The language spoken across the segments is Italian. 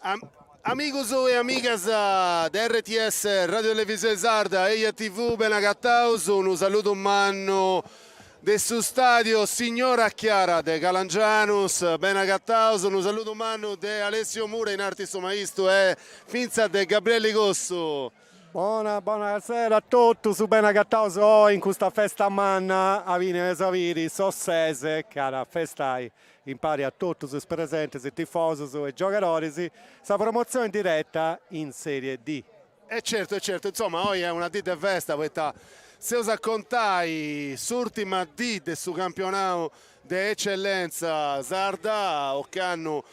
Am Amigos e amigas da RTS Radio Televisione Sarda e TV Benagattaus, un saluto umano del suo stadio Signora Chiara de Calangianus, Benagattaus, un saluto umano di Alessio Mura in arti maestro e Finza de Gabriele Gosso. Buonasera a tutti su Benagattaus in questa festa manna a Vine Saviri, Sossese, che è la festa impari a tutti i presenti, i tifosi e i giocatori, questa promozione in diretta in Serie D. E certo, insomma, oggi è una dita festa, perché se us raccontai l'ultima D del suo campionato di eccellenza sarda, o che hanno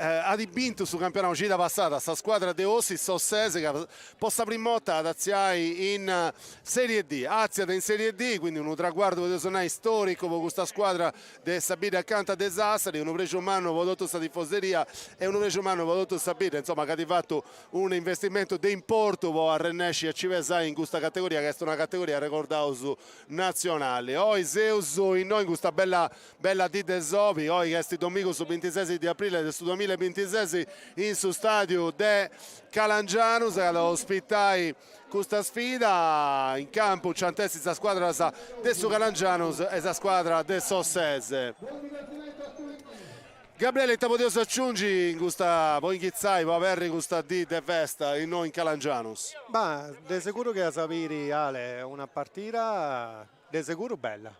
adibinto sul campionato gita passata questa squadra di Ossi Sossese che possa primotta ad Aziai in Serie D, Aziata in Serie D, quindi un traguardo storico con questa squadra di Sabire accanto a Desastri, un preso umano prodotto questa tifoseria e un preso umano prodotto Sabire, insomma che ha fatto un investimento di importo per arrennesci a Civesai in questa categoria che è una categoria ricordata su nazionale. Oggi Zeus in noi in questa bella D de Zobi, oggi che è domenica su 26 di aprile del 2026 in su stadio de Calangianus che ospitai questa sfida in campo c'antessi questa squadra del su Calangianus e questa squadra del Sossese. Gabriele, ti potevo aggiungere in questa poi inchizzai per avere questa D de festa in noi in Calangianus? Ma di sicuro che a Saviri Ale è una partita di sicuro bella.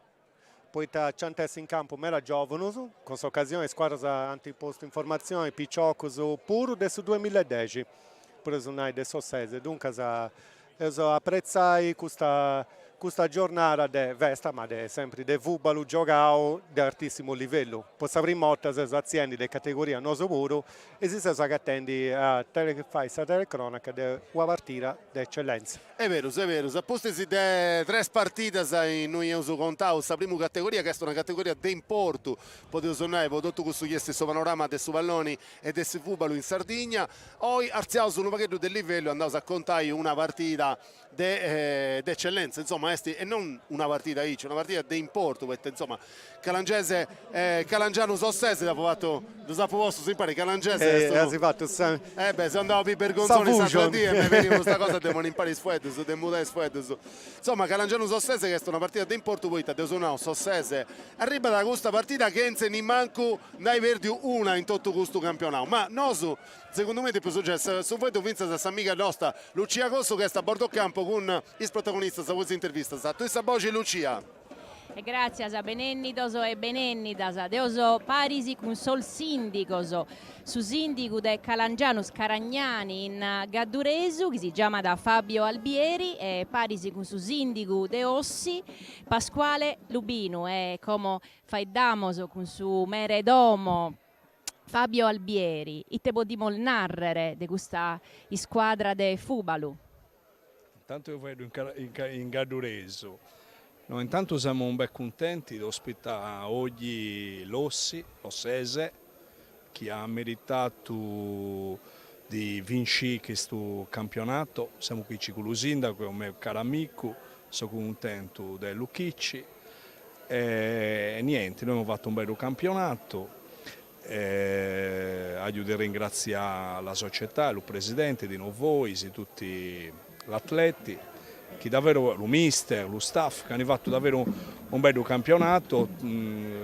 Poi c'antessi in campo mera giovane, con questa occasione squadra antiposto informazioni, Picciocos puro del 2010, pure su noi del Sossese, dunque apprezzai questa giornata di festa, ma sempre di football giocato di altissimo livello. Possiamo molte aziende di categoria non puro e si sa che attendi a fare questa telecronaca di una partita di eccellenza. È vero, appostesi de tre partite in noi uso contao questa prima categoria che è una categoria di importo, potete suonare per tutto questo stesso panorama del palloni e del football in Sardegna. Oggi arziamo su un pacchetto del livello andiamo a contare una partita di eccellenza, insomma, e non una partita una partita di importo, perché insomma Calangese Calangiano Sossese dopo fatto posto si impari Calangese si fatto se andavo per Bergonzoni Sant'Adì e mi veniva questa cosa devono imparare sfuedo de mudare sfuedo insomma Calangiano Sossese che è una partita di importo poi da suonare Sossese arriva da questa partita che in manco dai verdi una in tutto questo campionato, ma noso secondo me tipo successo su voi vince da San Mica nostra Lucia Cosso che sta a bordo campo con il protagonista di questa intervista. Tu sei voce Lucia. E grazie a Benennidos e Benennidas, deoso Parisi con sol sindicoso, su sindico de Calangianus Caragnani in Gadduresu, che si chiama da Fabio Albieri, e Parisi con su sindico de Ossi, Pasquale Lubino, e come fai damoso con su Meredomo, Fabio Albieri, e te podimo narrare di questa squadra de Fubalu. Intanto io vedo in Gadduresu. No, intanto siamo un bel contenti di ospitare oggi l'Ossese, che ha meritato di vincere questo campionato. Siamo qui con lo sindaco, con il mio caro amico, sono contento del Lucchicci. E niente, noi abbiamo fatto un bel campionato. Aiuto a ringraziare la società, il presidente, di noi voi, tutti gli atleti, che davvero lo mister, lo staff, che hanno fatto davvero un bel campionato,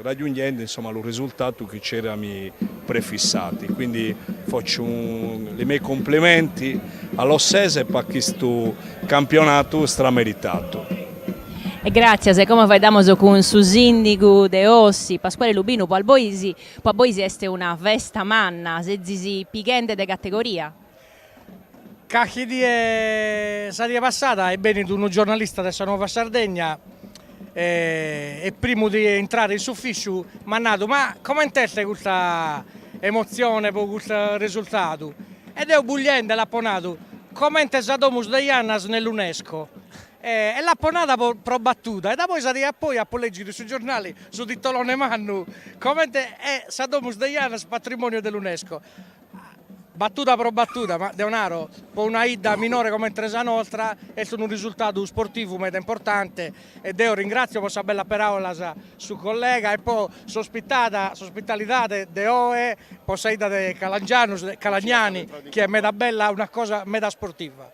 raggiungendo insomma il risultato che ci eravamo prefissati. Quindi faccio i miei complimenti all'Ossese per questo campionato strameritato. E grazie, come vediamo con su sindico de Ossi, Pasquale Lubino, poi boisi è una festa manna, se zisi pighente de categoria. Cacchi di settimana passata è venuto un giornalista della Nuova Sardegna e prima di entrare in ufficio mi ha detto ma come intende questa emozione per questo risultato? Ed è bugliente l'ha ponato come intende Domus de Iannas nell'UNESCO e l'ha ponata per battuta e da poi a leggere sui giornali su titolone Mannu come è Domus de Iannas patrimonio dell'UNESCO. battuta pro battuta, ma Deonaro, per una ida minore come Tresa nostra, è stato un risultato sportivo molto importante e io ringrazio per questa bella parola su collega e poi l'ospitalità di Oe, per questa ida di Calagnani, che è meda bella, una cosa meda sportiva.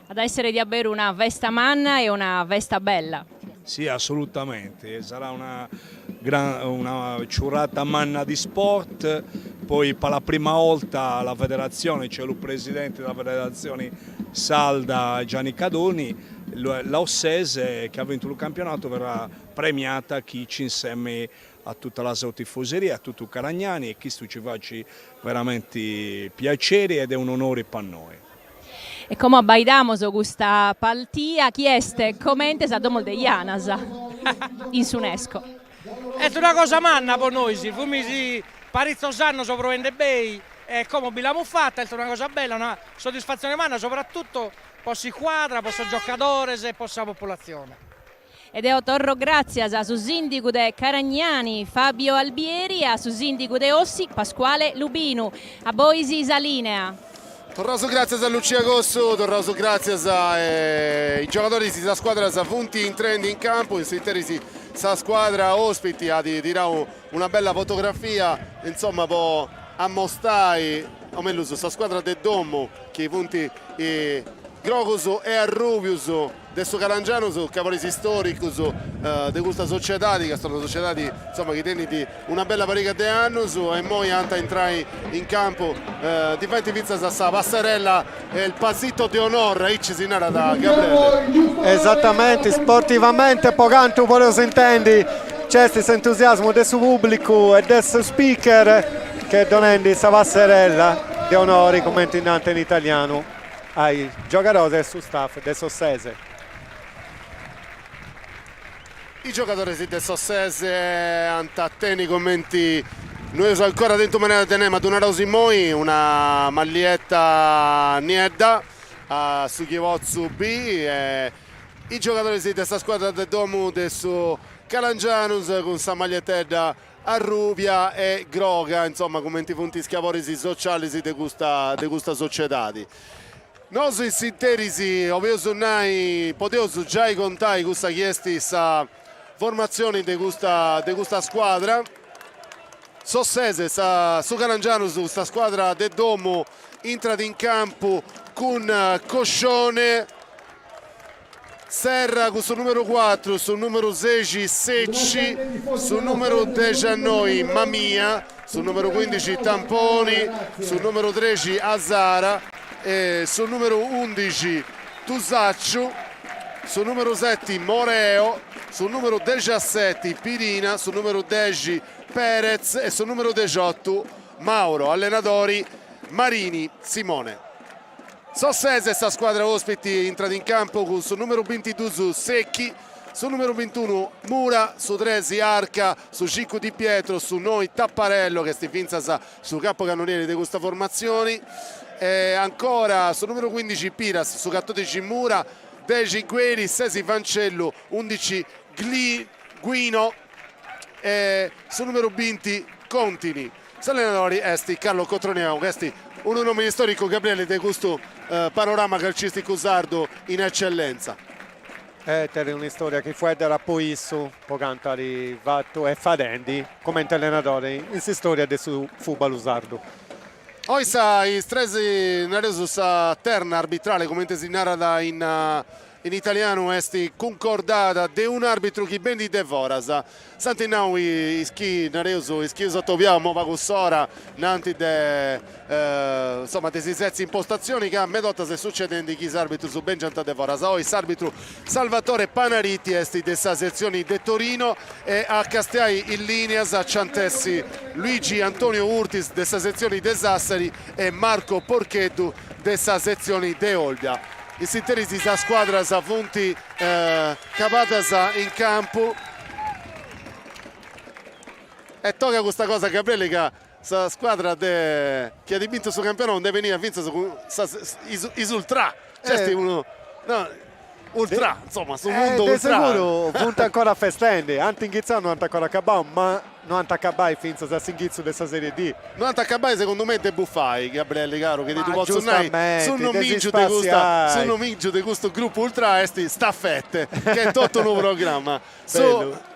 Ad essere di avere una vesta manna e una vesta bella. Sì, assolutamente, sarà una giornata manna di sport, poi per la prima volta la federazione, c'è il presidente della federazione Salda Gianni Cadoni, la Ossese che ha vinto il campionato verrà premiata chi ci insieme a tutta la sua tifoseria, a tutti i caragnani e questo ci faccia veramente piacere ed è un onore per noi. E come abbaidamos questa paltia, chieste commente sa domo de Janas in Sunesco. È una cosa manna per noi, sì, fumisi parizzo anno soprovende bei e come abbiamo fatto, è una cosa bella, una soddisfazione manna soprattutto per si quadra, per i giocatori e per la popolazione. Ed è torro grazie a su sindico de Caragnani Fabio Albieri, a su sindico de Ossi Pasquale Lubinu, a Boisi Salinea. Torroso grazie a Lucia Gosso, torroso grazie ai giocatori della squadra punti in trend in campo, in interi sa squadra ospiti a dirà una bella fotografia, insomma può ammostrare o meglio sa squadra del Domo che i punti Grocoso e Arrubius adesso Calangiano capolisi storici di questa società che sono società insomma che tiene di una bella parica di anni e poi anta entrare in campo difetti pizza sa passerella e il passito di onore ci si narra da Gabriele. Esattamente, sportivamente pocanto poi lo si intendi c'è questo entusiasmo del suo pubblico e del suo speaker che donando questa passerella di onori commenti in italiano ai giocatori e su staff del Sossese. I giocatori del Sossese antatteni commenti noi usiamo ancora dentro maniera tenema ad una Rosimoi una maglietta Niedda su Chievozzu B i giocatori di questa squadra del Domu adesso Calangianus con questa maglietta Arrubia e Groga insomma commenti punti schiavorisi sociali di questa società. Noi sinterisi potevo già contare questa chiesta formazione di questa squadra. Sossese su Calangiano su questa squadra del Domo entra in campo con Coscione, Serra con sul numero 4, sul numero 16 Secci, sul numero 19 Mamia, sul numero 15 Tamponi, sul numero 13 Azara, sul numero 11 Tusaccio, sul numero 7 Moreo, sul numero 17 Pirina, sul numero 10 Perez e sul numero 18 Mauro, allenatori Marini Simone. Sossese sta squadra ospiti entrata in campo con sul numero 22 Secchi, sul numero 21 Mura, su 13 Arca, su 5 Di Pietro, su noi Tapparello che sti finza su capocannoniere di questa formazione. Ancora sul numero 15 Piras, su 14 Mura, 10 Gueri, 16 Vancello, 11 Guino e sul numero 20 Contini. Allenatori esti Carlo Cotroniano, questi un nome storico Gabriele di questo panorama calcistico sardo in eccellenza. È una storia che fu da poi su pocanta di Vatto e Fadendi come allenatore in questa storia del football sardo. Oggi i stresi naresu sa terna arbitrale come si narra in italiano esti concordata de un arbitro che ben di devoras. Santi now ischi naresu ischi sottoviamo va con sora nanti de insomma dei sezzi impostazioni che a medotta se succedendo chi arbitro su ben gianta devoras. Oggi arbitro Salvatore Panariti esti dessa sezioni de Torino e a Castiai in linea a Ciantessi Luigi Antonio Urtis dessa sezioni de Sassari e Marco Porchetto dessa sezioni de Olbia. I sinterisi da squadra sa punti capatas in campo e tocca questa cosa Gabriele che la squadra che ha vinto questo campionato non deve venire a vincere ultra uno no, ultra insomma sul mondo ultra sicuro punta ancora a festende anche in Ghizzano non ancora acabato ma non attaccabai finza da singhizzo della Serie D. Non attaccabai secondo me te buffai, Gabriele caro, che ti Ma posso dire, sono mingio di questo gruppo ultra esti staffette, che è tutto un programma.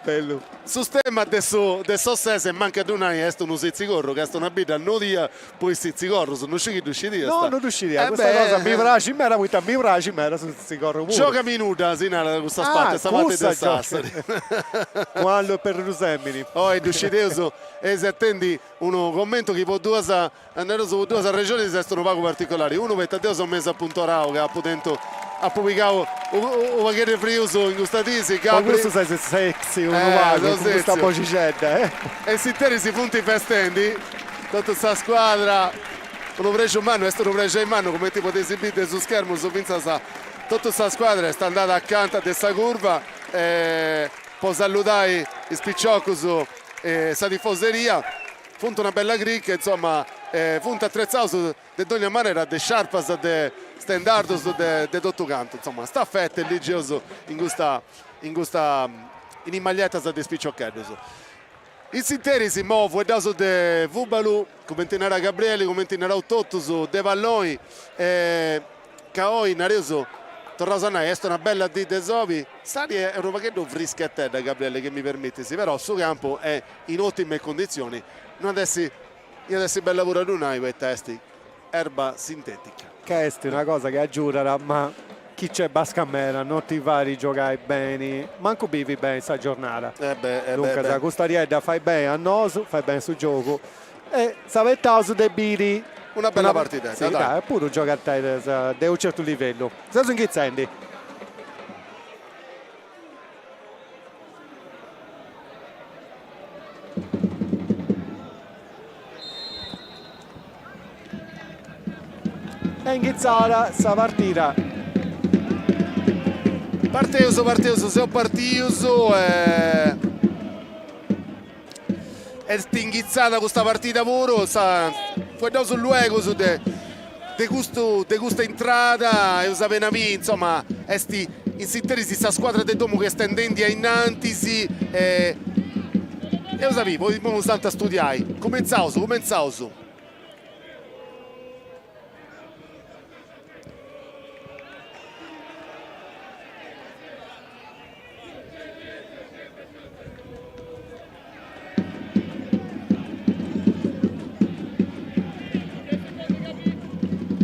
Bello. Su stemma adesso sese manca di un anno è un sizzicorro che è una bida non dia poi sizzicorro sono usciti no non usciria questa cosa mi piace mi era su sizzicorro gioca minuta sinala questa parte del Sassari quando per Rusemmini poi usciteso e se attendi uno commento che può due andare su due regioni si sono poco particolari uno per te sono messo a punto Rao che ha pubblicato un pacchetto frioso in questa tesi ma questo sei sexy uno vago con questa vocicetta e si teri si punti festendi tutta questa squadra uno preso in mano e sto preso in mano come ti potete esibire su schermo su Vinza tutta questa squadra sta andata accanto a questa curva può salutare il spicciocco e sa tifoseria funta una bella cricca insomma funta attrezzato di ogni maniera de sciarpas de standardos de tutto canto insomma sta fette religioso in maglietta di spiccioccheddo il Sinteri si muove da su de Vubalu come tinera Gabriele come tinera Totto su De Valloi Caoi Nareso Torrasanai è una bella di Desovi Sari è un pacchetto frischette da Gabriele che mi permette sì, però il suo campo è in ottime condizioni non adesso bel lavoro ad un'ai quei testi erba sintetica che è una cosa che aggiura ma chi c'è Bascamera non ti va a giocare bene manco vivi bene questa giornata dunque da questa rieda fai bene a Nosu fai bene sul gioco e sapettavo su De Biri una bella partita sì, dai, è pure un giocatore di un certo livello se sono ingizzendi e inghizzata sta partita Parteuso se ho partito è stinghizzata questa partita pure poi dopo sul luogo de questa entrata e usa Penavi insomma esti in Sinteri questa squadra del Domo che sta andando innanzi e usa vivo poi tanto a studiare comenzauso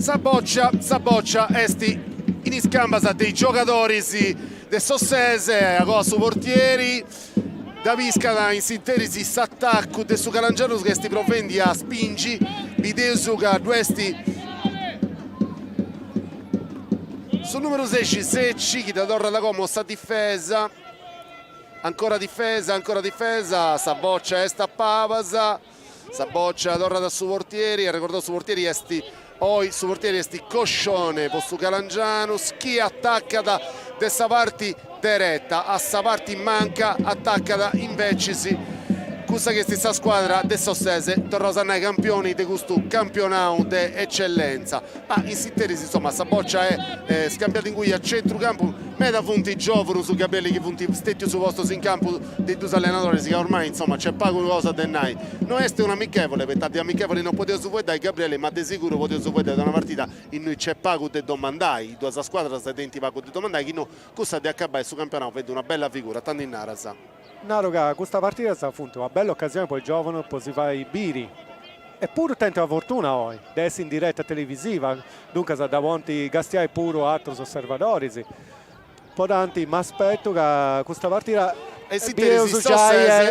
Saboccia esti in scambasa dei giocatori del Sossese a su portieri da Viscana in Sintesi s'attacco del su Calangiano che sti provvendi a spingi Videsuga questi sul numero 16 Secci chi da Torre alla Como sta difesa ancora difesa Saboccia è stappavasa Saboccia torna da su portieri ricordò su portieri esti poi su portieri esti Coscione posto Calangiano chi attacca da questa parte diretta a sta parte manca attacca da invece questa che stessa squadra del Sossese torna ai campioni di questo campionato di eccellenza ma in Sinteri insomma sta boccia è scambiata in cui a centrocampo meta punti giovano su Gabriele che punti stetti su vostro in campo dei due allenatori che ormai insomma c'è poco cosa da nai non è un amichevole per tanti amichevoli non poteva supportare Gabriele ma di sicuro poteva supportare da una partita in cui c'è poco di domandai i due squadre sta denti poco di domandai che no cosa di accabare su campionato vede una bella figura tanto in Narasa Naroga, questa partita è stata una bella occasione per il giovane, poi si fa i biri. Eppure tenta la fortuna oggi, adesso in diretta televisiva, dunque sa davanti Gastiai pure altri osservatori. Poi tanti, mi aspetto che questa partita e si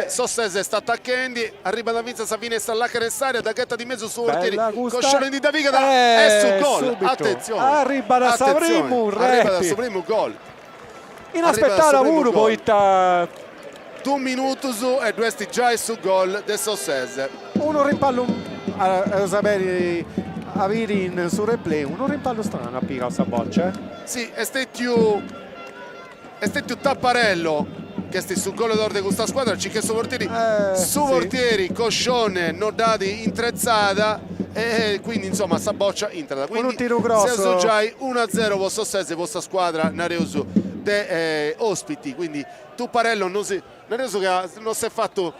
Sossese sta attaccando arriva da Vinza Savini sta là caressare da ghetta di mezzo su portieri Coscione di Daviga è su gol attenzione arriva da suo primo gol inaspettata pure poi 2 minuti su e questi già è su gol del Sossese uno rimpallo a sapere avere in su replay uno rimpallo strano a pica questa boccia sì è stato Tapparello che sta sul gol d'oro di questa squadra ci chiesto portieri portieri Coscione non dati intrezzata e quindi insomma sta boccia entrata quindi un tiro grosso se già 1-0 vostro Sossese vostra squadra Nareusu de ospiti, quindi Tupparello non si è fatto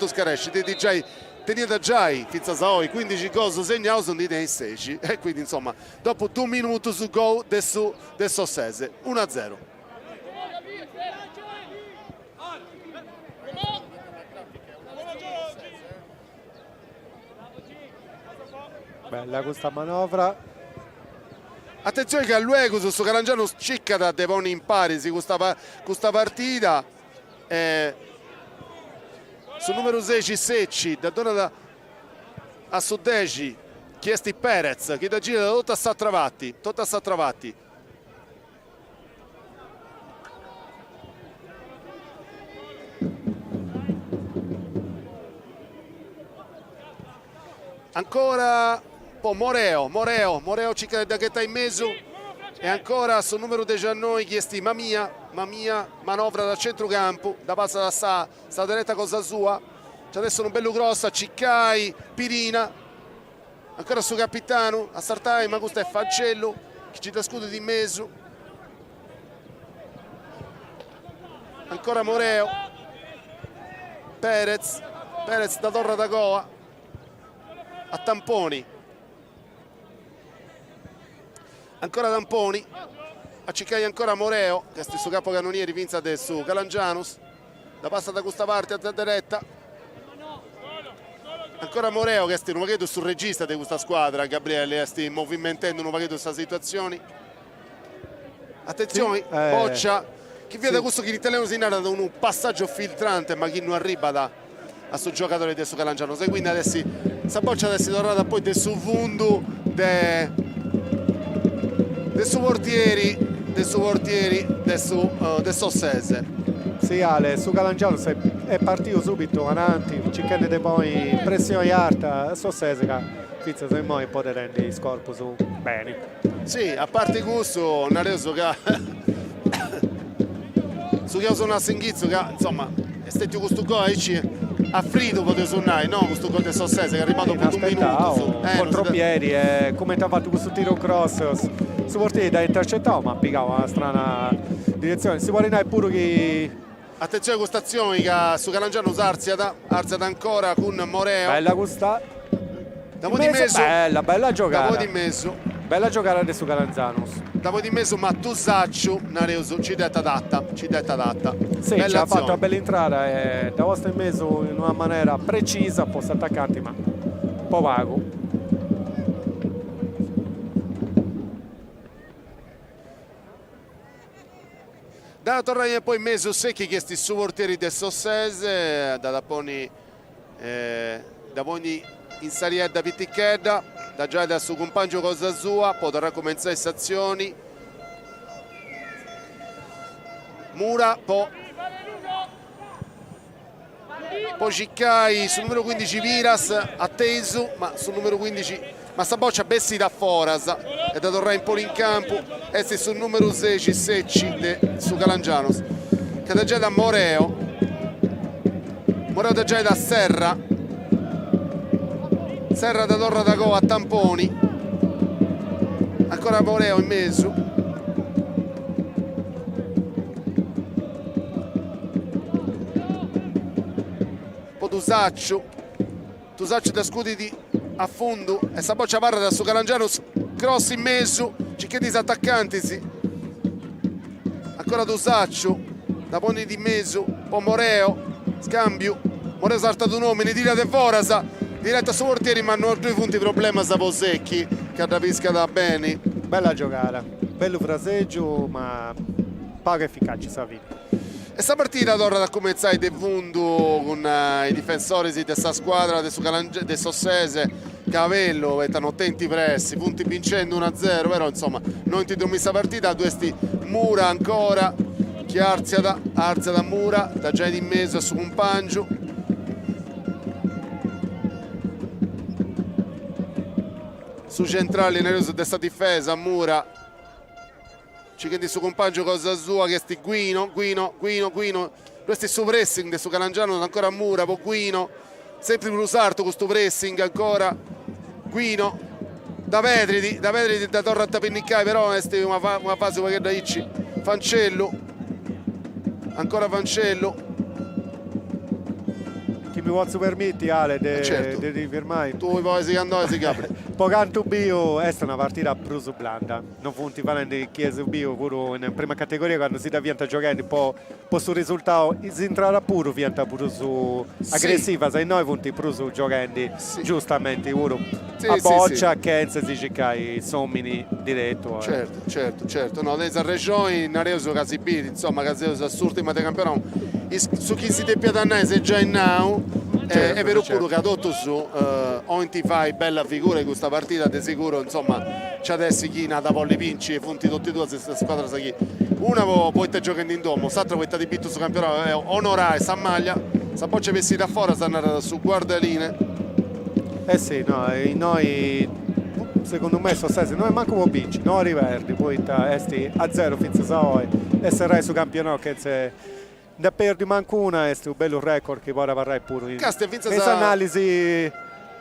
scaresci, teniamo già finza Saoi 15 gol segnato sono di 16 e quindi insomma dopo 2 minuti su gol del Sossese 1-0. Bella questa manovra. Attenzione che a Luego su Calangiano cicca da Devoni in pari su questa partita. Sul numero 16 Secci, da donna a Sudeci, chiesti Perez, che da gira tutta sta Travatti. Ancora poi Moreo cicca da che sta in mezzo e ancora sul numero 19 chiesti Mamia, manovra dal centrocampo, da passa da sta diretta cosa sua, c'è adesso un bello grosso, Ciccai, Pirina, ancora su capitano, a Sartai, ma questo è Fancello, che ci dà scudo di mezzo, ancora Moreo, Perez da Torre da Goa, a Tamponi, ancora Tamponi, a Ciccai ancora Moreo, che sta su capocannonieri vinza adesso Calangianus, la passa da questa parte a diretta, ancora Moreo che sta in un pacchetto sul regista di questa squadra, Gabriele, sta movimentando un pacchetto di questa situazione, attenzione, sì, Boccia, che vede questo che in italiano si narra da un passaggio filtrante ma chi non arriva a suo giocatore del suo Calangianus e quindi adesso questa Boccia adesso tornata poi del suo Vundu del suo portieri del Sossese. Sì Ale, su Calangianus è partito subito avanti, cercando poi pressione alta, Sossese che Fizza se mai può rendere il scorpo su bene. Sì, a parte questo, non è reso che su che sono a Senghizzo che insomma è stato questo gol a Frido poteva suonare, no? Questo gol del Sossese che è arrivato per un minuto contropiedi e come ti ha fatto questo tiro cross su portiere da intercettato ma applicava una strana direzione, si vuole pure che attenzione a questa azione che su Calangiano Arziata ancora con Moreo, bella questa dopo di mezzo, bella giocata dopo di mezzo, bella giocata adesso Calangianus, dopo di mezzo ma Tusaccio Nareso ci detta data sì, ci ha fatto una bella entrata e da vostra in mezzo in una maniera precisa post attaccanti ma un po' vago. Da tornare poi in mezzo Secchi che sti su portieri del Sossese da poni in Sariè da Pitticchedda da già da suo compagno cosa sua poi torna come in 6 stazioni Mura poi Ciccai sul numero 15 Viras atteso ma sul numero 15 ma sta Boccia bessi da Foras e da tornare in poli in campo e si sul numero 16 Secci su Calangianus che da già da Moreo da già da Serra da Torre da Goa a Tamponi ancora Moreo in mezzo poi Tusaccio da scudi a fondo e sta Boccia parla da su Calangianus cross in mezzo cicchetti attaccanti sì. Ancora Tusaccio da poni di mezzo poi Moreo scambio Moreo saltato un uomo ne tira De Forasa diretta su portieri ma hanno 2 punti problema sta Posecchi che arrapisca da bene, bella giocata, bello fraseggio ma poco efficace Savini. E sta partita torna da cominciare De Vundu con i difensori di questa squadra del Sossese Cavello stanno attenti pressi, punti vincendo 1-0 però insomma non ti dormi questa partita questi Mura ancora che arzia da Mura da già in mezzo su compagno su centrali Neroso di questa difesa Mura Cicchetti su compagno cosa sua che sti Guino questi su pressing su Calangiano ancora Mura poi Guino sempre più sarto questo pressing ancora Guino da Vetridi da Torre a Tapennicai però è una fase che da Icci Fancello ancora Fancello. Chi mi vuole permettere, Ale, Certo. di firmare? Tu vuoi si andò e si capre. Pocanto bio è una partita bruso blanda, non funti parlando di chiesa bio pure in prima categoria quando si diventa giocando poi sul risultato si entrare pure diventa pure su aggressiva, se noi punti pure su giocando giustamente pure a boccia che si dice che i sommini diretto. Certo, no, nella regione in Areuso Casibiti, insomma, Caseuso assurdo di campionato, su chi si deve piatannare se già in now. È vero pure che ha detto su onti fai bella figura in questa partita di sicuro, insomma c'è adesso chi da volle vinci e punti tutti e due questa squadra sa chi una poi te giocando in domo, l'altra poi te di bitto su campionato onorare sa maglia sa poi c'è vestita fuori sta andando su guardaline sì, no, noi secondo me sono stati noi manco vinci, no riverdi poi esti a zero finza a oggi e sarai su campionato che se da perdi manco una è un bello record che ora varrai pure in questa analisi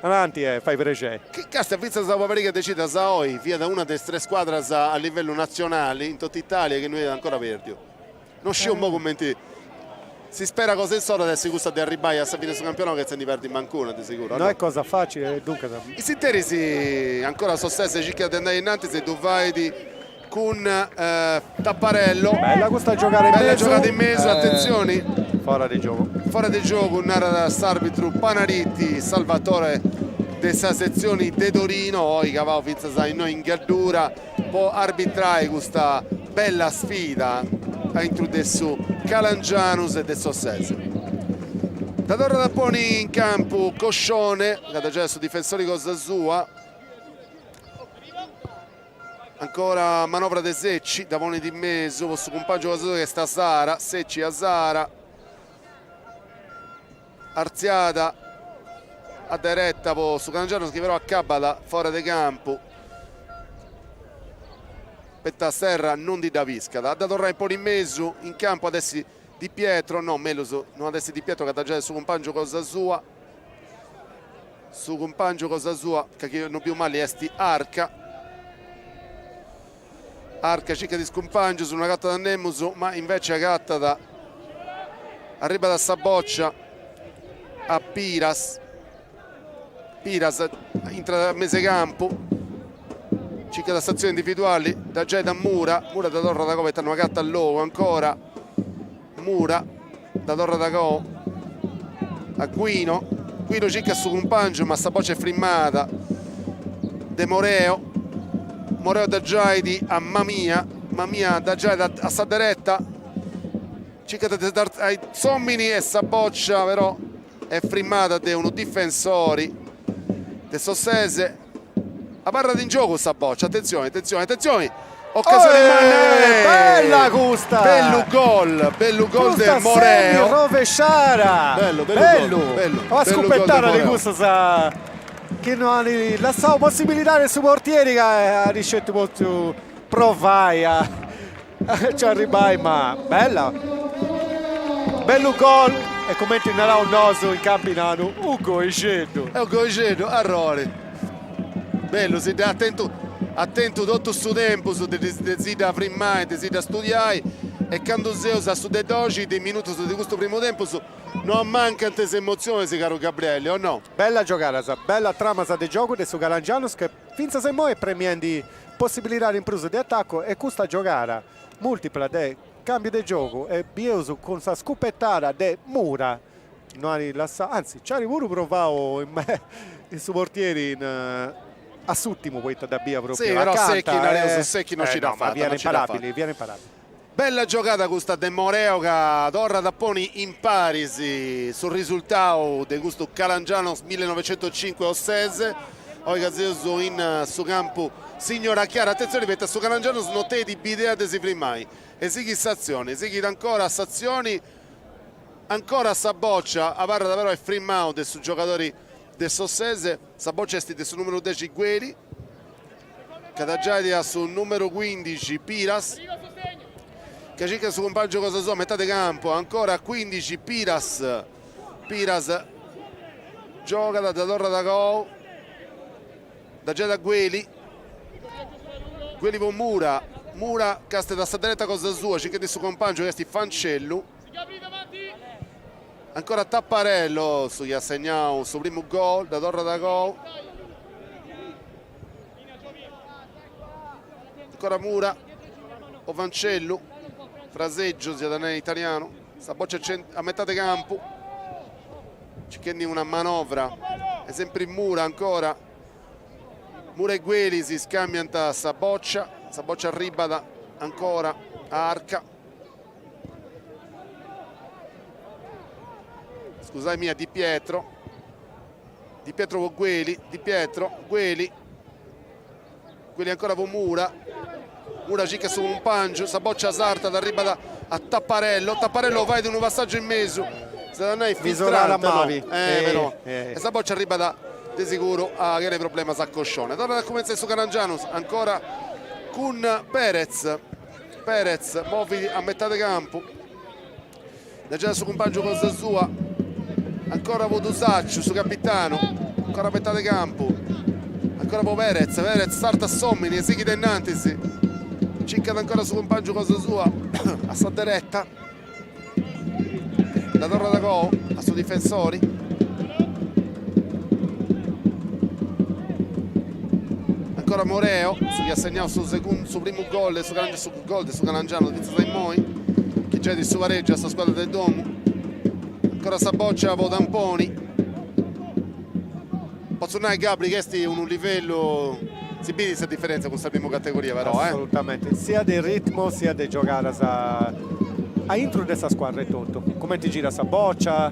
avanti fai piacere che Castia Vinza sa che decide a oggi via da una delle tre squadre a livello nazionale in tutta Italia che noi ancora perdi non scio un po' commenti si spera cosa in solo adesso gusta di arrivare a sapere su campionato che se ne perdi manco una di sicuro non è cosa facile dunque i sitteri si ancora sostengono circa di andare innanzi se tu vai di con Tapparello bella questa giocare in bella mezzo giocata in mezzo attenzioni fuori di gioco un arbitro Panaritti Salvatore della sezione de Torino poi cavavo finza sai noi in Gaddura può arbitrare questa bella sfida a introdurre su Calangianus e De Sossese da Torre da Poni in campo Coscione che già su difensori cosa sua ancora manovra de Secci da Poni di mezzo su compagno che sta Sara Secci a Sara Arziata a diretta su Calangiano che però accabba da fuori di campo petta serra non di Davisca da tornare un po' in mezzo in campo adesso Di Pietro no Meloso non adesso Di Pietro che ha già su compagno cosa sua che non più male esti Arca cerca di scompagno su una gatta da Nemuso ma invece la gatta arriva da Saboccia a Piras entra a mese campo cerca da stazioni individuali da Giai da Mura da Torre da Cova una gatta all'uovo ancora Mura da Torre da Cova a Guino cerca su compagno ma Saboccia è frimmata De Moreo da Giaidi a Mamia da Giaidi a Saderetta cerca di dare ai Sommini e Saboccia però è frimmata da uno difensori De Sossese a barra di in gioco Saboccia attenzione occasione bella gusta bello gol del Moreo rovesciara bello a scoppettare di gusta che non ha la possibilità del suo portiere che ha riuscito molto provare a ci arrivare ma bello gol e come tornerà un noso in campionato Ugo Iceno errore bello si dà attento tutto su tempo su desidera frimmare desidera studiare e quando si usa su dei 12 dei minuti di questo primo tempo non manca queste emozioni caro Gabriele o no? Bella giocata, bella trama di gioco di su Calangianus che finza se mo è premiando possibilità di impresa di attacco e questa giocata multipla di cambio di gioco e Biosu con questa scoppettata di Mura anzi ci ha pure provato il suo portiere a suttimo poi da via proprio sì però Secchi non ci dà fatta viene imparabile bella giocata questa De Moreo che torna da Poni in Parisi sul risultato di questo Calangiano 1905 Ossese oggi Gazeoso in su campo signora Chiara attenzione perché su Calangiano non te di bidea di si primai e si chi stazioni ancora stazioni ancora Saboccia a barra davvero è free out su giocatori del Sossese Saboccia è su numero 10 Gueri Cadagiadia su numero 15 Piras che cerca su compagno cosa so metà di campo ancora 15 Piras gioca da Torre da Gol da Giada Gueli con Mura casta da Saderetta cosa sua cerca di su compagno che è Fancello Ancora Tapparello su gli ha segnato su primo gol da torre da gol. Ancora Mura o Vancello, fraseggio sia da noi italiano, sta boccia a metà di campo, ci chiede una manovra, è sempre in Mura ancora, Mura e Gueli si scambiano sta boccia arriba ancora a Arca, scusate mia, Di Pietro con Gueli, Di Pietro, Gueli ancora con Mura cicca su un pangio, sta boccia sarta da arriba a Tapparello vai di un passaggio in mezzo, sta da Misurare Mavi, e sta boccia arriba da di sicuro a avere problema sa Coscione. Torna da cominciare su Carangianus ancora con Perez muovi a metà di campo, da già su compagno con Zazua, ancora Vodusaccio su capitano, ancora a metà di campo, ancora Perez starta a Sommini, Esighi Dennantisi, ciccata ancora su compagno cosa sua a sta diretta da torre da go a suoi difensori, ancora Moreo si gli ha segnato su primo gol su Calangiano di Pizza Moi che già di su pareggio a sta squadra del Domo, ancora Saboccia Vodamponi, posso dire Gabri che è un livello si vede questa differenza con questa prima categoria però assolutamente, sia del ritmo sia di giocare a intro di questa squadra è tutto, come ti gira sta boccia,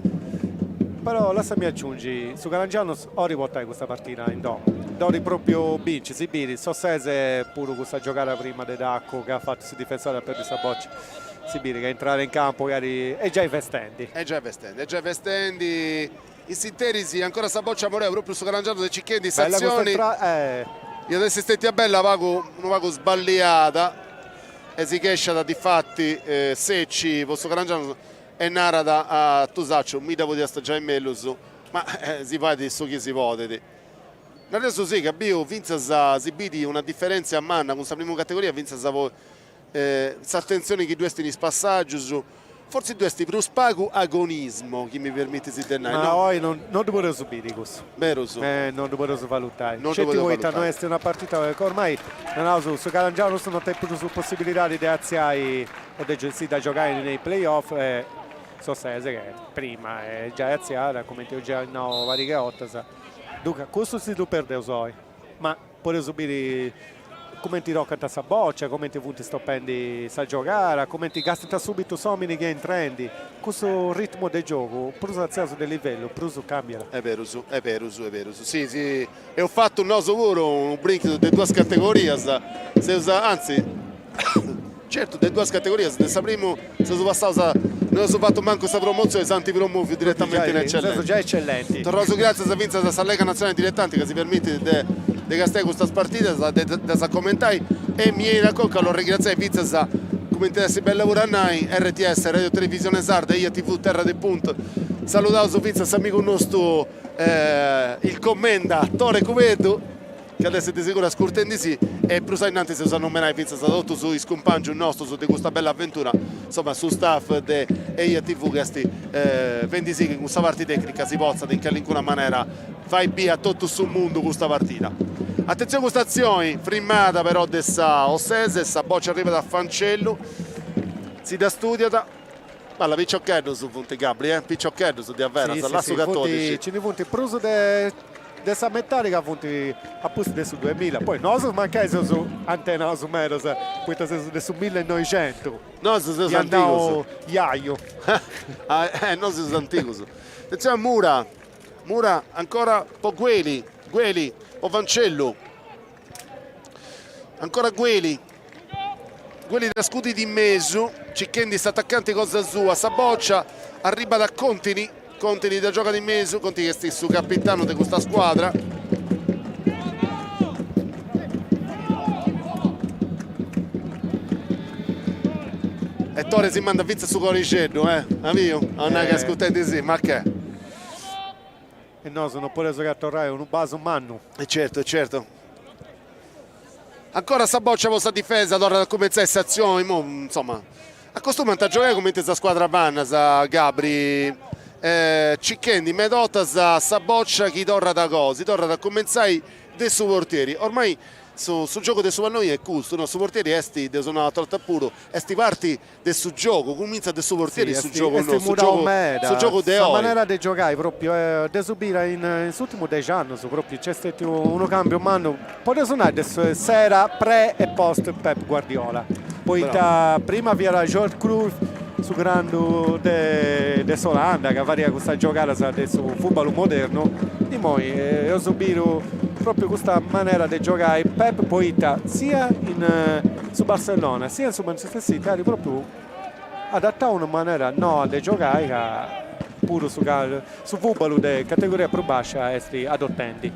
però lasciami aggiungi su Calangiano ho rivoltato questa partita in Dori proprio vince, si vede, Sossese pure questa giocata prima di Dacco che ha fatto su difensore per questa boccia, si vede che entrare in campo magari è già investendo in sinterisi ancora sta boccia Moreo proprio su Calangiano se ci chiedi stazioni. Io adesso stetti a bella una vago sbagliata e si esce da difatti secci posso Carangiano e narra a Tusaccio mi devo dire già in Mellus ma si va di su chi si vede adesso sì che abbiamo vinto si vede una differenza a manna con questa prima categoria vinto questa attenzione che due stili spassaggio forse due stili per spago agonismo chi mi permette di dire ma poi non dovevo subire questo vero su non dovevo valutare noi è una partita che ormai su Calangiano non c'è più su possibilità di aziai o di gestire da giocare nei playoff Sossese che prima è già aziata come ti ho già no vari che dunque questo si tu perde usoi ma puoi subire come ti rocca questa boccia, come ti punti stoppendi sa giocare, come ti gasta subito somini che entrendi. Questo ritmo del gioco, più alzato del livello, più cambia. È vero. Sì, e ho fatto un noso puro, un break delle due categorie, anzi, certo, delle due categorie, se sapremo se sono passato, non ho fatto manco questa promozione, Santi promuovi direttamente in eccellenza. Sono già eccellenti. Torroso grazie a Vinza da Lega Nazionale Dilettanti che si permette di castare questa partita, da commentare e mi viene a cocca, lo ringrazio Vinza come interesse bel lavoro a noi, RTS, Radio Televisione Sarda, io TV Terra del Punto. Salutavo su Vinza, amico nostro il commendatore Cuvedo che adesso di sicuro ascoltando sì e più innanzi si usano menare Vinza tutto su scompagio nostro su di questa bella avventura insomma su staff de EIA TV che sti vendi sì che con questa partita tecnica si possa in qualunque maniera fai via tutto sul mondo questa partita. Attenzione a questa azione frimmata però dessa Ossese, sta boccia arriva da Fancello si da studiata ma la piccioccheddo su Fonte Gabri piccioccheddo su di Avvera sì, 14 ce ne punti pruso dessa metallica punti a posto su 2000 poi non so mancare su antena su meno poi su 1900 no su antico Iaio no su antico attenzione a Mura ancora po' Gueli o Vancello ancora Gueli da scudi di mezzo Cicchendi sta attaccante cosa sua Saboccia arriva da Contini da gioca di mezzo Contini che sta su capitano di questa squadra e Torre si manda a Vinza su Coricello avvio non è che ascoltate sì ma che e no sono pure giocare a Torrai un baso manno e certo ancora Saboccia questa difesa allora come azione insomma Acostuma a giocare come questa squadra vanna, sa Gabri, Cicchendi, Medota, sa boccia chi torna da cosi, torna da cominciare dei suoi portieri. Ormai sul gioco del suo pallone è questo, no? Su portieri esti de sono tolta puro, esti parti del suo gioco, comincia del suo portieri Sì, sul gioco, no? Sul Su gioco de la oggi. maniera di giocare proprio, di subire in ultimi 10 anni, proprio c'è stato un cambio, mano, può suonare sera, pre e post Pep Guardiola. Poi prima vi era George Cruyff, su grande de Solanda, che varia questa giocata su football moderno, e poi ho subito proprio questa maniera di giocare Pep poi sia su Barcellona sia su Manchester City, era proprio adattato una maniera no di giocare che pure su football di categoria più bassa esti adottandi.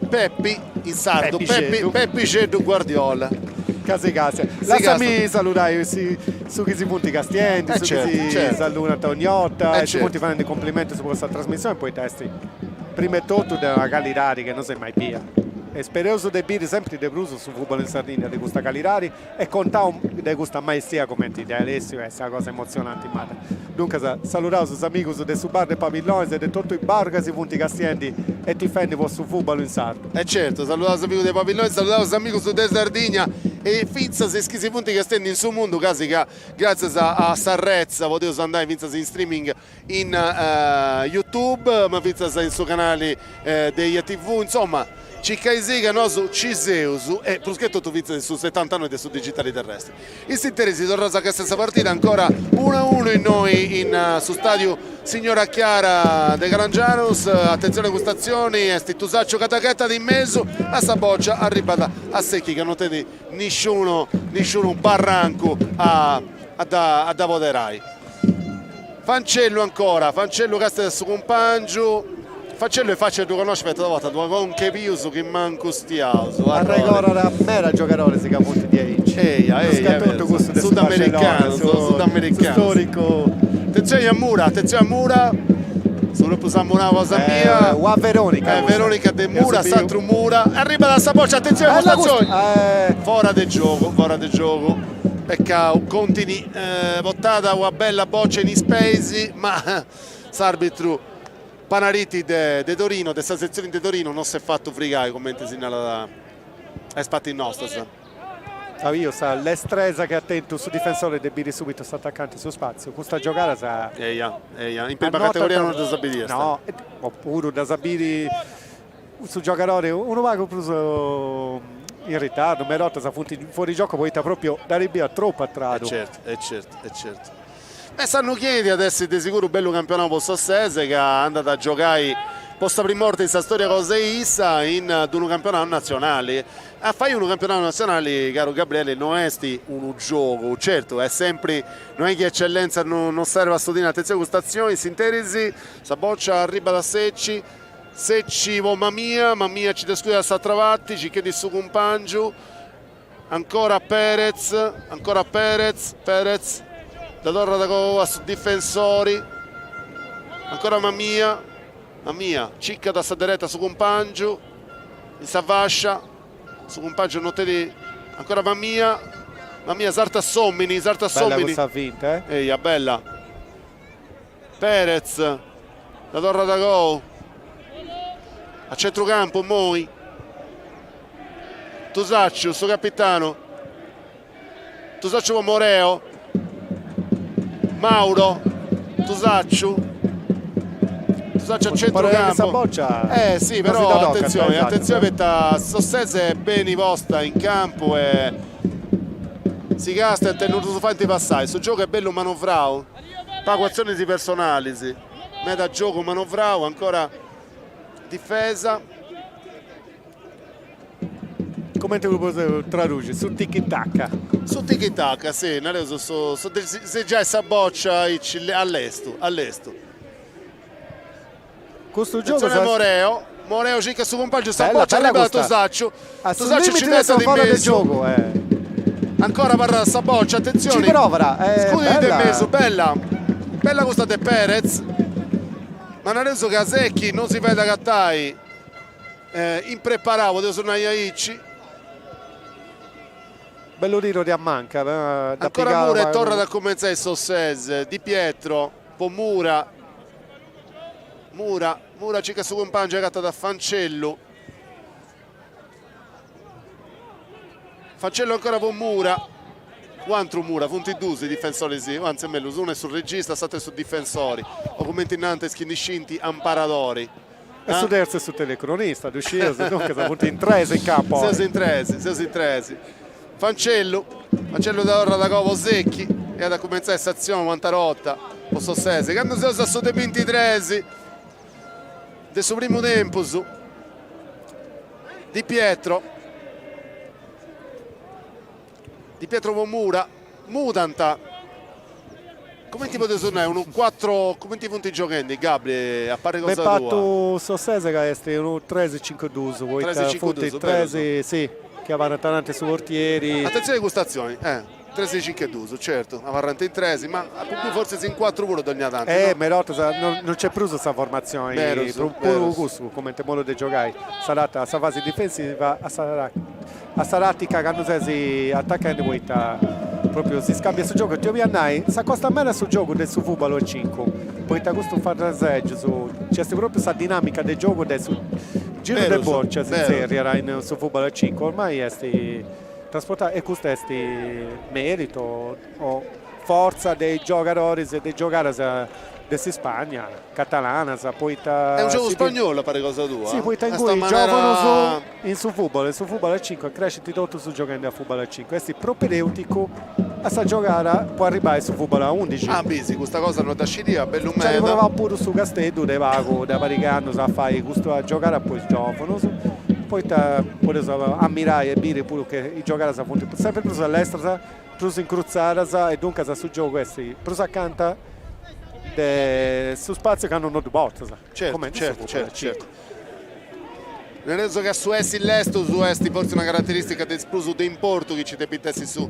Peppi in sardo, Peppi Peppi Ceddu Guardiola. Case. Lasciami salutare su chi si punti Castiendi, su chi si saluta Tognotta, e si punti fare dei complimenti su questa trasmissione, poi testi prima di tutto della Cagliari che non sei mai via. È speroso di dire sempre di Bruso su football in Sardegna di questa Cagliari e contare di questa maestria come di Alessio, è una cosa emozionante. Dunque salutiamo i amici del bar dei Pavillons e di tutto il bar che si punti Castiendi e ti fendi vostro football in Sardo. E certo, salutiamo gli amici dei Pavillons, salutiamo gli amici di Sardegna e Finza se schisi punti che stendi in suo mondo, casi che grazie a Sarrezza potete andare in streaming in YouTube, ma Finza in suo canale dei TV, insomma Ciccaisiga, Nosu, Ciseusu e Pruschetto tu vince su 70 anni su digitali terrestri. Il Sinteresi torna a questa partita ancora 1-1 in noi su stadio Signora Chiara de Calangianus. Attenzione a questa azione, Tusaccio Catachetta di in mezzo, a Saboccia arrivata a secchi che non tiene nessuno barranco a da Voderai. Fancello ancora, Fancello Castel del suo compagno. Facello è facile di conoscere, aspetta, volta, con che piuso che manco stiauso. A regora da mera giocatore si caputi 10. Sudamericano, storico. Attenzione a Mura, solo possiamo una cosa mia. Veronica. Veronica De Mura, Santro Mura, arriva da Saboccia, attenzione a questa fuori del gioco. Peccato, continui, vottata una bella boccia in spesi, ma s'arbitro Panariti de Torino, della sezione di Torino, non si è fatto frigare, come ti segnala è spatti in nostra. Io sa l'estresa che attento su difensore di biri subito sta attaccante su spazio. Questa giocata sa in prima categoria non da sapere. No, oppure da sapere su giocatore uno va preso in ritardo, Merotta sa fuori gioco, poi sta proprio da ribia troppo attrato. È certo. Sanno chiedi adesso di sicuro bello campionato posto Sese che è andato a giocare posta primorte in questa storia cosa issa in un campionato nazionale. A fare un campionato nazionale, caro Gabriele, non è un gioco, certo, è sempre, non è che eccellenza non serve a studiare, attenzione a questa azione, Sinteresi, Saboccia arriva da Secci, mamma mia ci descuida sta travatti, ci chiede il suo compagno, ancora Perez, da torna da Cova su difensori, ancora Mamia, cicca da sta diretta su compagno, in Savascia, su compagno non te li, ancora Mamia, sarta sommini. Bella questa finta, bella. Perez, da torna da Cova, a centrocampo Moi, Tusaccio, suo capitano, Tusaccio con Moreo, Mauro, Tusaccio a centrocampo. Sì, però attenzione perché Sossese è bene posta in campo e si casta e tenuto su fanti passare. Sul gioco è bello manovrato, paguazioni di personalisi, meta gioco manovrato, ancora difesa. Come ti puoi tradurre? Su tiki-taka? Su tiki-taka, sì, se già è Saboccia all'esto. Questo gioco Moreo cicca su compagno, Saboccia arriva da Tosaccio ci testa di mezzo. Ancora parla Saboccia, attenzione. Ci prova, scudi del mezzo, bella questa De Perez. Ma non è reso che a Secchi non si vede Gattai. Impreparato, devo suonare Iaici. bello tiro di Ammanca. Da Ancora piegare, Mura e ma- torna da comenzare il Sossese. Di Pietro, poi Mura cerca su compagno, giocata da Fancello ancora con Mura. Quanto Mura, punti due i difensori, sì, anzi è meglio, uno è sul regista, state su difensori, o come in Nantes che niscinti amparadori. E su terzo e su telecronista, riuscire, dunque siamo in 3 in campo. Siamo in 13. Fancello da ora da Covo Secchi e da cominciare stazione Mantarotta, o Sossese, che hanno usato su dei 23 del suo primo tempo su Di Pietro con Mura, Mutanta. Come ti potete tornare? Un 4, come ti punti giocando? Gabri, a pari Beh, cosa tua? fatto Sossese che è un 13-5-2, 13-5-2, 13, sì, che avanti tanti su portieri. Attenzione alle gustazioni, 13-5-2, certo, avanti in 13, ma forse si in 4 pure ogni tanto. No? Merotta non c'è più questa formazione, Vero, pure gusto, come te modo di giocare. Sarà a fase difensiva, a Saratti che hanno si attaccando poi proprio si scambia su gioco. Ti viannai, si accosta bene sul gioco del su Fubalo 5, poi da questo fa raseggio, c'è proprio questa dinamica del gioco del giro del Borgia, era in su Fubalo 5, ormai è trasportare e questo è merito o forza dei giocatori e dei giocatori della Spagna, catalana, poi è un gioco spagnolo, pare cosa tua? sì, poi in cui giocano in su Fubalo a 5, cresciti tutto su giocando a Fubalo a 5, è propedeutico a sta giocare può arrivare su Fubalo a 11. Ah, bisi, questa cosa non da sciria, bello Ci arrivava pure su Castello, dei vago, da Parigano, sa fare questo a giocare a poi giocano. Poi potete ammirare e dire pure che i giocatori sono sempre più all'estero, più incruzzato e dunque su gioco questi, più accanto su spazio che hanno due botte. Certo. Nel senso che su essi l'esto, su esti forse una caratteristica del esploso di importo che ci depitessi su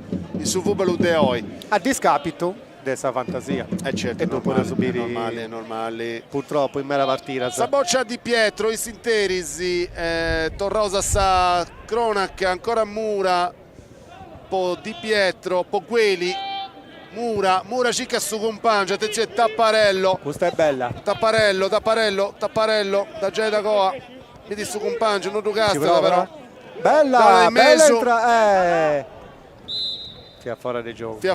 Fubalo de oggi. A discapito dessa fantasia. Certo, e dopo da subire normali. Purtroppo in mera partita. Saboccia Di Pietro, i Sinterisi, Torrosa sa Cronac, ancora Mura, poi Di Pietro, poi Gueli, Mura circa su compagno, attenzione Tapparello. Questa è bella. Tapparello, da Geda Coa, vedi su compagno, non Castella però. Bella messo. entra, Via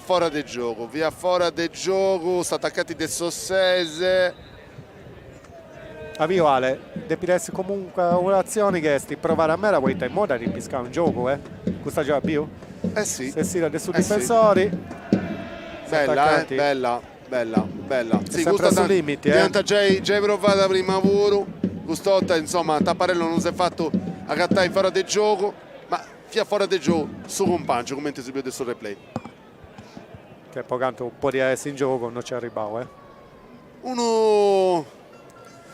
fuori del gioco, sta attaccati del Sossese. Avvio Ale, devi essere comunque un'azione che sti provare a me la vuoi in modo di piscare un gioco, Questa già più? Sì. Se si da su difensori. Bella, bella. Sì, sempre sul limite, diventa già provata prima lavoro. Gustotta, insomma, Tapparello non si è fatto a cattare fuori del gioco, ma via fuori del gioco su compagno, come si vede sul replay. Che poi canto un po' di essere in gioco non ci arrivavo, Uno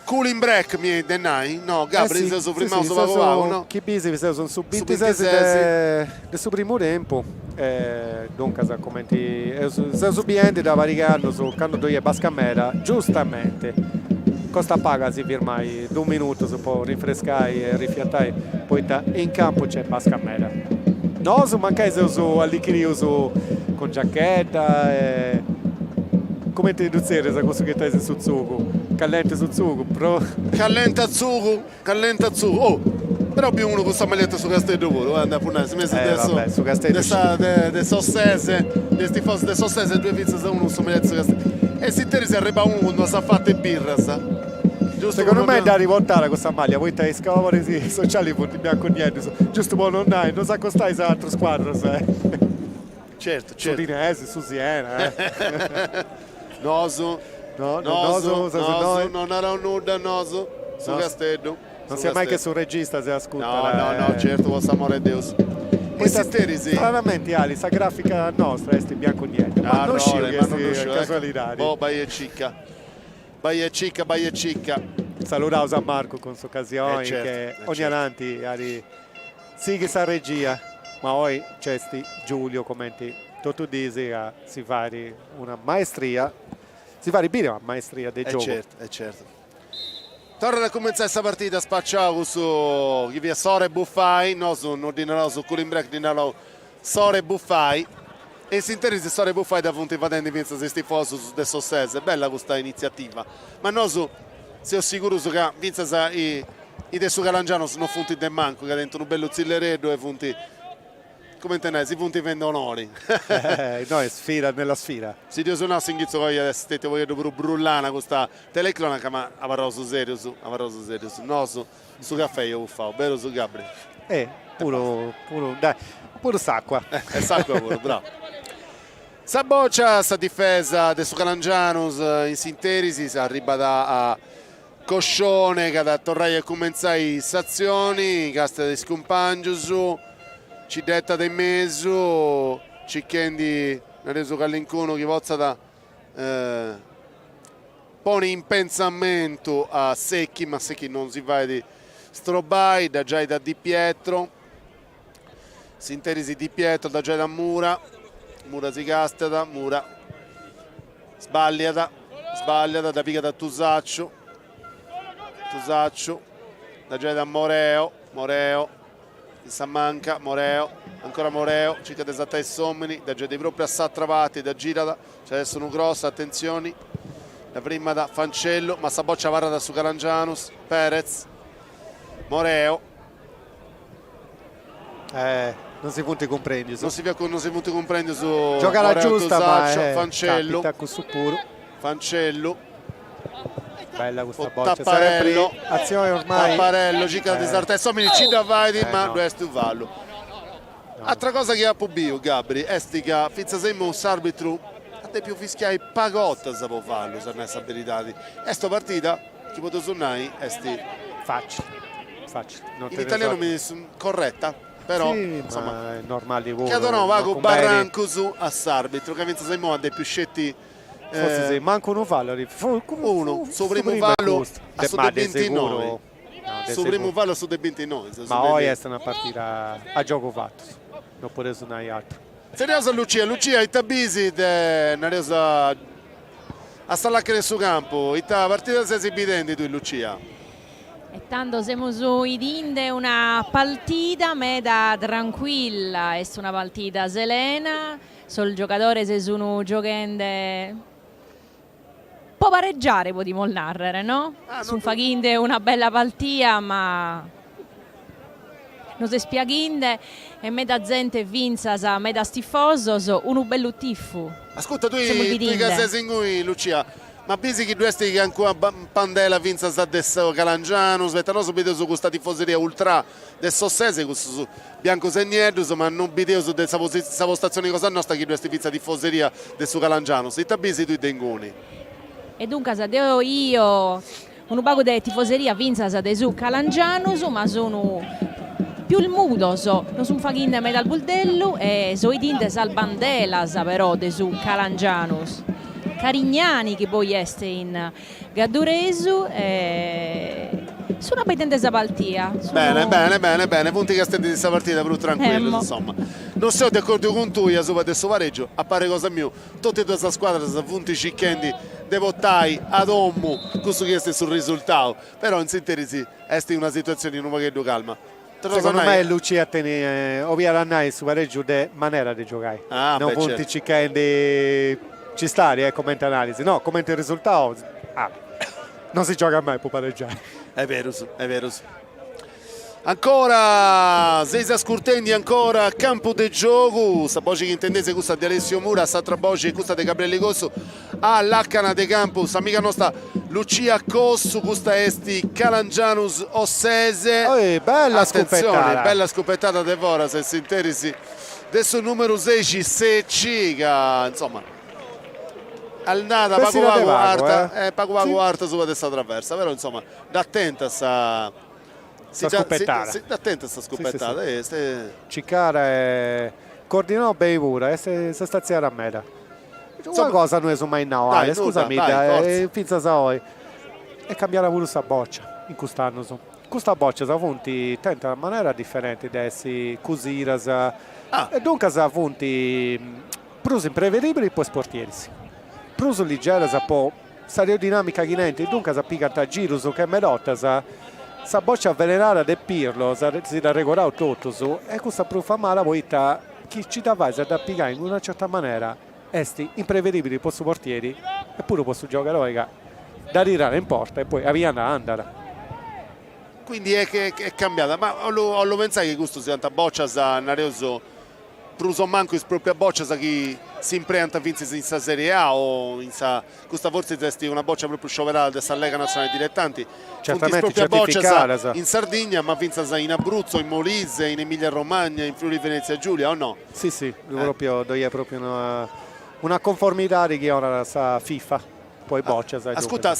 cooling break mi dennai? No, Gabri si è prima no? Chi bisi sono su 26 del suo primo tempo. Dunque commenti sono subienti da Varicano su quando tu hai Bascamera, giustamente costa paga si firmai 2 minuti si può rinfrescare e rifiattare, poi in campo c'è Bascamera. No, su mancai su all'icrio su con giacchetta come ti dicevi se questo che stai su zucco callente su zucco callenta zucco oh però abbiamo uno con questa maglietta su Castello pure anda pure si mette adesso su Castello de Sossese dei tifosi de Sossese due pizze su uno su maglietta su Castello e si te si arriva uno quando si è fatte birra secondo me è da rivoltare questa maglia poi te scavoli sociali punti bianco e niente giusto poi non si accostai a altre squadre certo su Dinesi, su Siena Noso non era un nuda Noso su Castello non sia mai che sul regista si ascolta no certo vostro amore Deus stranamente Ali sa grafica nostra è bianco e niente ma non usciva casualità Baia Cicca salutavo San Marco con questa occasione che ogni avanti sì che sa regia ma poi c'è Giulio commenti tutto dice si fa una maestria si fa ribire una maestria del gioco certo torna a cominciare questa partita spacciato su chi via Sore Buffai non dinaro su cooling break dinaro Sore Buffai e si interessa Sore Buffai da punti invadenti pensa se stifoso su de Sossese. Bella questa iniziativa, ma noi siamo sicuri che vinza i de su Calangiano sono punti de manco che dentro un bello zilleredo e punti come intendeți, i punti vendono onori. No, è sfida nella sfida. Se Dio sono singizzo con gli stati voglio pure brullana questa telecronaca, ma avrò su serio no su caffè io favo, bello su Gabri. Puro s'acqua. È sacco pure, bravo. Saboccia sta difesa del Calangianus in sinterisi, si arriva a Coscione che da tornare a cominciare sazioni, casta di scompangiusu, ci detta dei mezzo, ci chendi reso Callincuno che vozza da pone in pensamento a Secchi, ma Secchi non si va di Strobai, da già da Di Pietro, si interisi Di Pietro, da già da Mura si castata, Mura sbagliata, da pica da Tusaccio, da già da Moreo, Sammanca, Moreo, ancora Moreo, circa esatta i sommini, da già dei propri assatravati, da girata, c'è adesso un grosso, attenzioni, la prima da Fancello, ma Saboccia varra da su Calangianus, Perez, Moreo. Non si punti comprendi. Non si punti comprendi su gioca la Moreo, giusta, Tusaccio, ma Fancello. Fancello. Bella questa o boccia. Tapparello, azione ormai. Tapparello, circa di Sartè, sommi ci da vai ma no. questo è un vallo. Altra cosa che ha Pubio, Gabri, estica, fizza sempre un arbitro, a te più fischiai pagotta se può farlo, se non è abilitati. E sta partita, chi può suonare, facile. In italiano mi corretta, però, sì, insomma, è normale. chiedono vago Barranco su a arbitro, che fizza sempre a dei più scetti. Forse se manco uno fallo uno su primo vallo a su dei 29 su primo vallo su dei 29 ma oggi è una partita a gioco fatto non può suonare altro. Seriosa Lucia Itabisi a stallare su campo la partita si è esibitendo tu Lucia e tanto siamo su Idinde una partita meda tranquilla è una partita serena sul giocatore se sono giocando può pareggiare, potremmo narrare, no? Su faghinde una bella partita, ma non si spiaghinde e meda gente vinza, meda stifoso, uno bello tifo. Ascolta, tu che sei in cui, Lucia, ma pensi che due che ancora Pandela vinza adesso Calangiano, svettano subito su questa tifoseria ultra del Sossese, su Bianco Segnedus, ma non video su questa postazione cosa nostra che due vinza tifoseria del su Calangiano, si tabisi tu i dengoni. E dunque se devo io un paio di tifoseria vinza de su Calangianus, ma sono più il mudo, non sono faghinde me dal buldello e sono i dinte salbandelas però de su Calangianus. Carignani che poi est in Gadduresu sono appetente Zapaltia. Bene, punti che stendi di questa partita più tranquillo, insomma. Non sono d'accordo con tu, su adesso pareggio, appare cosa mia, tutte e due queste squadre sono punti cicchendi, devottai ad Ommu, questo che è sul risultato, però in sintesi è una situazione in un po' calma. Secondo me Lucia ovviamente su pareggio di maniera di giocare, non punti cicchendi ci stare commenti analisi, no, commenti il risultato, non si gioca mai, può pareggiare. È vero. Ancora Seisa Scurtendi, ancora campo di gioco, sta voce che intendese questa di Alessio Mura, sta voce questa di Gabriele Cosso, all'Accana de Campus, amica nostra Lucia Cossu, questa esti Calangianus Ossese. Bella scopettata. Bella scopettata de Vora, se si interesi. Adesso numero 16 Secci, insomma, Alnada Paco Vago Arta su questa traversa, però insomma, da attenta sta scopettata. Attenta sta scopettata. Ciccara e coordinò bene pure, se staziare a meta. Una cosa noi sono mai in scusami, pizza sai. E cambiare pure questa boccia in quest'anno. Questa boccia sa punti tenta in maniera differente di essere così e dunque sa punti più imprevedibili e poi sportieri. Più leggera sa po' aerodinamica chinente, dunque sa picanta giro su che medotta sa boccia avvelenata del Pirlo, si da regolare tutto su e questa più fa male poi chi ci dà vai da piegare in una certa maniera esti imprevedibili per i portieri eppure per il giocatore che da tirare in porta e poi avviare a andare. Quindi è cambiata, ma lo pensai che questo sia tanta boccia a Nareoso Pruso manco in propria boccia sa chi si impreanta vinse in questa Serie A o in questa forse testi una boccia proprio scioperata della Lega Nazionale Dilettanti, certamente propria boccia sa. in Sardegna ma vinse in Abruzzo, in Molise, in Emilia Romagna, in Friuli Venezia Giulia o no? Sì, proprio una conformità di chi ora sa FIFA. Poi boccia, ascolta,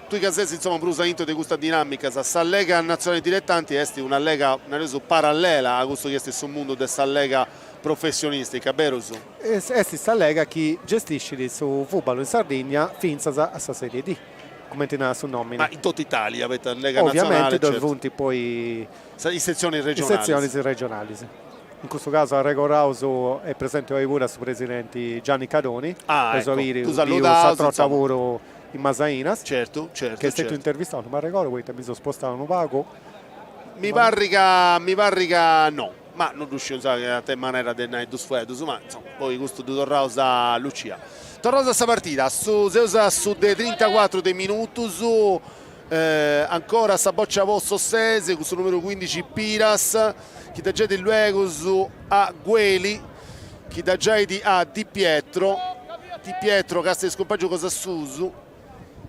tu che sei insomma Brusa into di questa dinamica, sa Lega Nazionale Dilettanti è una lega parallela a questo che è sul mondo della lega professionistica, vero? È questa lega che gestisce su football in Sardegna fino a questa Serie D, come ti su nomina. Ma in tutta Italia avete la Lega Ovviamente Nazionale, dove certo. Punti poi in sezioni regionali. In questo caso a Regorauso è presente pure su presidente Gianni Cadoni, tu salutato in Masainas, certo, che è stato intervistato, ma ricordo che mi sono spostato un vago. Mi parrica no, ma non riuscivo a usare in maniera di Fedus, ma insomma, poi questo di Torrausa Lucia. Torrausa questa partita, su 34 dei minuti, ancora sta boccia vostro 6, questo numero 15 Piras, chi da già di Luegos a Gueli, chi da già a Di Pietro casta di scompaggio cosa Susu,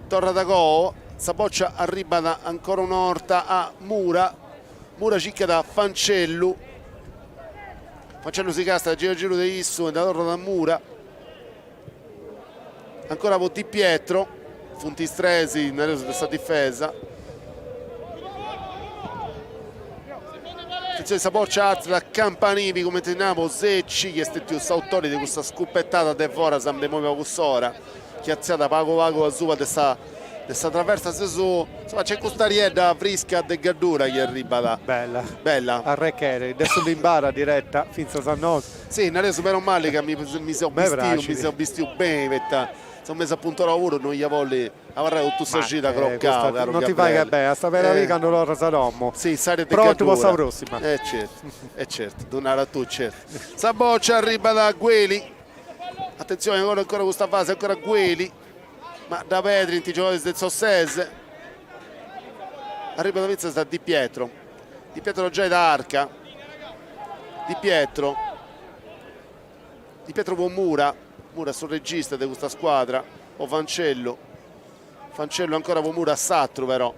torna da Go, sta boccia arriva ancora un'orta a Mura cicca da Fancello si casta da giro di Issu e da torna da Mura, ancora con Di Pietro, Funtistresi nella questa difesa. Attenzione Saboccia da Campanivi come teniamo Secci che è stato autore di questa scuppettata de fora San Demovia Cussora chiazzata pago a Zuva questa traversa insomma c'è questa rieda frisca de Gaddura che arriva là. Bella a Rechere adesso l'imbara diretta finza Sannoso adesso meno male che mi sono vestito bene sono messo a punto lavoro non gli voglio avrei tutto sagita croccato caro non ti fai che bene sta vera vita non lo sadommo pronto per la prossima certo donare a tu certo Saboccia arriva da Gueli, attenzione ancora questa fase ancora Gueli ma da Petri in giocatori del Sossese arriva da Vinza da Di Pietro già da Arca Di Pietro con Mura sul regista di questa squadra o Fancello ancora con Mura a Sattro però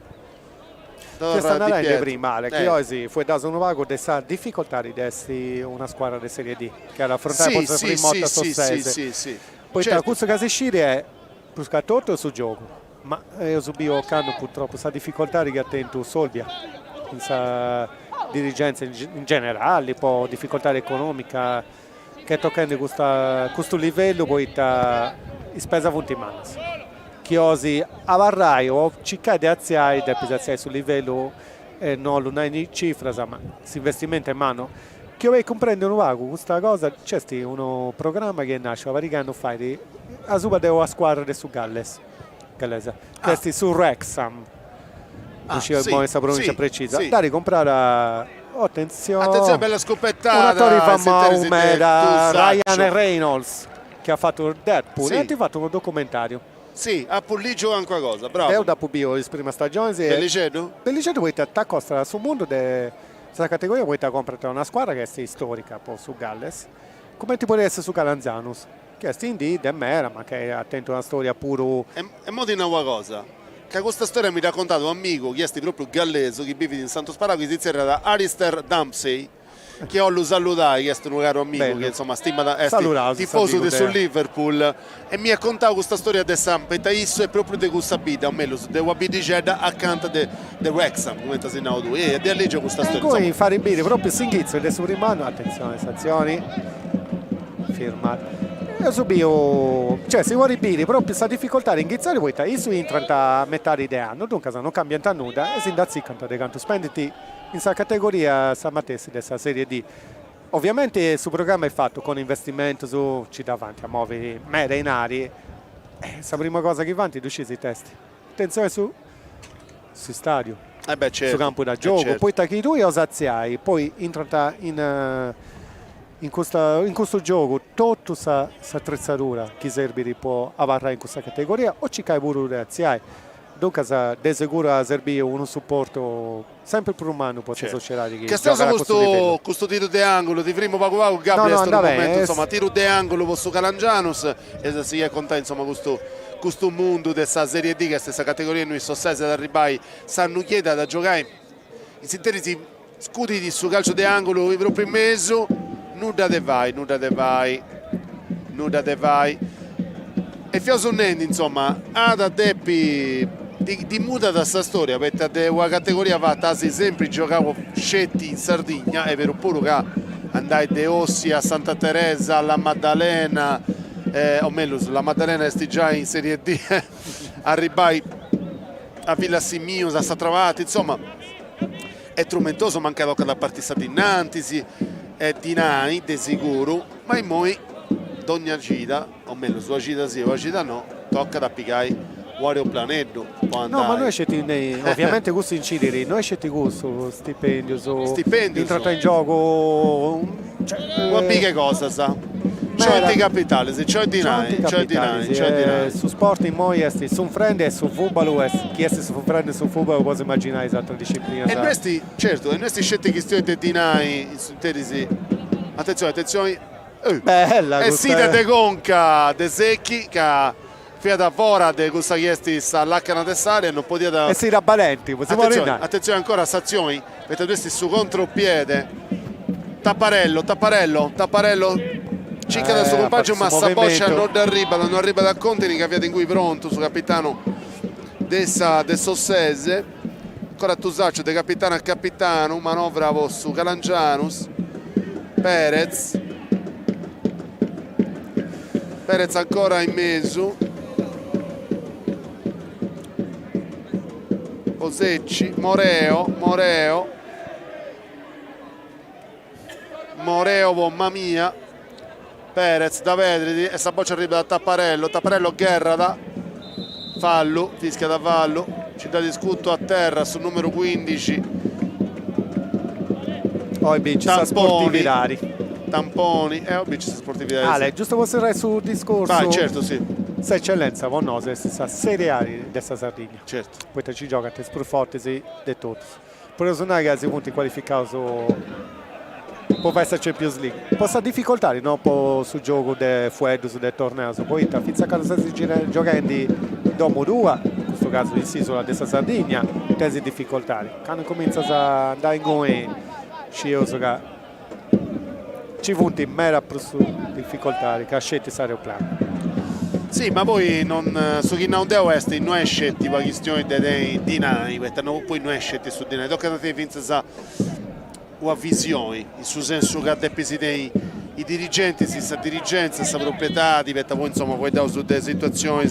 questa è prima che oggi fu dato un vago della difficoltà di essere una squadra di Serie D che era affrontata per la prima volta Sossese poi da questo caso è più scattorto sul gioco ma io subivo Canno purtroppo questa difficoltà che attento Solvia questa dirigenza in generale poi difficoltà economica che toccando questo livello poi spesa 20 manas che oggi avarrai o ciccade aziai da pisaziai sul livello non una cifra ma si investimento in mano che vuoi comprendere un vago questa cosa c'è un programma che nasce a vari anni fa a Suba della squadra del su Galles questi su Wrexham non c'è questa pronuncia precisa da ricomprare attenzione bella scoppettata una Torri Umeda Ryan Reynolds che ha fatto Deadpool e ha fatto un documentario a Pulligio anche qualcosa bravo è da Pubio in prima stagione Bellicedo poi ti attacca sul mondo questa categoria poi ti comprare una squadra che è storica poi su Galles come ti può essere su Calanzanus che è Stindi Demmera ma che è attento a una storia puro e mo di una cosa che questa storia mi ha raccontato un amico che è proprio gallese che vive in Santo Sparago in Svizzera da Alistair Dempsey che ho lo salutare che è un caro amico che insomma stima tifoso del Liverpool e mi ha raccontato questa storia di Sampa e Isso è proprio di questa vita o meglio di Wabidiceda accanto di Wrexham come ti sei nato tu e di alleggia questa storia poi fare bene proprio Singhizzo e su rimano attenzione stazioni firma io subio si vuole bene proprio questa difficoltà di inghizzare poi Isso entra a metà di anno dunque non cambia nulla e si da ziccanta di canto spenditi in questa categoria Samatessi della Serie D ovviamente il programma è fatto con investimento su ci davanti a muovi mera in aria la prima cosa che avanti decisi i testi attenzione su stadio certo, su campo da gioco certo. poi tacchi tu e osaziai poi entra in in questo gioco tutta questa attrezzatura che serve può avarrare in questa categoria o ci cai pure reazioni. Dunque di sicuro serve un supporto sempre più umano per la società che stiamo questo tiro di angolo di primo poco Gabriele no, momento, insomma tiro di angolo per su Calangianus e si è contento insomma questo mondo della Serie D che è questa categoria noi sono 6 da ribai sanno chieda da giocare i sintetici scudi di su calcio di angolo i propri mezzo nuda de vai e Fioso Nendi insomma ad Deppi di muta da questa storia perché una categoria fatta sempre giocavo scetti in Sardegna è vero pure che andai de Ossi a Santa Teresa alla Maddalena o meglio la Maddalena è già in Serie D arribai a Villa Simius a Satravati insomma è trumentoso manca tocca da partita dinanzi è Dinai de sicuro ma in moi Dogna Gida o meglio sua Gida sì sua Gida no tocca da piccare Wario Planetto no ma noi scetti ovviamente questo incidere noi scetti questo stipendio entrata in gioco ma che cosa sa c'è di capitale se c'è di Dinai su sport in moi su frendi e su football chi è su frendi e su football può immaginare altra disciplina e questi certo e questi scetti questioni di Dinai attenzione bella e Sida de Conca de Secchi che da fora di questa chiesta all'H necessaria non poteva e si rabbalenti attenzione ancora stazioni perché questi su contropiede Tapparello cinque del suo compagno ma sta boccia non arriva da Contini che avviate in cui pronto su capitano del Sossese ancora Tusaccio de capitano a capitano manovra su Calangianus Perez ancora in mezzo Osecci, Moreo, mamma mia, Perez da Vedridi e sta boccia arriva da Tapparello Guerra da fallo, fischia da fallo, città di scutto a terra sul numero 15. Tamponi, Ale, giusto per serrare sul discorso. Vai, certo, sì. Questa eccellenza con noi è questa Serie A della Sardegna. Certo. Poi ci gioca a più forti di tutti. Per non è che si punti qualificati può essere Champions League. Può essere difficoltà no? Sul gioco del Fuedo, del torneo. Poi finza che si giocando dopo 2, in questo caso inciso la della Sardegna, tesi difficoltà. Quando comincia ad andare in come scioso che ci punti mera più difficoltà che ha scelto il aeroplano. Sì, ma poi su chi non deve essere non è scelti la questione di Nai, poi non è scelti su di Nai, tocca a te finza una visione, in suo senso che i dirigenti, questa dirigenza, questa proprietà, diventa poi insomma poi da su delle situazioni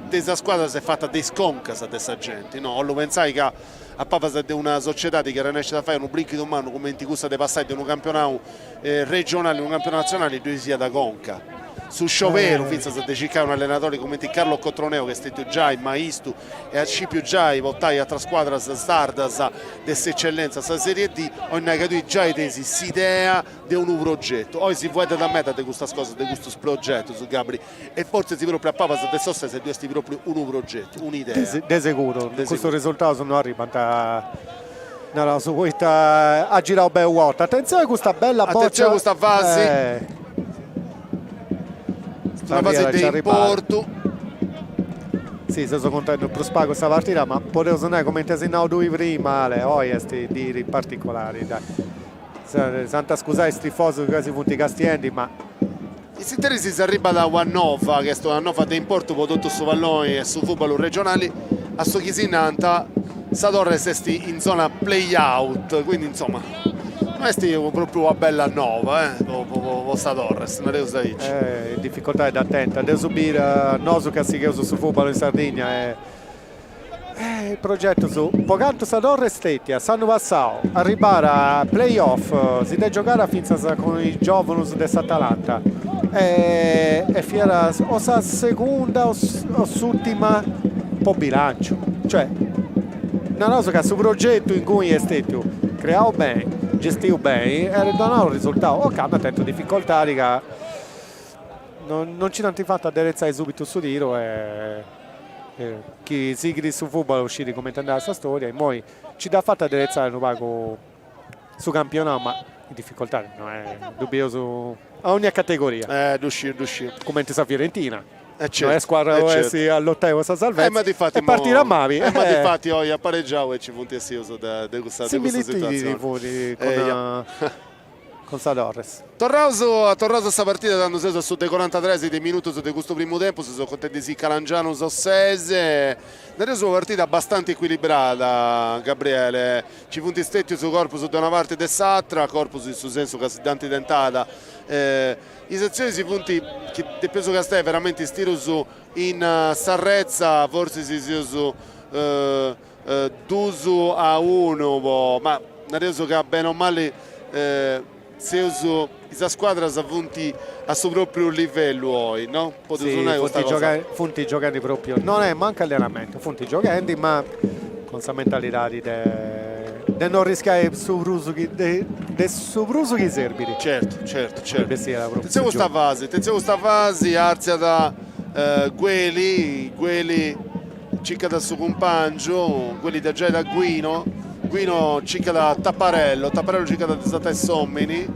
della squadra si è fatta dei sconcas a questa gente, no? Lo pensai che a Papa di una società che era da fare un blink di umano come in gusta di passare di un campionato regionale, un campionato nazionale, dove sia da conca. Su Sciovero, finza di cercare un allenatore come Carlo Cotroneo che è stato già in Maistu e a Cipio già i vottai a tra squadra sardas dell'eccellenza sa Serie D, ho negato già i tesi si idea di un progetto. Oggi si vuole da meta di questa cosa, di questo progetto su Gabri e forse si proprio a Papa se sosse se dovesti proprio un progetto, un'idea. De sicuro, questo risultato non arriva no, su questa ha girato bene vuoto. Attenzione a questa bella boccia. Attenzione a questa fase. Una fase di importo. Sì, se sono contento per spago questa partita, ma potevo suonare come intesinavo due prima, poi questi diri particolari. Dai. Santa scusare sti tifosi che si punti castiendi, ma i sinteresi si arriva da Wannova, che è una nova di importo prodotto su Valloni e su football regionali, a Socchisinanta, Sadorre sesti in zona play-out, quindi insomma questa è proprio una bella nova, Sadorre, non devo dire. Difficoltà da attenta, devo subire noso castigioso sul football in Sardegna. Il progetto su Pocanto Sadorre Stettia, Sanno Vassao, arrivare a playoff, si deve giocare a finza con i giovani dell'Atalanta. E fiera o sa seconda o s'ultima un po' bilancio. Cioè, una cosa che su progetto in cui è stato creato bene, gestito bene e donato un risultato. O hanno detto difficoltà che non ci hanno fatto aderezzare subito su tiro e chi si su football è uscito commentando questa storia e poi ci dà fatto aderezzare un pago su campionato, ma in difficoltà non è dubbioso a ogni categoria. D'uscire. Come sa Fiorentina. Certo, non è squadra certo. all'ottavo sa salvezza ma di fatti e partire a Mavi. ma di fatti ho pareggiato e ci punti a Sioso da degustare questa similitudini situazione. con Sadorres. Torrauso questa partita dando senso su dei 43 dei minuti su questo primo tempo, si sono contenti di Calangiano Sossese. Nella sua partita abbastanza equilibrata, Gabriele. Ci punti stetti su corpus da una parte e dell'altra, corpus su senso che si dà dentata. I sezioni si punti che penso che stai veramente stiro su in Sarrezza, forse si su 2-1, ma adesso che bene o male se uso questa squadra si avvunti a suo proprio livello, no? Funti giocati proprio, non è manca allenamento, funti giocati ma con questa mentalità di non rischiare su bruso che serbiri. Certo. Attenzione questa fase, arzia da Gueli cicca da suo compagno, Gueli da già da Guino cicca da Tapparello cicca da Zata e Sommini,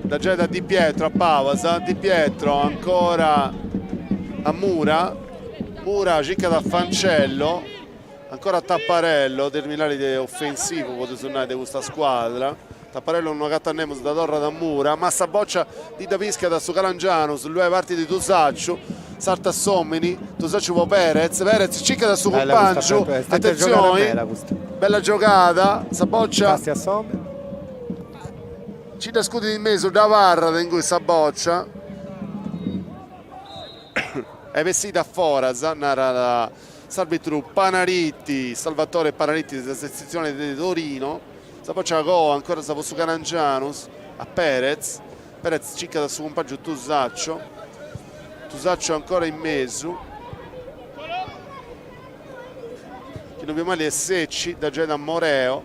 da già da Di Pietro a Pavasa, Di Pietro ancora a Mura cicca da Fancello, ancora a Tapparello, terminale offensivo potete suonare di questa squadra. Tapparello non cattannemos da Torra da Mura, massa boccia di Davisca da su Calangiano, sulle parti di Tusaccio, salta Sommini, Tusaccio può Perez cicca da su compagno, attenzione, bella giocata, Saboccia ci da scudi di mezzo da Varra in cui Saboccia è vestita a Foras, narra la Salvitru Panaritti, Salvatore Panaritti della sezione di Torino. Saboccia go ancora su Calangianus a Perez cicca da suo compagno Tusaccio ancora in mezzo, chi non male è Secci da Geda Moreo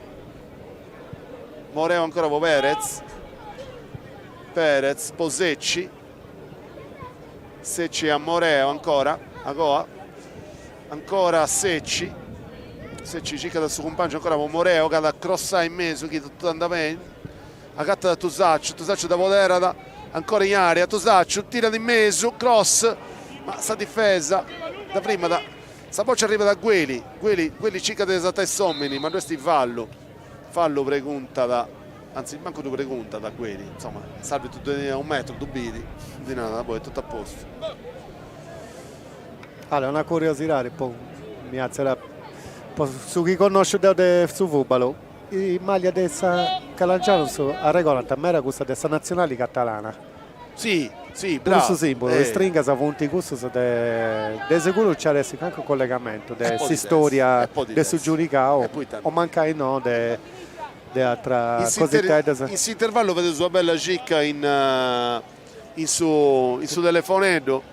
ancora con Perez Posecci a Moreo ancora a Goa ancora Secci cicca da suo compagno ancora con Moreo che da crossa in mezzo che tutto andava bene, a gatta da Tusaccio da Voderada ancora in area, Tusaccio tira di mezzo, cross, ma sta difesa da prima da Saboccia arriva da Gueli cicca da Zata e Sommini, ma questo è fallo pregunta da, anzi manco tu pregunta da Gueli, insomma salvi tutto a un metro, dubiti di nada, poi è tutto a posto. Allora, una curiosità poi mi alzerà su chi conosce su football, i maglia dessa Calangiano a regolata ma era questa dessa nazionale catalana. Sì, bravo. Questo simbolo, le stringhe sono punti questo de sicuro c'è adesso anche un collegamento de si storia de su giudicao o mancai no de altra cosetta. In intervallo vede sua bella cicca in su telefonello.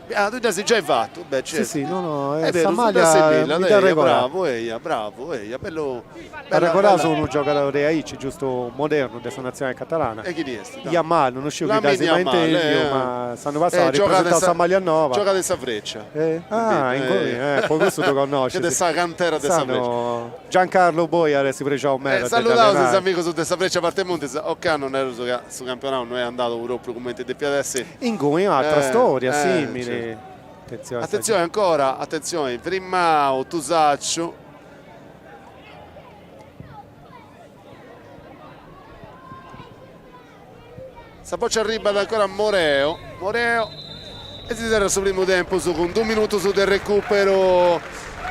Tu già sei già fatto? Beh, certo. Sì, no, è vero, maglia mi dà bravo, bello. Ha regolato un giocatore AIC, giusto moderno, della nazionale catalana. E chi è? Yamal, non uscivo più da ma stanno passando a ripresentare questa maglia nuova. Gioca dessa freccia. Poi questo tu conosci. C'è dessa cantera dessa freccia. Giancarlo Boia si pregio me. Salutavo se amico su dessa freccia a parte Monte. Ok, non è su campionato, non è andato proprio come te adesso. In cui un'altra storia simile. Attenzione ancora, Primao, Tusaccio. Saboccia arriva ancora a Moreo e si sarà sul primo tempo con 2 minuti su del recupero.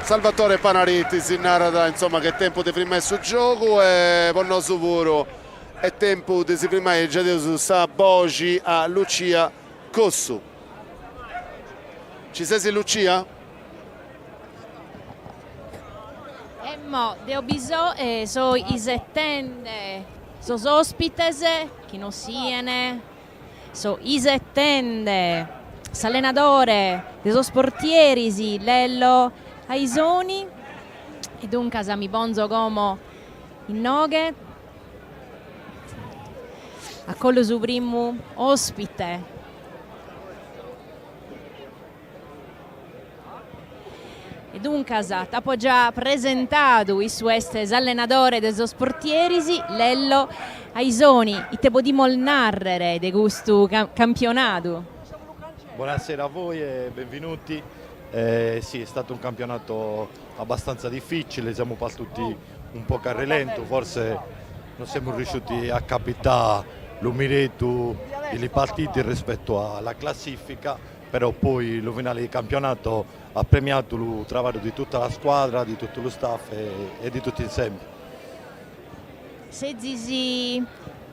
Salvatore Panaritti si narra insomma che tempo di prima è su gioco e per nostro puro è tempo di si prima è già su Saboci a Lucia Cossu. Ci sei Lucia? Mo, deo bisogno, so i settende, so ospitese, chi non siene, so i settende, s'allenatore, dei sportieri, Lello Aisoni, e dunque mi bonzo come in noghe, a collo su primo ospite. E dunque, dopo già presentato i suoi allenatore dei sportierisi, Lello Aisoni, e te potremmo narrare di questo campionato. Buonasera a voi e benvenuti. Sì, è stato un campionato abbastanza difficile, siamo partiti un po' a rilento, forse non siamo riusciti a capire l'umireto delle partite rispetto alla classifica, però poi il finale di campionato ha premiato il lavoro di tutta la squadra, di tutto lo staff e di tutti insieme. Se si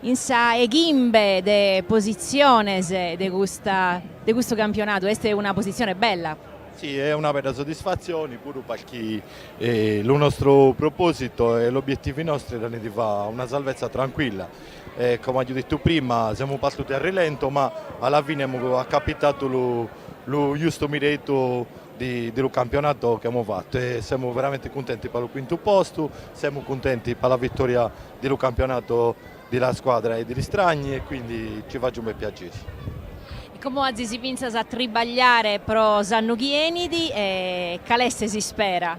in sa equimbe de posizione di questo campionato, questa è una posizione bella. Sì, è una bella soddisfazione, pure perché il nostro proposito e l'obiettivo nostro erano di fare una salvezza tranquilla. Come ho detto prima, siamo partiti a rilento, ma alla fine abbiamo capitato lo giusto mireto del campionato che abbiamo fatto e siamo veramente contenti per il quinto posto, siamo contenti per la vittoria del campionato della squadra e degli strani e quindi ci facciamo piacere. Come oggi si pensa a tribagliare pro Zannughienidi e Calesse si spera?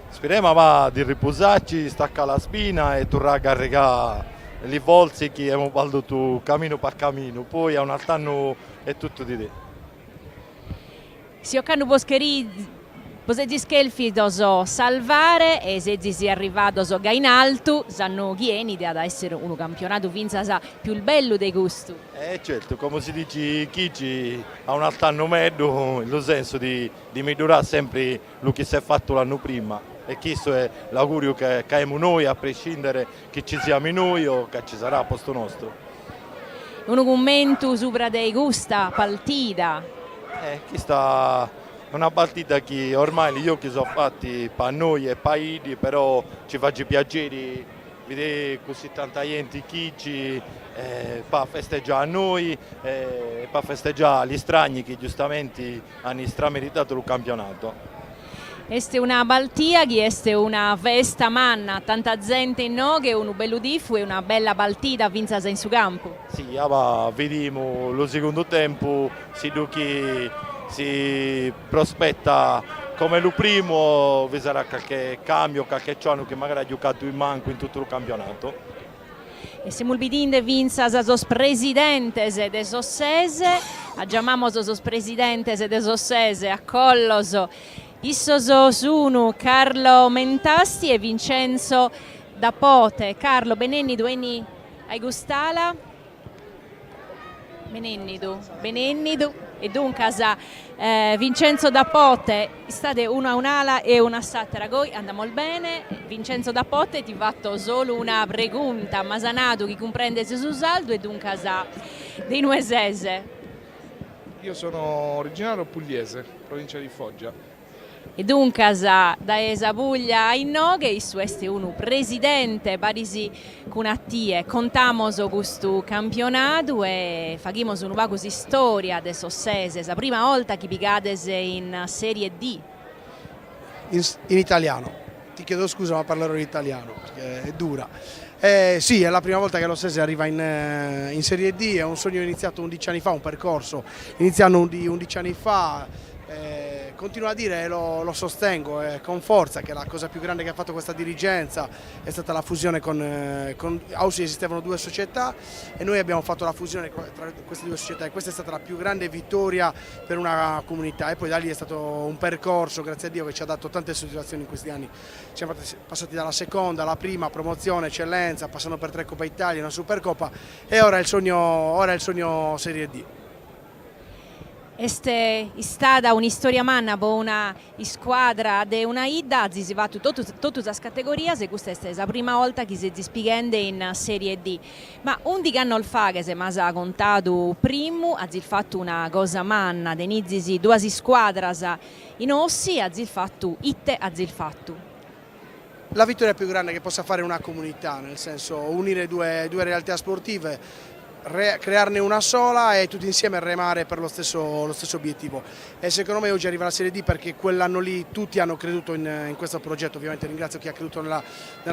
Speriamo ma di riposarci, staccare la spina e tornare a caricare le bolse che abbiamo fatto cammino per cammino, poi a un altro anno è tutto di te. Si occanno Boscheri, Poseggi Schelfi doso salvare e se si è arrivato ga in alto, Zannughienidi ad essere un campionato vinza più bello dei gusti. Certo, come si dice, chi ha un altro anno meglio, nel senso di migliorare sempre quello che si è fatto l'anno prima. E questo è l'augurio che abbiamo noi, a prescindere che ci siamo noi o che ci sarà a posto nostro. Un commento sopra dei gusta, partita. Questa è una partita che ormai io che sono fatti per noi e per Idi, però ci fa piacere vedere così tanta gente che ci per festeggiare a noi, per festeggiare gli strani che giustamente hanno strameritato il campionato. Questa è una baltia, questa è una festa manna, tanta gente in noghe, un bello diffu e una bella partita vinta in su campo. Sì, vediamo lo secondo tempo, si prospetta come il primo, vi sarà qualche cambio, qualche giorno che magari ha giocato in manco in tutto il campionato. E siamo ulbidinde vinza sos presidentes de Sossese, aggiamamo sos presidentes de Sossese a Colloso, Issoso Sunu, Carlo Mentasti e Vincenzo Dapote. Carlo Benenni, Dueni Aigustala. Benennidu e dunque Vincenzo Dapote state una a un'ala e una sattera goi andiamo bene. Vincenzo Dapote ti fatto solo una pregunta Masanato che comprende su saldo e dunque dei Nuesese. Io sono originario pugliese, provincia di Foggia. E dunque da esa Puglia in noghe, questo è un presidente parisi cunattie, contamos questo campionato e facciamo un po' di storia de Sossese, la prima volta che picades in Serie D. In italiano, ti chiedo scusa ma parlerò in italiano perché è dura. Sì, è la prima volta che lo Sossese arriva in Serie D, è un sogno iniziato 11 anni fa, un percorso iniziato 11 anni fa. Continuo a dire e lo sostengo con forza che la cosa più grande che ha fatto questa dirigenza è stata la fusione con Ausi. Esistevano due società e noi abbiamo fatto la fusione tra queste due società e questa è stata la più grande vittoria per una comunità e poi da lì è stato un percorso, grazie a Dio, che ci ha dato tante soddisfazioni in questi anni. Siamo passati dalla seconda alla prima promozione, eccellenza, passando per 3 Coppa Italia, una Supercoppa e ora è il sogno Serie D. È stata una storia manna per una squadra di una Ida, si va tutte le categorie, e questa è la prima volta che si spiegende in Serie D. Ma un di anno fa che si è contato primo, ha fatto una cosa manna, denizzi due squadre in ossi, ha fatto itte, ha fatto. La vittoria più grande che possa fare una comunità, nel senso unire due realtà sportive. crearne una sola e tutti insieme remare per lo stesso obiettivo. E secondo me oggi arriva la Serie D perché quell'anno lì tutti hanno creduto in questo progetto. Ovviamente ringrazio chi ha creduto nella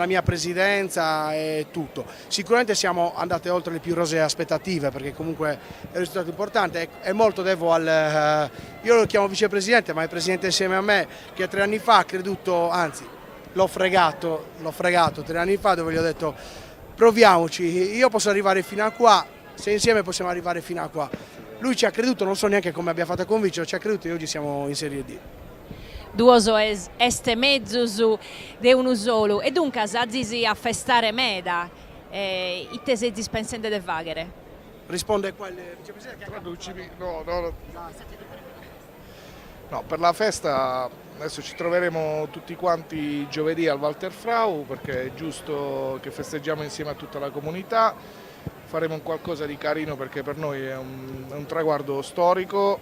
mia presidenza e tutto. Sicuramente siamo andati oltre le più rosee aspettative perché comunque è un risultato importante. È molto devo io lo chiamo vicepresidente, ma è il presidente insieme a me che 3 anni fa ha creduto, anzi l'ho fregato 3 anni fa, dove gli ho detto proviamoci, io posso arrivare fino a qua, se insieme possiamo arrivare fino a qua. Lui ci ha creduto, non so neanche come abbia fatto a convincere, ci ha creduto e oggi siamo in Serie D. Duoso este mezzus de unu solu e dunque azzi a festare meda itte se dispensende de vaghere. Risponde qua il vicepresidente. No, per la festa adesso ci troveremo tutti quanti giovedì al Walter Frau perché è giusto che festeggiamo insieme a tutta la comunità. Faremo un qualcosa di carino perché per noi è un traguardo storico,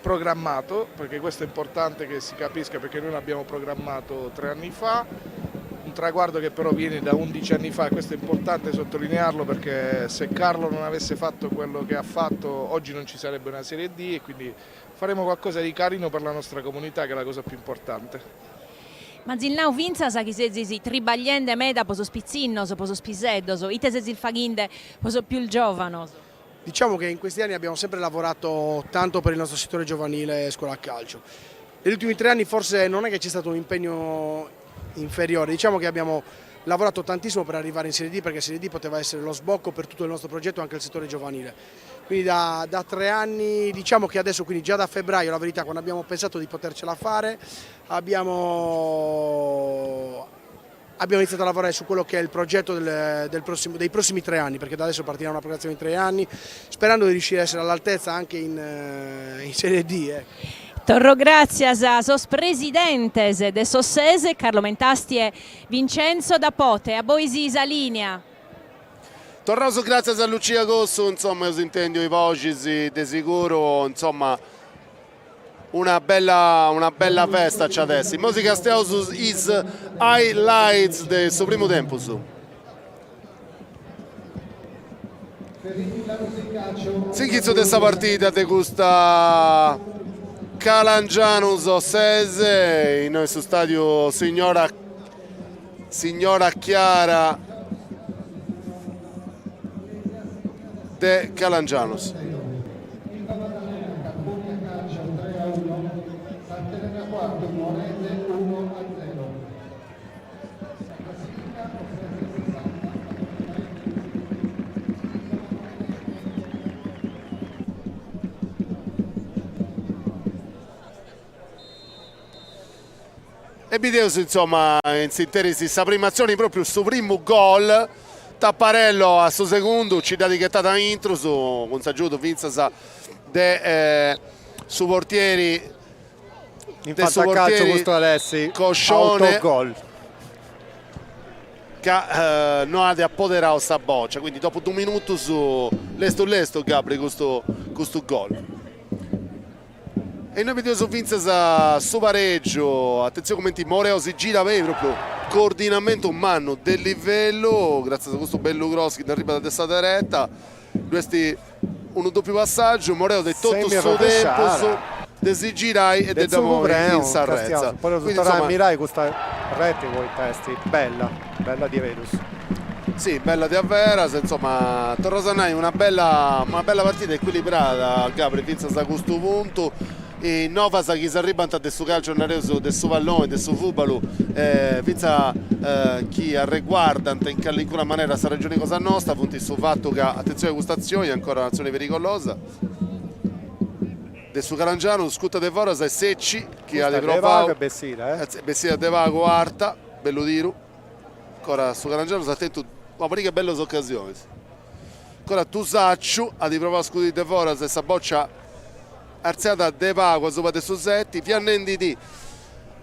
programmato, perché questo è importante che si capisca perché noi l'abbiamo programmato 3 anni fa, un traguardo che però viene da 11 anni fa e questo è importante sottolinearlo perché se Carlo non avesse fatto quello che ha fatto oggi non ci sarebbe una Serie D e quindi faremo qualcosa di carino per la nostra comunità che è la cosa più importante. Ma zilnau vinza sa chi si tribagliende meda poso spizzinnos, poso spiseddos, ite se il faghinde poso più il giovanos. Diciamo che in questi anni abbiamo sempre lavorato tanto per il nostro settore giovanile e scuola a calcio. Negli ultimi 3 anni forse non è che c'è stato un impegno inferiore, diciamo che abbiamo lavorato tantissimo per arrivare in Serie D perché Serie D poteva essere lo sbocco per tutto il nostro progetto anche il settore giovanile. Quindi da 3 anni, diciamo che adesso, quindi già da febbraio, la verità, quando abbiamo pensato di potercela fare, abbiamo iniziato a lavorare su quello che è il progetto dei prossimi 3 anni, perché da adesso partirà una programmazione di 3 anni, sperando di riuscire a essere all'altezza anche in Serie D. Torro gracias a sos presidentes de Sossese, Carlo Mentasti e Vincenzo Dapote, a Boisi Linea. Tornoso grazie a Lucia Gossu, insomma, io intendo i voci di sicuro, insomma, una bella festa c'è adesso. Musica Steus is highlights del suo primo tempo su. Sinchizzo di questa partita di questa Calangianus Ossese in questo stadio Signora Chiara de Calangianus. E Bideus insomma in sintesi questa prima azione proprio su primo gol Tapparello a suo secondo ci dà etichettata intro su con s'aggiunto Vinzasa de su portieri infatti a calcio questo Alessi Coscione autogol che non ha appoderato sta boccia, quindi dopo 2 minuti su l'esto Gabri questo gol. E noi vediamo su Vinzasa su pareggio, attenzione commenti, Moreo si gira proprio coordinamento umano del livello, grazie a questo bello cross che arriva da testa retta, questi un doppio passaggio, Moreo del tutto suo tempo, si gira e del Damore in Sarrezza. Poi lo tornare a mirare questa rete con i testi, bella di Vedus. Sì, bella di Averas, insomma, Torrosanai una bella partita equilibrata, Gabri Vinzasa a questo punto. E Novasa che si arriva a questo calcio nareso del suo pallone, del suo fubalu, Vinza chi riguarda in qualche maniera questa regione cosa nostra, punti sul fatto che attenzione a questa azione, ancora un'azione pericolosa del suo Calangiano, scutta de Voras e Secci che ha riprovato Bessina de Vago Arta, bello tiro, ancora su Calangiano attento, ma che belle occasioni, ancora Tusacciu ha riprovato scudì de Voras e sta boccia arziata De Pago sopra De Susetti, Fiannendi di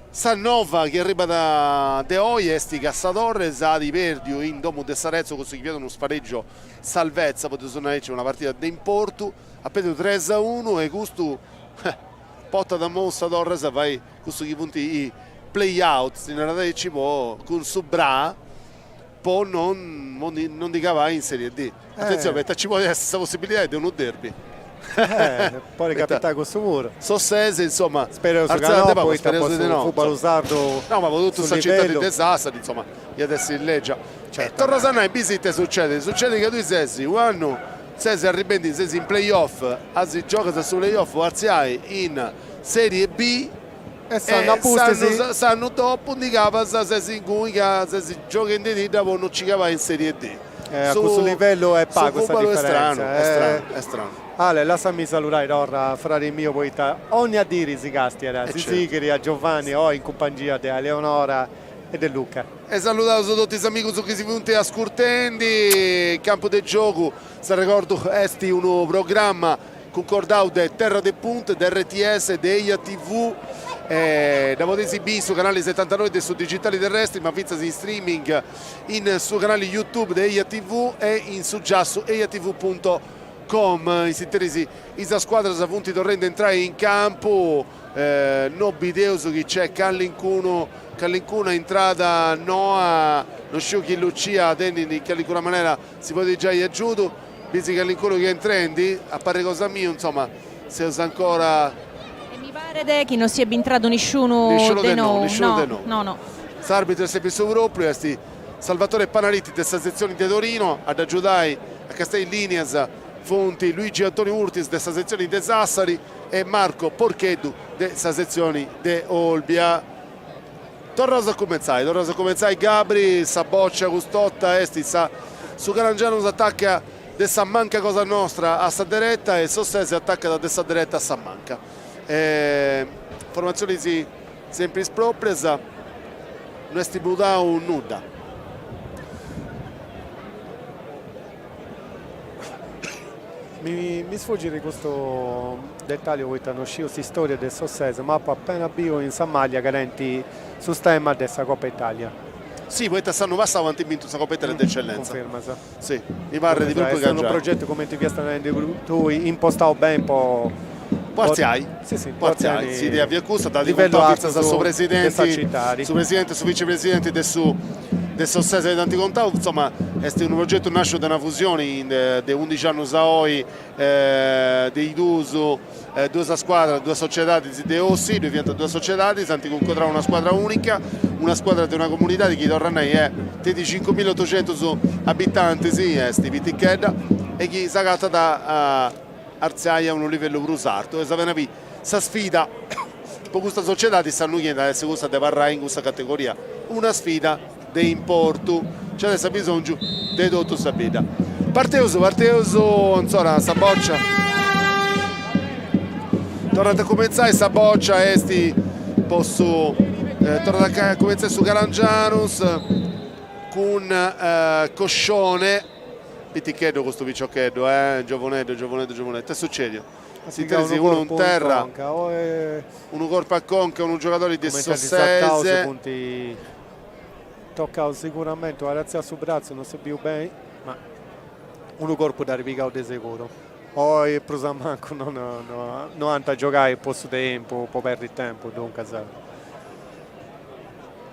Sannova che arriva da De Oiesti, Cassadorre, Sadi Perdio in Domo de Sarezzo, così che vedono uno spareggio salvezza, potete suonare una partita di importo, appena 3-1 e questo potta da Mossa Torres, vai questo che punti i play out, in realtà ci può con Subra può non di cavare in Serie D. Attenzione, perché ci può essere questa possibilità di un derby. Poi capita questo muro. Sossese, insomma, Spero che Arzate, no, poi spero di no. football usardo. No, ma tutto sul sta città di livello. disastri, insomma, io adesso in legge. Certo. Torrasana e Bisite succede che tu sei un anno, sei arrivendi, sei in playoff, anzi gioca su playoff, Arziai in Serie B. E sanno dopo di capasa se si incuica, se si gioca in D, dopo non ci cava in Serie D. A questo livello è pago questa differenza. È strano. Ale, lasciami salutare Torra, frate mio poeta, ogni a dire si castiera, si certo. sigri a Giovanni, in compagnia di Eleonora e di Luca. E salutato tutti gli amici che si venuti a scurtendi, campo del gioco, se ricordo esti un programma concordato da Terra dei Punti, da RTS, da EIA TV, da poter esibire su canale 79 e su digitali terrestri, ma finza in streaming su canale YouTube da EIA TV e su già su eiatv.com. I sinteresi Isa squadra sa punti torrendo entrare in campo, no videos che c'è Callincuno entrata Noa non sciù chi Lucia tendi di qualcuna maniera si può dire già aiuto visto Callincuno che entrendi appare cosa mio insomma se usa ancora Mi pare che non sia entrato nessuno di no. No. S'arbitro è sempre su proprio esti Salvatore Panaritti della sezione di Torino ad aggiudai a Castelli Lineas Fonti Luigi Antonio Urtis della sezione di Sassari e Marco Porcheddu della sezione di Olbia. Torrosa Comenzai Gabri Saboccia Custotta Esti su Carangiano si attacca de Sammanca Cosa Nostra a Saderetta e Sossese attacca da Saderetta a Sammanca. Formazioni sempre espropriesa non è stipulato nulla. Mi sfugge di questo dettaglio che hanno uscito questa storia del Sossese, ma appena bio in Samaglia carenti su stemma dessa Coppa Italia. Sì, poi stanno passando avanti vinto questa Coppa Italia d'eccellenza. Conferma, sa. Sì, mi pare di proprio che è un progetto come ti piace tu impostato bene un po'. Parziai, sì, parziai, si deve accusa da livello alto su presidenti, su presidente, su vicepresidente del Sossese di tanti contatti, insomma è un progetto che nasce da una fusione di 11 anni Saoi, di Dusu, due squadre, due società di Ossi, diventano due società, si incontrano una squadra unica, una squadra di una comunità di chi Torranei è di 5.800 abitanti, sì, è sti Vitichedda, e chi si agatta da Arziaia a un livello brusato, e sapete questa sfida, per questa società ti stanno chiedendo adesso questa di parlare in questa categoria, una sfida di importo, c'è adesso bisogno di tutto sapete. Parteuso, insomma, sta boccia torna a cominciare sta boccia esti posso torna a cominciare su Calangianus con Coscione Pitticcheddo questo Piccioccheddo giovanetto che succede? Si interessa uno in terra uno corpo a conca un giocatore di Sossese tocca sicuramente la razza sul braccio non si più bene ma uno corpo da ripicare di sicuro poi Prosamanco non anta giocare posto tempo può perdere tempo dunque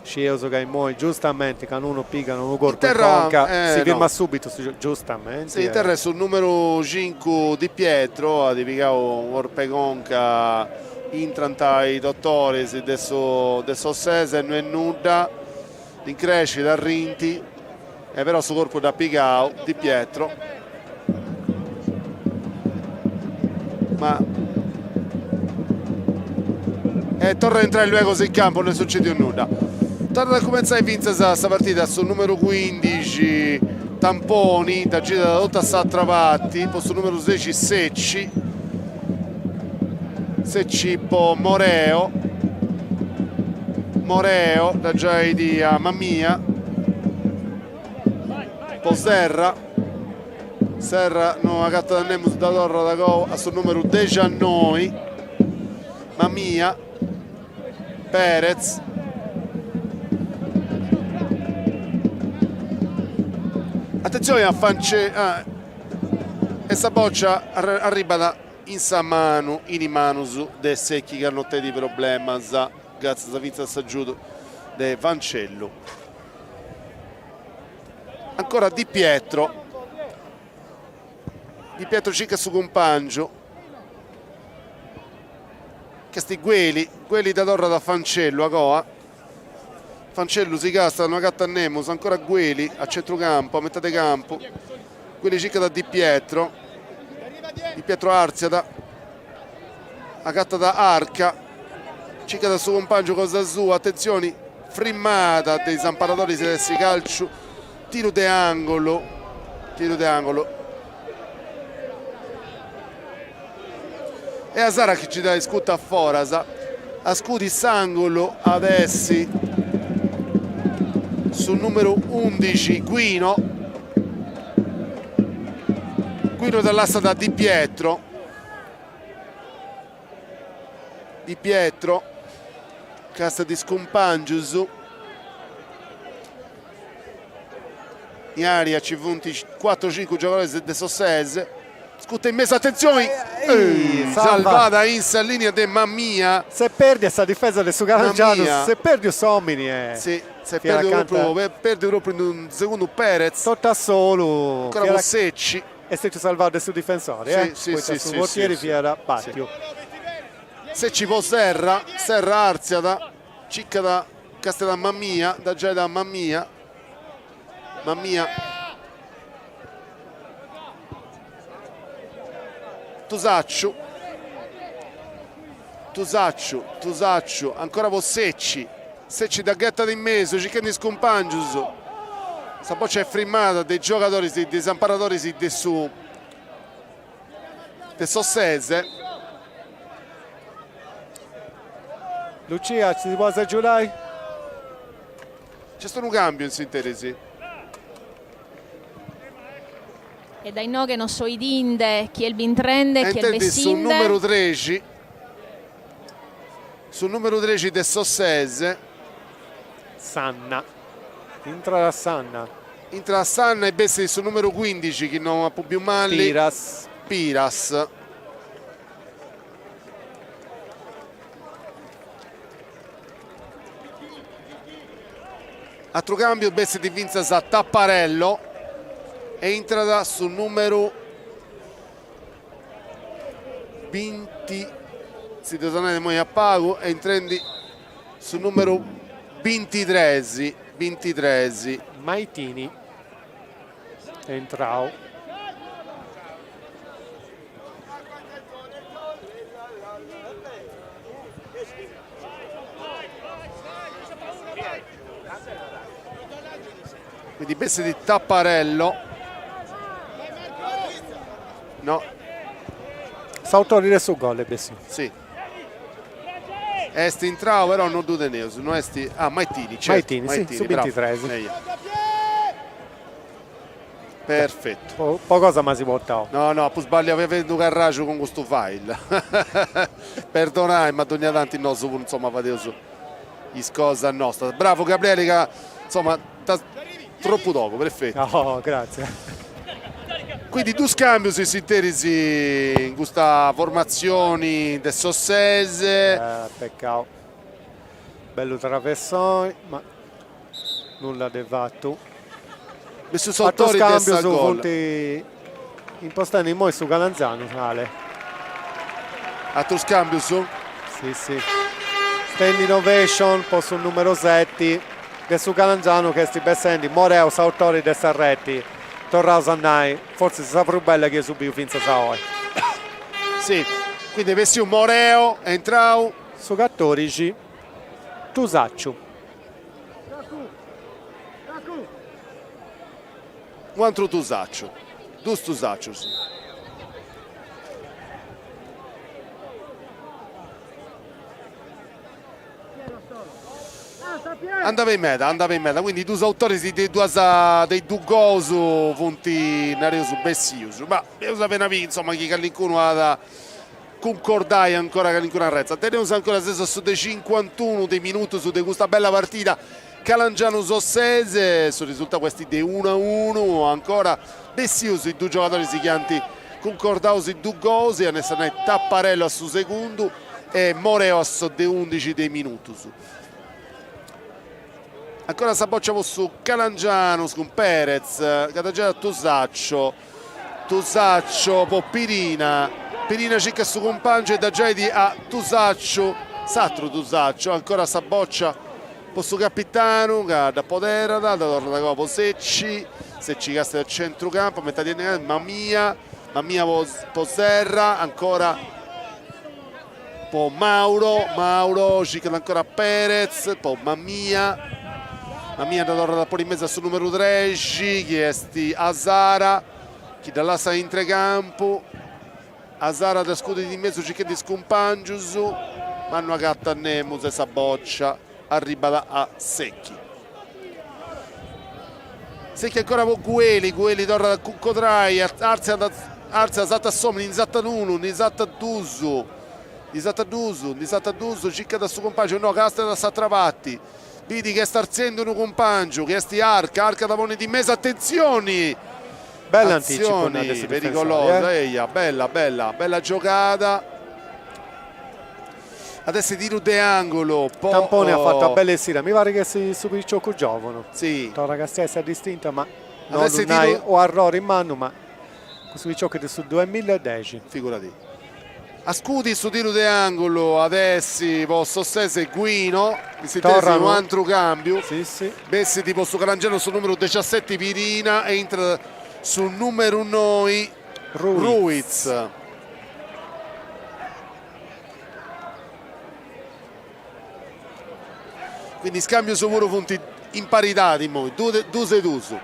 Scioso che moi giustamente che uno piccano uno corpo in conca si firma subito giustamente si terra sul numero 5 di Pietro ha piccare un corpo in conca in 30 i dottori adesso Sossese non è nulla in crescita a Rinti e però suo corpo da Pigao di Pietro ma torna a entrare lui così in campo non succede nulla torna a cominciare a vincere questa partita sul numero 15 Tamponi da gira da tutta Satra Patti posto numero 16 Secci Moreo da Giaidi a Mammia poi Serra non ha catto da Nemus da Torra da Go a sul numero 19 Mammia Perez attenzione a Fance e sta boccia arriva da Insamanu Inimanus de Secchi che hanno di problema grazie a Vinza Saggiuto de Vancello ancora Di Pietro cerca su compagno, questi Gueli da torre da Fancello a Coa. Fancello si casta una gatta a Nemus, ancora Gueli a centrocampo, a metà di campo. Gueli cerca da Di Pietro Arziada, a gatta da Arca, cerca da suo compagno cosa sua, attenzione, frimmata dei Zamparatori Sedessi calcio, tiro de angolo. E a Sara che ci dà scutta a Forasa, a scudi Sangolo adesso sul numero 11 Guino dall'asta da Di Pietro, casta di Scompangius, in aria ci punti 4-5 giocatori del Sossese, scutta in mezzo, attenzione, salvata in linea di Mammia. Se perdi questa difesa del Sugalangiano, se perdi Somini sì, se perdi proprio in un secondo Perez, sotto a solo ancora con Secci e se ci salvato sul difensore, sì, sul portiere Fiera Battio. Secci può Serra Arziada, cicca da Castella Mammia, da Giada Mammia, Tusaccio, ancora con Secci da Ghetta di Meso, cercando di Scompangius, sta poi c'è frimmata dei giocatori, dei Zamparatori del Sossese. Lucia, ci si può giurare? C'è stato un cambio in sintesi. E dai no che non so i dinde, chi è il bintrende, chi è il Intendi bessinde. sul numero 13 del Sossese. Sanna. Entra la Sanna e Bessi sul numero 15 che non ha più male. Piras. Altro cambio, Bessi di Vinzas a Tapparello. Entra sul numero 20, si tornare mai a Pago, e entrando sul numero 23 Maitini entrao. quindi Bessi di Tapparello. No, Sautori su gol Bessi. sì, Esti in trao però non due Neus, non Esti, Maitini, certo. Maitini, sì, su 23. Perfetto. Cosa ma si porta. No, poi sbaglio, aveva un carraggio con questo file. Perdonai, ma ogni tanto il nostro, insomma, fate su scosa nostra. Bravo Gabriele, che insomma, troppo dopo, perfetto. Oh, grazie. Quindi due scambi si sintetisi in questa formazione del Sossese. Peccato. Bello traversone, ma nulla di fatto. Questo Fatto Sautori scambio del su gol. punti impostati in su Calanzano, Ale. Altro scambio su. Sì. Stand innovation, posto il numero 7. Che su Calanzano che sti bessendi Moreo Sautori del Sarretti. Torrao Sannai, forse si sa più bella che subito finza Saoi. Sì, quindi avessi un Moreo, entrau. Su 14, Tusaccio. Quanto Tusaccio? Due Tusaccio. Andava in meta, quindi due autori dei due gozu punti in su Bessius, ma io sapevo insomma che Callincuno ha da concordare ancora Callincuno a Rezza. Teniamo ancora stesso su dei 51 dei minuti su di questa bella partita Calangiano Sossese, su risulta questi dei 1-1, ancora Bessius, i due giocatori si chianti concordausi due gozi, adesso ne Tapparello a su secondo e Moreos dei 11 dei minuti su. ancora Saboccia su Calangianus con Perez, Catagena Tusaccio po Pirina cicca su compagno e da Giaidi a Tusaccio, Satro Tusaccio, ancora Saboccia po su capitano, da Poderada, da torna da Copo Secci casta del centrocampo, metà di Mamia po Serra, ancora po Mauro cicca ancora Perez, po Mamia da torna da poi in mezzo sul numero 13, chiesti Azara, chi dall'assa in trecampo, Azara da scudi di mezzo, cicca di Scumpangius, Manno Agatta Nemus e Saboccia, arriva a Secchi ancora con Gueli torna da Cuccodrai, Arzia Zatta Somni, Nisatta Nunu, Nisatta Dusu, cicca da suo compagno, no, Casta da Satravatti, vedi che sta arzendo un compagno, che sti Arca da pone di mezzo, attenzioni, bella anticipo, pericolosa, bella giocata. Adesso tiro de angolo, Tampone ha fatto a belle sera, mi pare che si subisce con giovane. Sì. La ragazza è distinta, ma non Adesso hai tiro... o errore in mano, ma questo gioco è sul 2010. Figurati. A scudi su tiro de angolo, adesso posso stesse Guino, si tesi un altro cambio. Sì. Bessi tipo su Calangiano sul numero 17 Pirina e entra sul numero 9 Ruiz. Quindi scambio su pure punti in parità di noi, due seduti.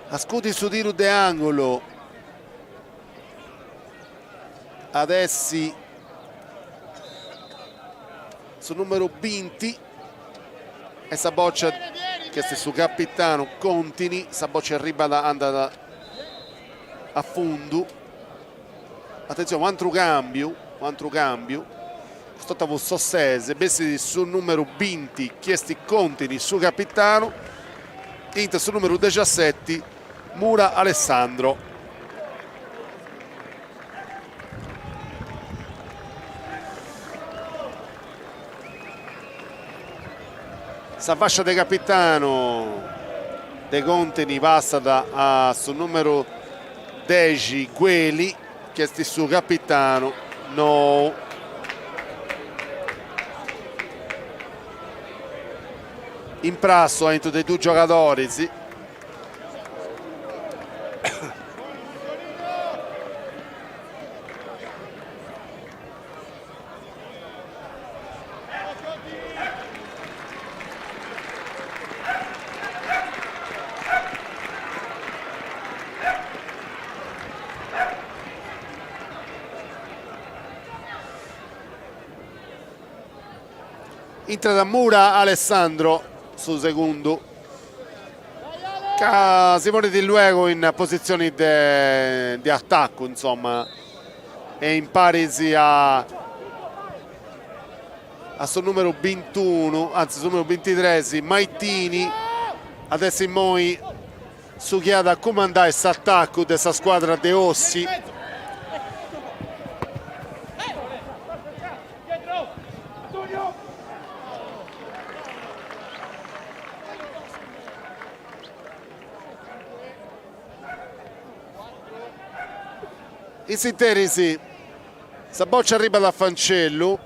A scudi su tiro de angolo, adesso sul numero 20 e Saboccia che è su capitano Contini, Saboccia arriva da andata a fondo. Attenzione, un altro cambio, questo Sossese, Bessi sul numero 20, chiesti Contini su capitano, Inter sul numero 17, Mura Alessandro. S'abbascia de capitano, De Contini passa sul numero 10, Gueli, chiesti su capitano, no. In prasso entro dei due giocatori, sì. Entra da Mura Alessandro sul secondo, si pone di luogo in posizioni di attacco, insomma, e in parisi a sul numero 21, anzi sul numero 23 Maitini. Adesso in moi su chiada comandare questo attacco di questa squadra de Ossi. In sintesi, Saboccia arriva da Fancello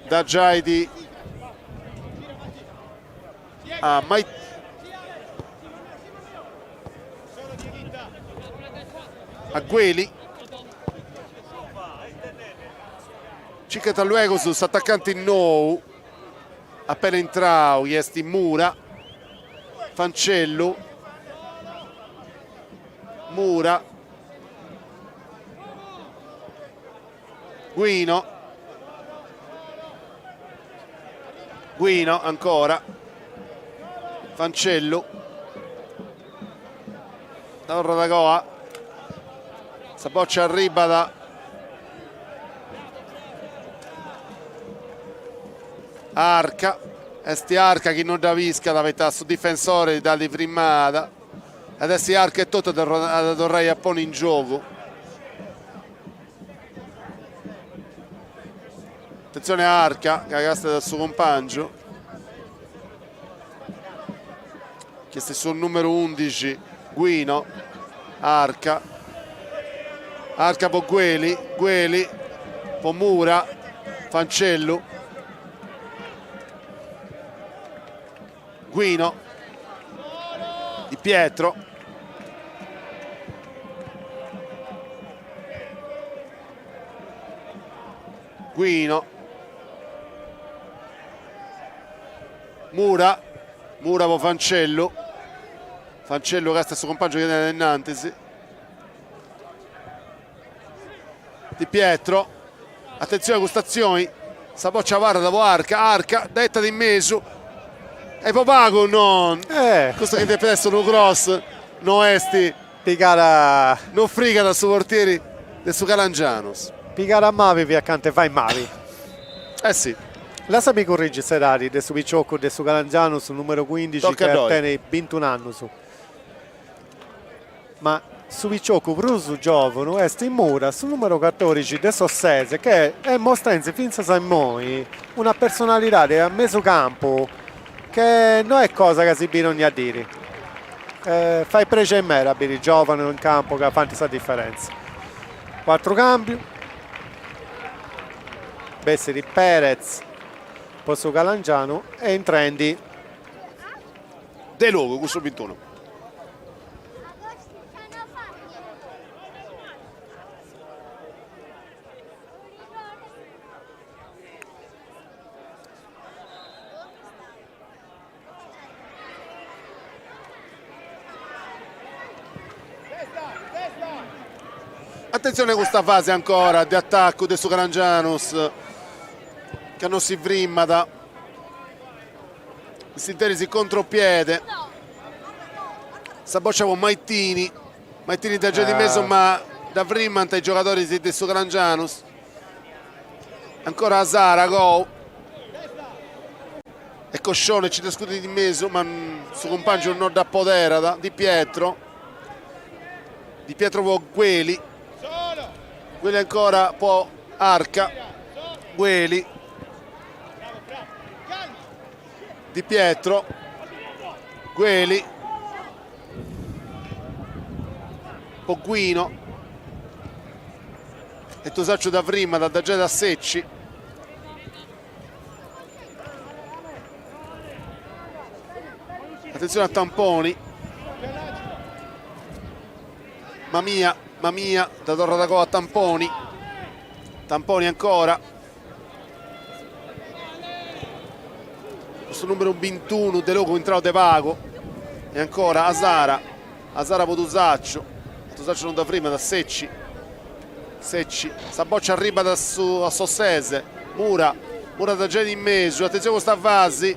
da Giaidi a Gueli, Cicata luego su attaccante nou, appena entrao, Iesti Mura, Fancello, Mura, Guino ancora, Fancello, Torra da Goa, Saboccia arriva da Arca, Arca che non da visca da metà su difensore da di primata, adesso Arca è tutto da tornare a pone in gioco. Attenzione a Arca, cagaste dal suo compagno. Chiesto sul numero 11, Guino. Arca. Arca per Gueli. Gueli. Per Mura. Fancellu. Guino. Di Pietro. Guino. Mura per Fancello. Fancello che sta il suo compagno che viene da Nantesi. Di Pietro. Attenzione gustazioni. Saboccia Varra dopo Arca. Arca detta di Mesu. E Popago non. Questo che deve essere un cross. Non esti. Picara. Non friga dal suo portiere del suo Calangianus. Picara Mavi via cante vai Mavi. Sì. Lasciami correggere Serari del suo Picciocco del suo Calangiano sul numero 15 Tocca che a noi. tiene 21 anni su. Ma su Picciocco Brusu Giovano è in Mura sul numero 14 del Sossese che è mostrenze finza Saimoi una personalità a mezzo campo che non è cosa che si bisogna dire. Fai prece in mera per i giovani in campo che fanno questa differenza. 4 cambi. Besseri Perez. Posso Calangiano e in trendi De Logo, questo 21. Attenzione a questa fase ancora di attacco del suo Calangianus che non si vrimmata. Si contropiede. Saboccia con Maitini da già di mezzo ma da vrimmanta i giocatori del suo Calangianus. Ancora Asara go e Coscione ci discute di mezzo ma il suo compagno non da podera Di Pietro può Gueli ancora può Arca Gueli Di Pietro Gueli Poguino e Tosaccio da Vrima da Geda Secci. Attenzione a Tamponi. Mamia da Torre da Cova a Tamponi. Tamponi ancora. Questo numero 21 De Logo entrato De Pago. E ancora Asara Potosaccio. Tosaccio non da prima da Secci. Saboccia arriva a Sossese. Mura da Geni in mezzo. Attenzione con sta Vasi.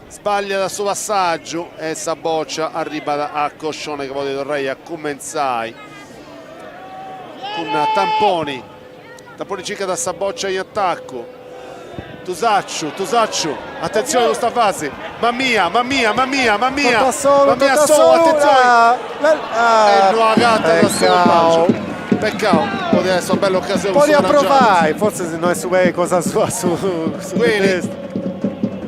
Sbaglia dal suo passaggio e Saboccia arriva a Coscione che vuole tornare a Commensai con Tamponi circa da Saboccia in attacco. Tosaccio attenzione con questa fase. Mamma mia solo attenzione e non agata da suo peccato poteva essere una bella occasione poteva provare forse se non è super cosa sua su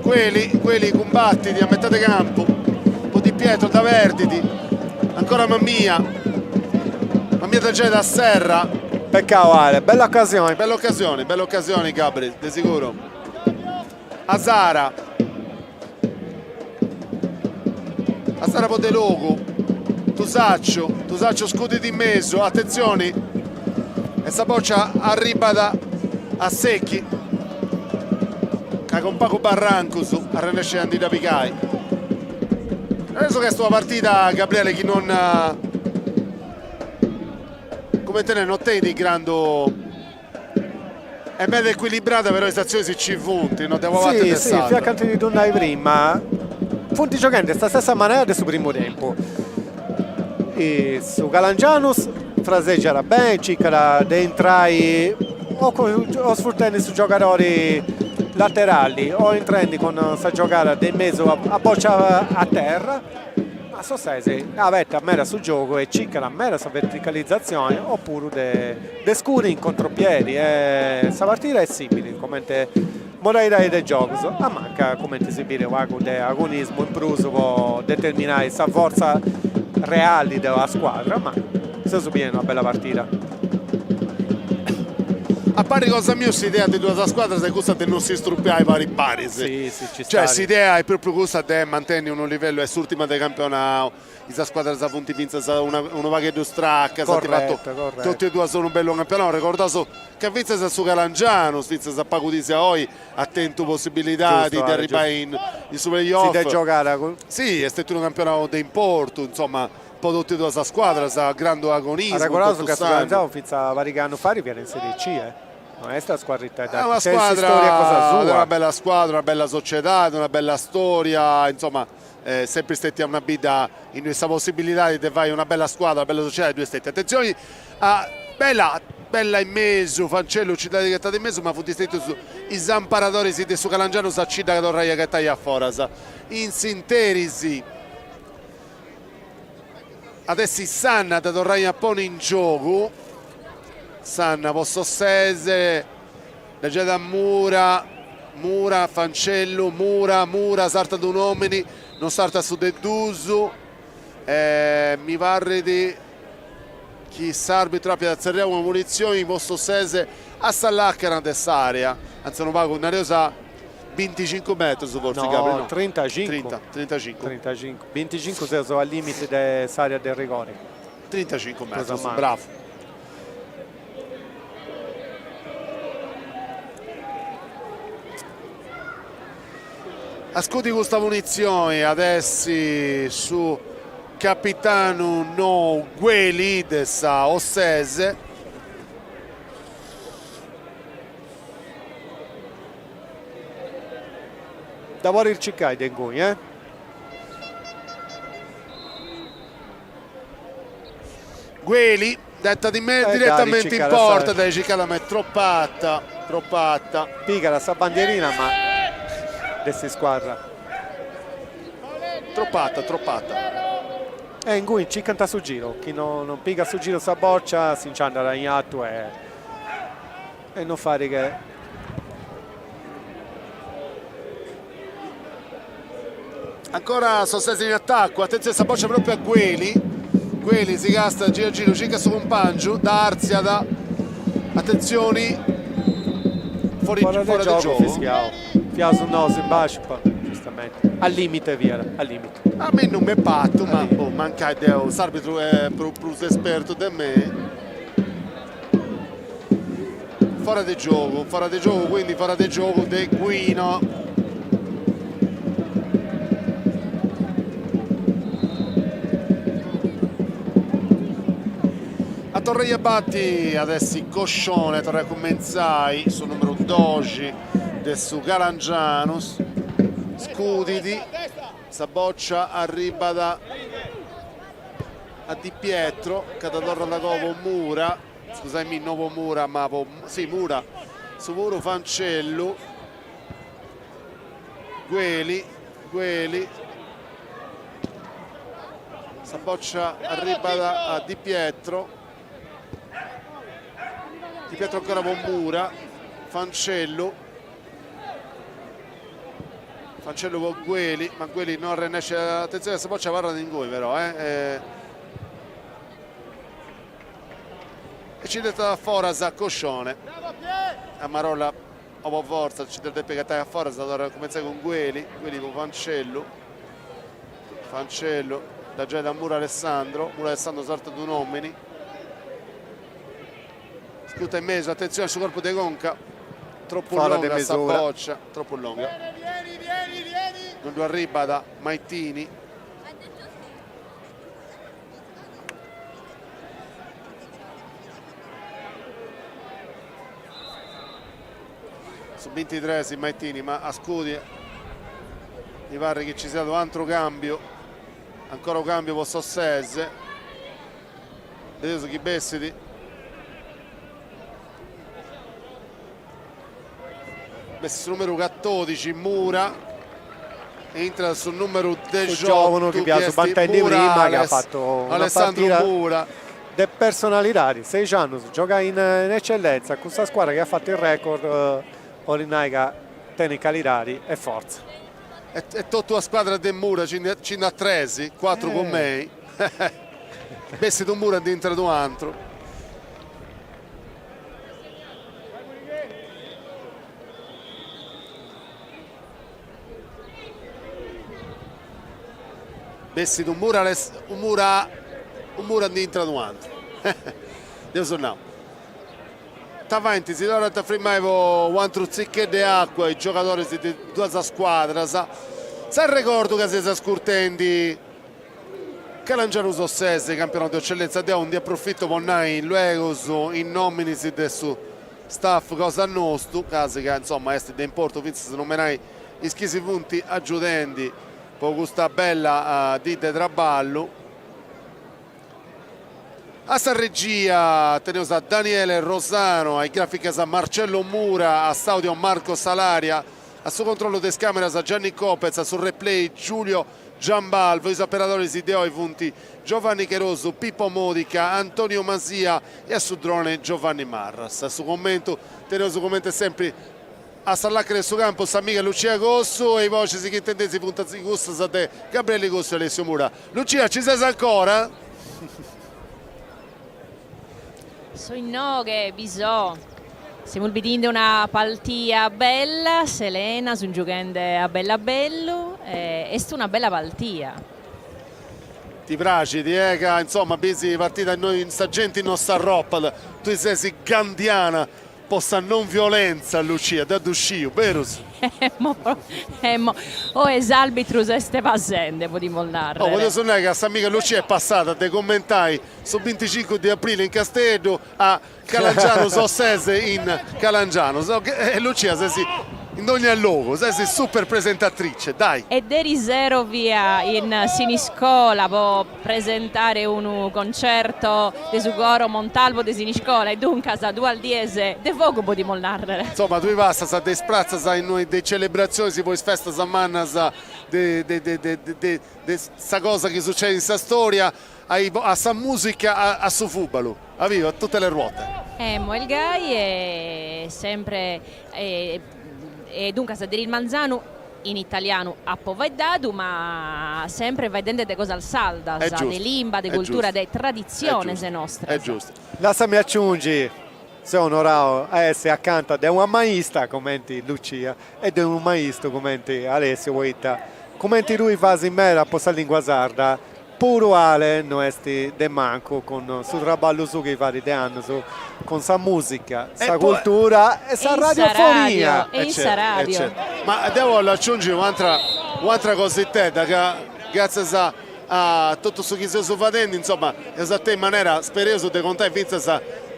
quelli combattiti a metà di campo. Un po' Di Pietro da Verditi. Ancora Mamma Mia da Geda a Serra. Peccato Ale, bella occasione Gabri, di sicuro. Asara per De Logo. Tosaccio scudi di mezzo. Attenzione. E Saboccia arriva a Secchi. Con Paco Barranco su a Renesce Andita Picai. Adesso che è stata partita Gabriele chi non come te ne notte di grande è bella equilibrata però le stazioni si ci funti non devo sì fiaccanti di Donnai prima funti giocando questa stessa maniera del suo primo tempo e su Calangianus fraseggiara bene ciccara di entrare o sfruttando su giocatori laterali o entrando con sa giocare del mezzo a boccia a terra Ma Sossese avete a mera su gioco e cicca la mera su verticalizzazione oppure de scuri in contropiedi. Questa partita è simile, come te modalità di gioco. Ma manca come ti si vede de agonismo in pruso può determinare questa forza reale della squadra, ma se viene una bella partita. A pari cosa mia si idea di due squadre se questa non si struppia ai vari pari. Sì, ci cioè sta. si idea è proprio questa de mantieni un livello è l'ultima del campionato, questa squadra sa punti vinta una vaga di stracca, Corretto. tutti e due sono un bello campionato, ricordato che vince su Calangiano, vince su Pagudizia Oi, attento possibilità di arrivare in super playoff. Si deve giocare con... Sì, è stato un campionato di importo, insomma, un po' tutti e due la squadra, sa grande agonismo. Ha ricordato che Calangiano finza vari anni fa viene in Serie C, non è sta squadrita è una squadra, cosa sua. una bella squadra, una bella società, una bella storia, insomma sempre stati una bida in questa possibilità di fare una bella squadra, una bella società di due stati. Attenzione a bella in mezzo, Fancello città di in mezzo, ma fu distretto su i zamparatori si su Calangiano sa città che torraia che taglia fuori in sinterisi. Adesso Sanna da torraia pone in gioco. Sanna posso Sese, legge da Mura, Fancello, Mura, sarta d'un uomini, non sarta su De Dusu, mi varre di chi s'arbitro abbia da zerriare una munizione, posso Sese a Sallacchera adesso anzi non va con una resa 25 metri su forse no, 35. 25 se sono al limite dell'area del rigore. 35 metri, bravo. Ascolti questa munizione adesso su capitano no Gueli dessa Ossese. Da fuori il Ciccai Dengui, Gueli detta di me direttamente in porta dai Cicala, ma è troppata. Pica sta bandierina, ma adesso squadra troppata in cui ci canta su giro chi non piga su giro sta boccia si incianda in atto e non fare che ancora Sossese in attacco, attenzione sta boccia proprio a Gueli si gasta gira circa su un pangio da Arzia attenzioni fuori di gioco Fia sul naso in bacio giustamente al limite via al limite a me non mi batto ma manca l'arbitro è più esperto di me fuori di gioco quindi fuori di gioco De Guino a Torreia Batti adesso Coscione Torre Commenzai sul numero 12 su Calangianus Scudidi Saboccia arriva a Di Pietro Catatorra da Covo Mura scusami nuovo Mura ma sì Mura su Muro Fancello Gueli Saboccia arriva a Di Pietro ancora con Mura Fancello con Gueli, ma Gueli non riesce. Attenzione, se poi c'è parla di Ngui però e ci detta da Foras a Coscione a Marolla o po' forza ci deve piegare a Foras allora comincia con Gueli con Fancello da già da Mura Alessandro sorta di un uomini scuta in mezzo, attenzione sul corpo di Conca troppo lunga sta boccia troppo lunga non lo arriva da Maitini su 23 Maitini ma a Scudi mi pare che ci sia un altro cambio ancora un cambio per Sossese vedete su chi Bessidi Messi numero 14 Mura entra sul numero 18 giovane che piace bastante prima, che ha fatto una Alessandro partita Mura. di personalità, 6 anni, gioca in eccellenza con questa squadra che ha fatto il record, Olinaica, tiene qualità e forza. E tutta la squadra del Mura, cino a 13, 4 con me. Bessi di un Mura dentro di un altro. Bessi di un Mura dentro di un altro. Io sono no. Tavanti si dovrebbe affrontare un altro zicche di acqua, i giocatori di due squadre. Sa ricordo che si scurtendi Calangiano Sossese, campionato di eccellenza di un approfitto con noi in luogo in nomini del suo staff cosa nostro, casi che insomma è di importo, finché se non me ne i schisi punti aggiudenti, con questa bella di traballo. A sta regia teniamo a Daniele Rosano, ai grafici a Marcello Mura, a Staudio Marco Salaria, a suo controllo des cameras a Gianni Copez, a sul replay Giulio Giambalvo, i operatori si deo i punti Giovanni Cheroso, Pippo Modica, Antonio Masia e a su drone Giovanni Marras. A suo commento teniamo su commento sempre a Sallacca del suo campo San Michele Lucia Gosso e i voci si che intendesi punta di gusto sa te Gabriele Gosso e Alessio Mura. Lucia, ci sei ancora? So in no che bisogna. Siamo vedendo una partita bella, Selena, su un giocando a bella bello, è stata una bella partita. Ti piace, che insomma, bisi partita noi in sta gente non sta roppa, tu sei gandiana, possa non violenza Lucia, da uscire, vero? O es'arbitro se ste passando, potremmo narrare. Voglio sognare che a San Michele Lucia è passata dei commentai su 25 di aprile in Castello a Calangiano Sossese in Calangiano. E Lucia sei in ogni luogo, sei super presentatrice, dai. E deri zero via in Siniscola può presentare un concerto di Sugoro Montalvo di Siniscola e dunque a due al diese de fuoco potremmo narrare. Insomma, tu passa sa de sprazza in noi de celebrazioni, si poi festa sa manna sa de sta cosa che succede in sta storia a sa musica a su fubalo, a viva a tutte le ruote. Il Gai è sempre e dunque sa il Manzano in italiano a po' vai dato, ma sempre vai dentro de cosa al salda, de limba, de cultura, de tradizione se nostra. È giusto. Lasciami aggiungere, sono onorato a essere accanto di un maista, commenti Lucia, e di un maestro, commenti Alessio Guita. Commenti lui fa in mera possa lingua sarda, puro ale non esti de manco con sul traballo su che fare de anni con sa musica, sa cultura e sa radiofonia. E in sa radio. Ma devo aggiungere un'altra cosetta che grazie a tutto su chi si sta facendo, insomma, esattamente in maniera sperosa di contare finché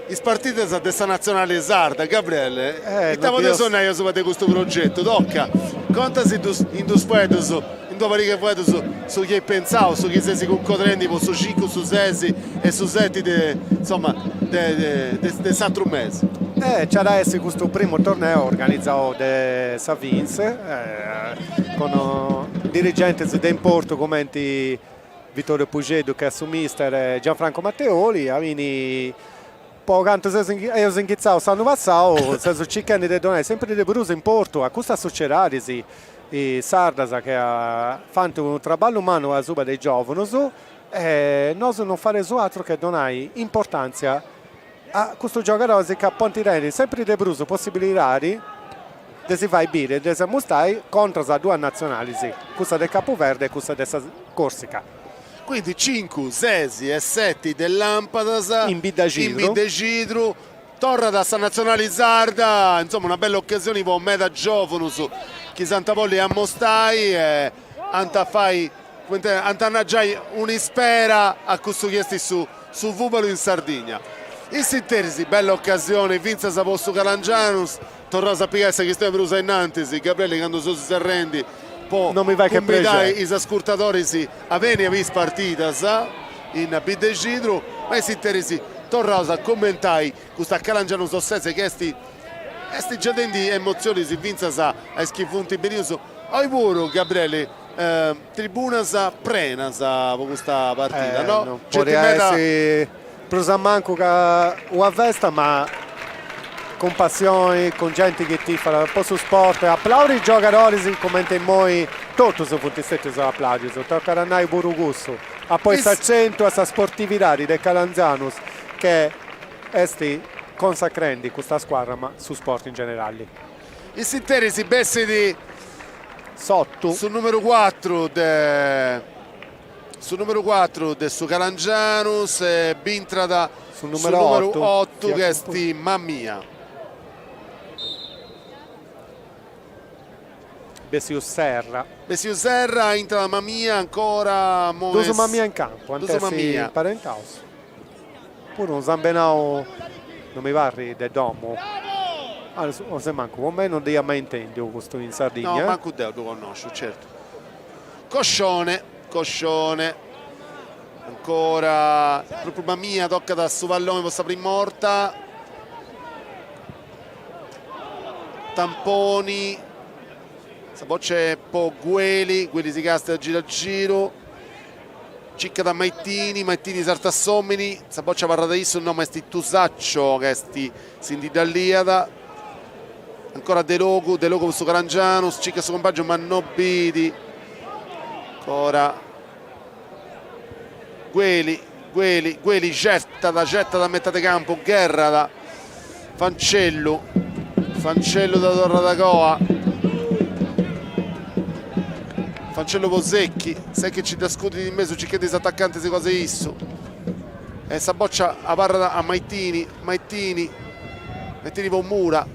le partite sono della nazionale sarda, Gabriele. E te voglio sognare su questo progetto, tocca. Contasi in due spedi in due varie foto su chi pensavo, su chi si concorrenti su 5, su 6 e su 7 insomma de 4 mesi. C'è da essere questo primo torneo organizzato da Savins con dirigenti di importo come Vittorio Pugedo che è su mister e Gianfranco Matteoli, quindi poi quanto io ingizzato stanno passato, senza cercare di donare sempre di Bruso in porto, a questa succederà i Sardasa che ha fatto un traballo umano a suba dei giovani e noi non fare altro che donare importanza a questo giocatore che a Pontireni sempre di Bruso possibilità di si fare bene, di si mostrare contro le due nazionali, questa del Capoverde e questa della Corsica. Quindi 5, 6 e 7 dell'Ampadas in Bidegidru, torna da sta nazionale sarda, insomma una bella occasione per un meta giovane che Santapolli a Mostai e Antanaggiai un'ispera a questo chiesti su Vubalo in Sardegna. Il Sinterisi, bella occasione, Vinza Saposto Calangianus, torna a sapere che stiamo per usare in Antesi, Gabriele quando si arrendi, non mi va che dai i ascoltatori a venire a vis partitas in Bidegidru, ma il Sinterisi torna a commentare questa Calangianus Sossese che sti già denti emozioni si Vinza a schifunti benissimo. Hai pure Gabriele tribunas prenas per questa partita, no? Non Gente può in meta- essere preso manco una festa, ma con passione, con gente che tifa un po' su sport. Applaudi i giocatori, si commenta in noi, tutti sono punti stretti sono applaudi, sono tocca a noi pure gusto. A poi sta accento a questa sportività di Calanzanus che esti consacrendi questa squadra, ma su sport in generale. I Sinteri si bessi di Sotto. sul numero 4 de su Calangianus e Bintrada Sul numero 8 otto. che è sti Mammia. Besius Serra. Bessiu Serra entra la Mammia ancora Dusu Mammia in campo, Dusu antesi Mammia. Parentaus. Pure un Zambenao non mi parli del domo. O se manco, con me non devi mai intendere questo in Sardegna. No, manco te lo conosco, certo. Coscione. Ancora proprio Mammia tocca da su pallone per sta morta. Tamponi. Poi c'è po' Gueli si casta da giro a giro. Cicca da Maittini Sartassomini. Saboccia parla da isso, no, ma sti Tusaccio che sti Sindi Dalliada. Ancora De Logo su Calangiano, Cicca su compagno Mannobidi. Ancora Gueli getta da metà di campo, Guerra da Fancello da Torra da Coa. Fancello Posecchi, Secchi ci da scudi di mezzo, Cicca disattaccante se cose isso. E Saboccia a parla a Maittini con Mura.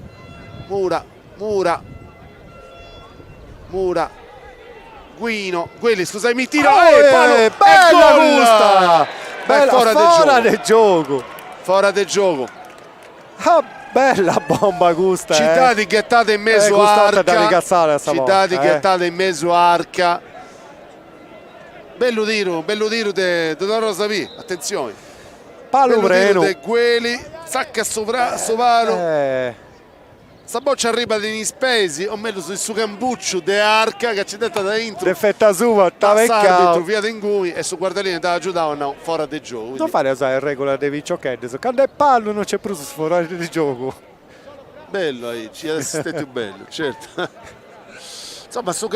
Gueli, scusami, mi tira. Bella gusta! Bella, Fora del gioco. Fora del gioco. Ah, bella bomba gusta. Città di ghettate in mezzo arca. Città di ghettate in mezzo arca. Bello tiro de Rosavi, attenzione. Palo Breno. De Gueli, sacca Sovaro. Saboccia arriva di Nispesi, o meglio su Cambuccio de Arca che ci detta da intro. Defetta sua, Arbitro via Dengui e su guardalini da aiutare no, fuori del gioco. Quindi. Non fare usare regola di Viciocheddes, quando è pallo non c'è più fuori di gioco. Bello, ci è stato bello, certo. Insomma, su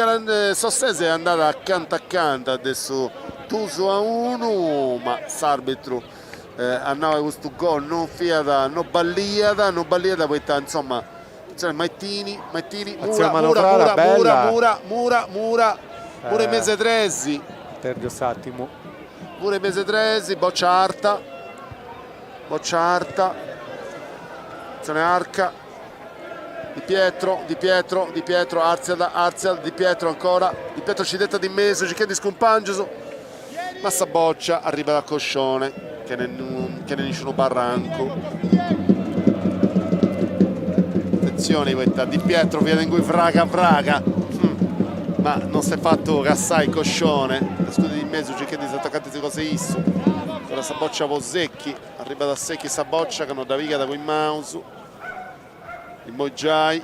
Sossese è andata accanto adesso 2-1, ma l'arbitro andava questo gol, non fiata, non balliata, poi insomma. Maittini, Mura pure Mese Tresi. Perdio Sattimo. Pure Mese Tresi, boccia Arta. Azione Arca. Di Pietro, Arzial, Di Pietro ancora. Di Pietro ci detta di mezzo, ci chiede scompangioso. Massa Boccia, arriva da Coscione, che ne esce un barranco. Di Pietro viene in cui fraga ma non si è fatto cassai Coscione, scudi di mezzo cerca di disattaccare di cose isso. Ora Saboccia Posecchi, arriva da Secchi Saboccia che non da viga da quei mouse il Moggiai.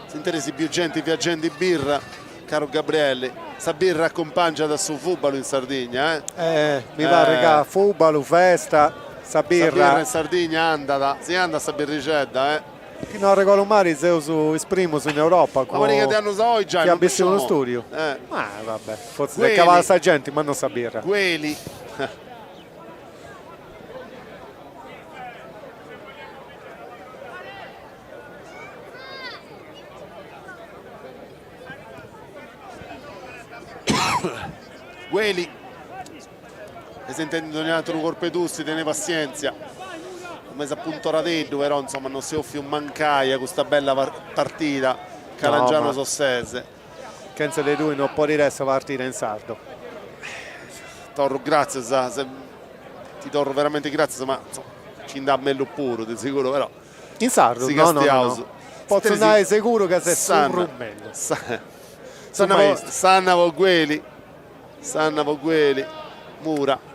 Si interessa più gente viaggiando in birra, caro Gabriele. Sa birra accompagna da su Fubalo in Sardegna mi pare che Fubalo, festa. Sabirra in Sardegna si anda a Sabirricedda fino a regolo mari Zeus esprimus in Europa ma quelli che ti hanno usato oggi che abbia uno studio vabbè forse del cavallo sta gente ma non Sabirra Gueli e sentendo ogni altro corpedussi tiene pazienza mese appunto Radello però insomma non si offre un mancaia questa bella partita Calangiano Sossese che dei due non può dire partire in sardo Torro grazie ti torro veramente grazie ma insomma, ci dà bello pure di sicuro però in sardo no. Posso andare sicuro che se sono bello Sanna Gueli Mura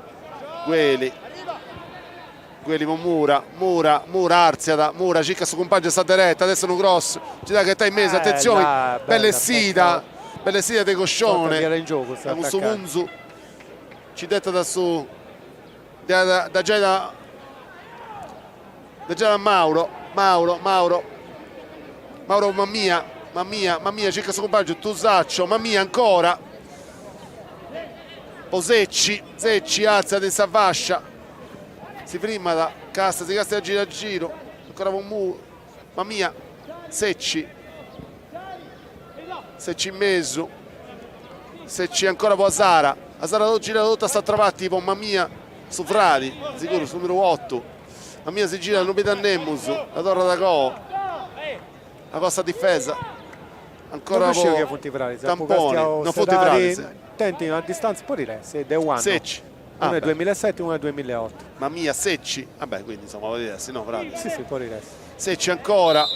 Gueli quelli con Mura Arziada, Mura cicca su compagno sta diretta, adesso un cross, ci dà che sta in mezzo, attenzione, bell'essida di Coscione, era in gioco, con su Munzu, ci detta da su, da Geda Mauro, Mammia, cerca su compagno, Tusaccio, Mammia ancora, Posecci, alza di Savascia, si prima da Casta, si Casta a giro, ancora con Mammia, Secci in mezzo, Secci ancora per Asara gira tutta sta trovati tipo Mammia su Fradi, sicuro su numero 8, Mammia si gira, non vede a Nemmus, la torre da Go, la costa difesa, ancora non riuscivo che Fonti Fradi, Tamponi, non Fonti Fradi, tenti a distanza pure lei, se De One. Secci. Uno è 2007 e uno è 2008. Mammia, Secci, vabbè, quindi insomma vuol dire sì, no, Fradi. Sì, pure lei. Secci ancora,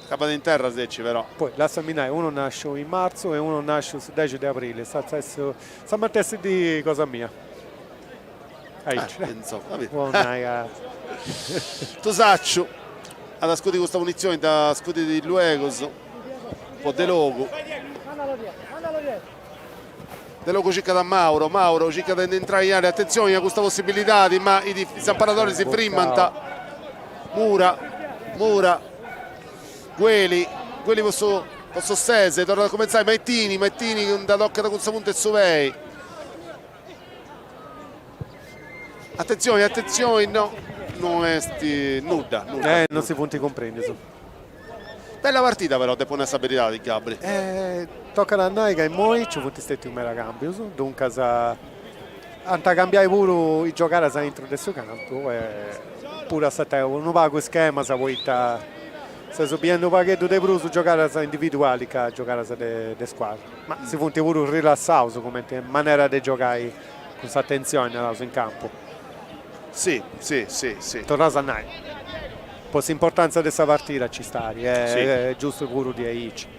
capato in terra Secci però. Poi la Saminai, uno nasce in marzo e uno nasce il 10 di aprile, sta mettendo di cosa mia. Insomma, Tosaccio, ad scudi questa munizione, da scudi di Luegos, un po' De Logo. De Logo cerca da Mauro cerca di entrare in area, attenzione a questa possibilità, ma i zamparatori si frimmanta. Mura, Gueli posso Sese, torna a cominciare Mettini da tocca da questo punto e Suvei. Attenzione, no, non è nuda. Non si punti comprende. Bella partita però, dopo una stabilità di Gabri. Tocca a noi che noi ci punti stetti un mera cambio, dunque anta cambiare pure i giocare dentro del suo campo pure a sette non va con schema se vuoi se subiendo un pacchetto di bruso giocare individuali che giocare di squadra, ma si punti pure rilassato come maniera di giocare con questa attenzione in campo. Sì. Tornare a noi. Poi l'importanza di questa partita ci sta, è giusto pure di aici.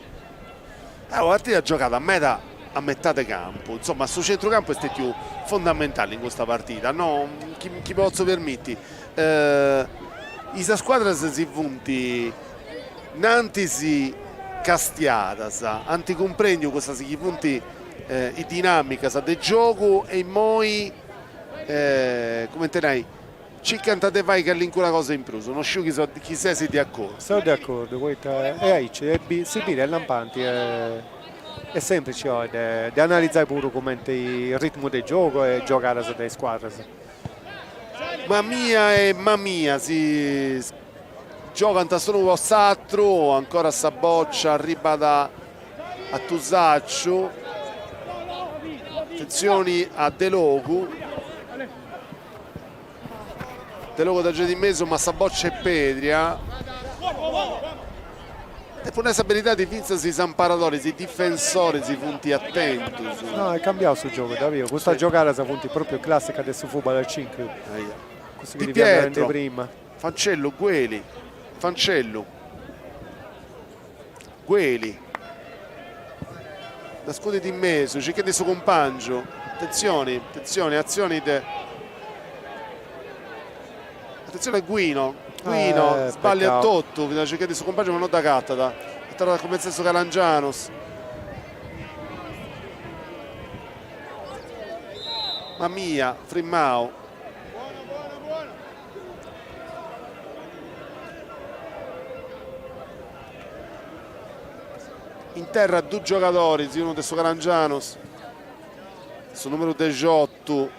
La partita giocata a metà di campo, insomma sul centrocampo è stato più fondamentale in questa partita, no? Chi posso permetti? I squadra si punti Nantisi castiatas, anticomprendo questa si punti i dinamica del gioco e poi come te circa te vai che all'incuna cosa in più, non sciù chi sei di accordo. Sono d'accordo, si piglia lampanti, è semplice di analizzare pure come il ritmo del gioco e giocare delle squadre. Mammia si giocano solo Sattro, ancora Saboccia, arriva a Tusaccio, attenzioni a De Logo da giù di mezzo, ma Saboccia e Pedria. E poi questa abilità di vincersi i zamparatori, i difensori, i punti attenti. No, è cambiato il gioco, davvero. Questa giocata si punti proprio classica del football al 5. Di Pietro, prima. Fancello, Gueli. Da scudi di mezzo, cerca di suo compagno. Attenzione, azioni attenzione a Guino sbaglia a Totto, bisogna cercare di suo compagno ma non da Cattata, è come stesso Calangianos. Mammia, Frimmao, in terra due giocatori, uno del suo Calangianos, sul numero 18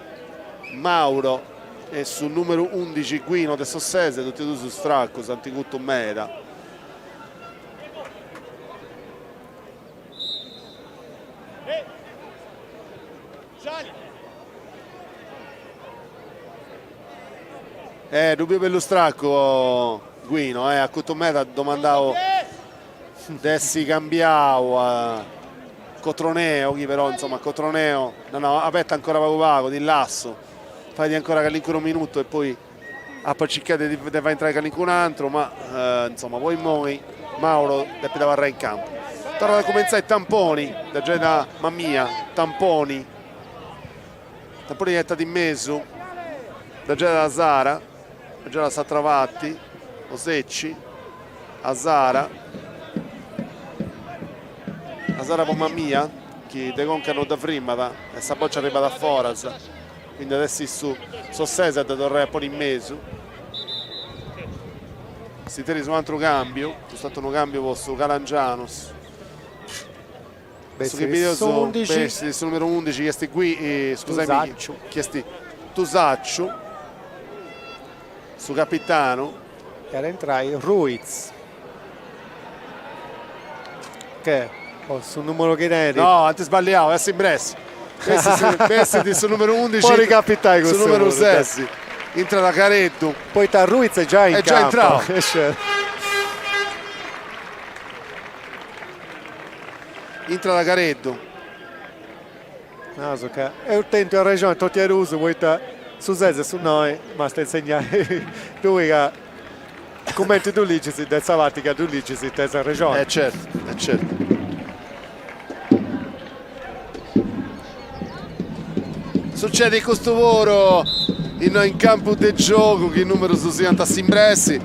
Mauro e sul numero 11 Guino del Sossese, tutti e due su stracco, Santicutto Meda. Dubbio per lo stracco Guino, a Cutto Meda domandavo dessi cambiavo a Cotroneo, chi però insomma Cotroneo, no, aperta ancora vago di lasso. Fai ancora Calinco un minuto e poi a Paciccate deve entrare Calinco un altro, ma insomma poi Mauro deve varrà in campo. Torna a cominciare Tamponi da Geda Mammia, Tamponi diretta di mezzo da Geda Zara, già la Satravatti, Osecci, Azara mamma mia, che de concano da prima, e sta boccia arriva da Foras, quindi adesso su Sossese da torre poi in mezzo. Si tira su un altro cambio, è stato un cambio su Calangianos. Su che video su 11. su numero 11 chiesti qui, scusami, chiesti Tusaccio su capitano. E rientrai Ruiz. Che sul numero che eri. No, ti sbagliavo, adesso in Bressi. Messi sul numero 11. Poi ricapitai sul numero 6. Entra da Careddu. Poi da Ruiz è già in campo. Entrato. Entra da Careddu. Naso che è un tento a regione, tutti a Ruso, poi su Zese, su noi, ma sta insegnando lui che commenti tu lì, ci del Savatti che tu lì ci si tesa a regione. Certo. Succede questo volo in campo di gioco che il numero su 60 Simbressi.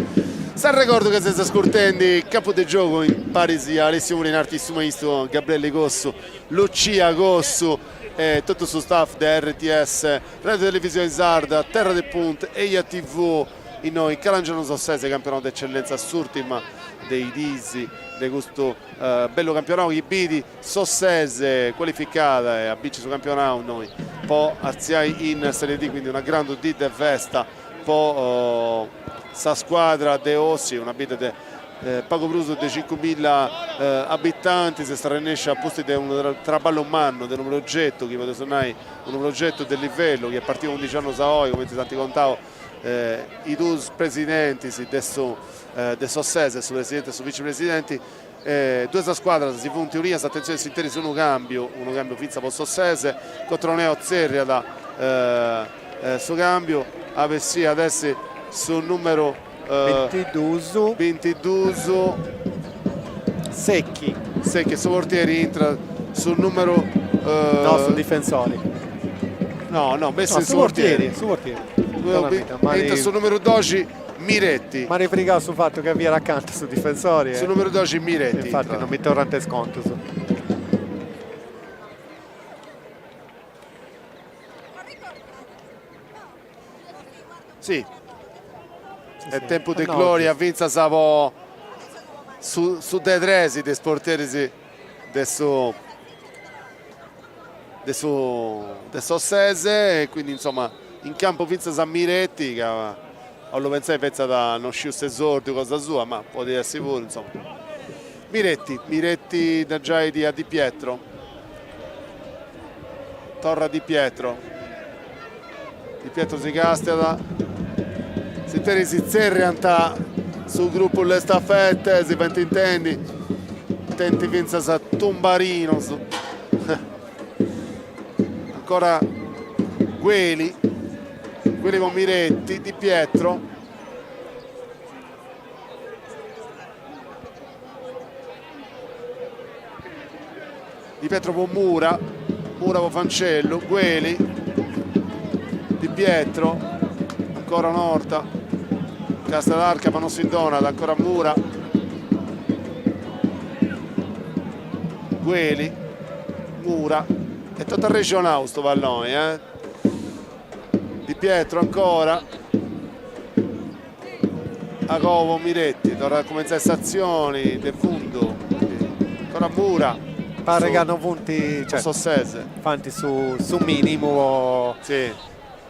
Sa ricordo che si sta scurtendo il campo di gioco in Parisi Alessio Mulinarti, su maestro Gabriele Gossu, Lucia Gossu e tutto il suo staff di RTS, Radio Televisione Sarda, Terra del Punt, EIA TV, in noi Calangiano Sossese, campionato d'eccellenza assurtima dei Disi, di questo bello campionato che Bidi Sossese qualificata e a vincere su campionato noi poi Arziai in Serie D, quindi una grande D de festa, poi sa squadra de Ossi, una bida de Pago Bruso di 5.000 abitanti, si sta rinesce a posti di un traballo umano, di un progetto che un progetto del livello che è partito 11 anni fa oggi, come tanti contavo, i due presidenti adesso de Sossese, su presidente e su vicepresidenti, due squadre si fu in teoria, attenzione si interi su un cambio Finza per Sossese, contro Neo Zerria da suo cambio, avessi adesso sul numero 22 Secchi su portieri, entra sul numero no, su difensori. No, messo su portieri. Entra sul numero 12 Miretti. Ma rifriga sul fatto che vi era accanto su difensori. Sul numero 12 Miretti. Infatti non mi tornate sconto. Sì. È tempo di gloria, Vinza Savo su De Dresi, dei sportieri adesso Sossese, e quindi insomma in campo Vinza Miretti che lo pensai pensa da non scius esordio cosa sua, ma può dire sicuro insomma. Miretti da già di Di Pietro, Torra Di Pietro si castea si terisi zerrianta sul gruppo le staffette, si venti intendi tenti Vinza sa Tombarino ancora Gueli con Miretti, Di Pietro con Mura con Fancello, Gueli, Di Pietro, ancora Norta, Castellarca ma non si indona, ancora Mura, Gueli, Mura, è tutto regionale sto pallone, Di Pietro ancora, Agovo, Miretti, torna a cominciare stazioni del fondo, ancora Mura. Pare che hanno punti, cioè, Sossese. Fanti su minimo. Sì.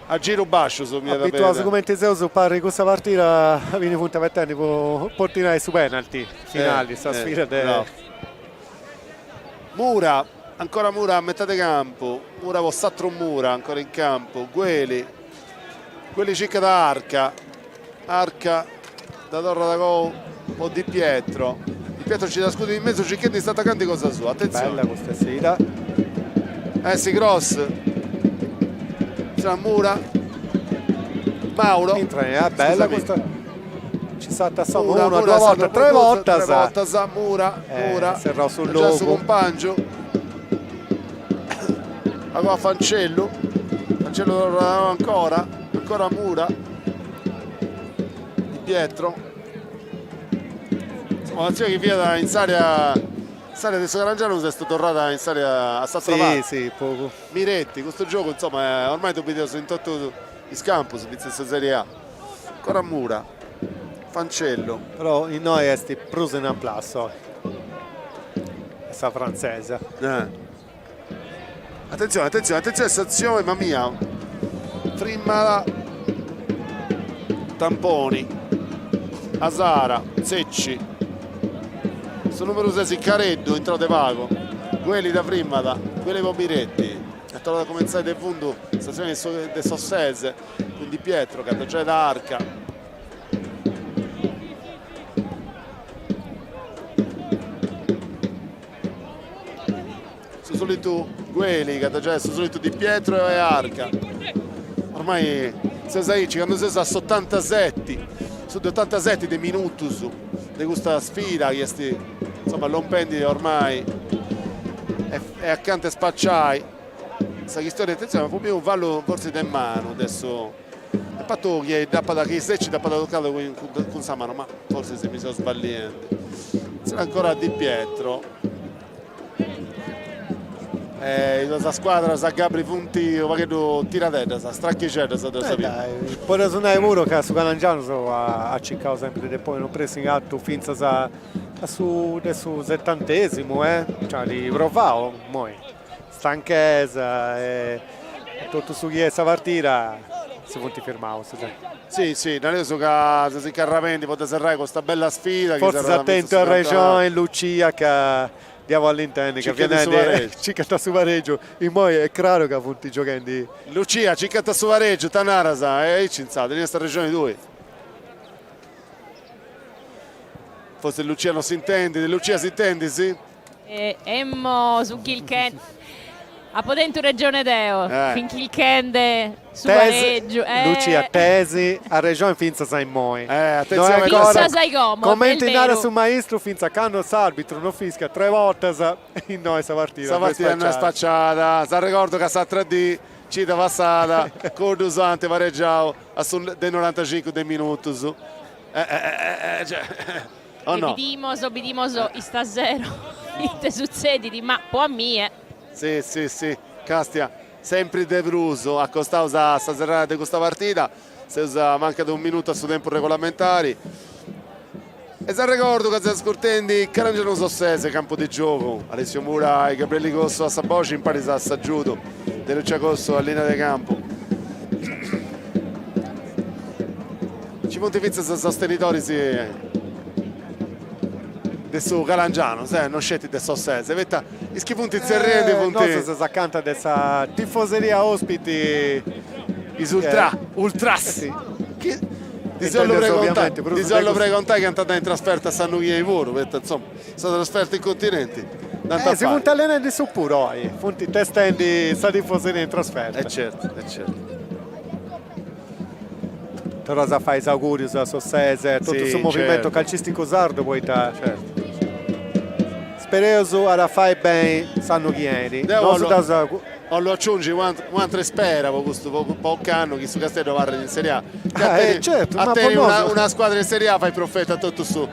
A giro basso su mia abituato come ti sei su pare questa partita viene punta per te può portare su penalty finali sta sfida Mura, ancora Mura a metà di campo, Mura con Sattro Mura ancora in campo, Gueli circa da Arca da Torra da Gol o Di Pietro ci dà scudo in mezzo, Cicchetti sta attaccando cosa sua, attenzione. Bella questa sfida. Si cross. C'è Mura. Mauro. Bella questa. Ci sta tassando una, due volte, tre volte. Mura. Serrò sul già su compagno. Allora Fancello ancora Mura. Pietro. Un'azione che via in area adesso Calangiano è stata tornata in area a Sassavati. Sì, poco. Miretti, questo gioco insomma è ormai dobbiamo in tutto il campo in questa Serie A. Ancora Mura, Fancello. Però in noi è pruso in amplasso. Questa francese. Attenzione, stazione, mamma mia. Frimmala, Tamponi, Asara, Secci. Sul numero 6 Careddu, entrato vago. Quelli da Frimmala, quelli con Miretti. È tornato a cominciare del fondo, stazione del Sossese, quindi Pietro, che già da Arca. Solito Gueli che già è solito di Pietro e Arca. Ormai Sesaici quando si sa 87 su 87 dei minutus di questa sfida che insomma l'ompendi ormai è accanto a Spacciai. Questa storia attenzione ma un vallo forse da mano adesso è fatto che è da che Secci da toccato con sa mano ma forse se mi sono sbagliando. C'è ancora Di Pietro. La squadra sa Gabri Funti o che tiratella sa stracchicetta sa da sapere. Poi da suonare muro che su Calangiano ha cercato sempre di poi non preso in atto finza su 70esimo cioè li provavo poi stanchezza e tutto su chi è questa partita si punti fermavo sì adesso che si carramenti potete serrare con questa bella sfida forse si attento a Regione e Lucia che diamo all'interno che viene ciccata su pareggio in poi è chiaro che ha punti giocando Lucia ciccata su pareggio Tanarasa e Cinzata in questa regione 2 forse Lucia non si intende Lucia si intende sì Emmo su Kilken a Potentu Regione Deo fin Kilkende su pareggio Lucia tesi a Regione finza sai moi attenzione finza sai come commenti in area su maestro finza quando l'arbitro non fischia 3 volte in noi questa partita non è spacciata sa ricordo che sa 3D cita passata con Dusante pareggiato dei 95 dei minuti Obidimoso sta zero te succedi ma può a mie sì Castia sempre De Bruso accostato a serrata di questa partita se usa manca di un minuto a suo tempo regolamentari e se ricordo che si scortendi Calangiano Sossese campo di gioco Alessio Mura e Gabriele Cosso a Saboci in pari a Saggiuto De Lucia Cosso a linea di campo ci punti fizza sostenitori adesso Calangiano, non scetti del Sossese, vedi, i punti zerrendi, punti. Non si accanta della tifoseria ospiti, i ultras. Di solito precontare che è andata in trasferta a San Luigi di Voro, insomma, sono trasferti in continenti. Si punta allenando su puro, punti testendi sa tifoseria in trasferta. È certo. Rosa fa gli auguri a Sossese, tutto il suo movimento calcistico sardo poi certo. Spereso a fare bene sanno chi è o lo aggiungi quanto spera questo poco anno che su Castello va in Serie A certo, a te una squadra in Serie A fai profeta tutto su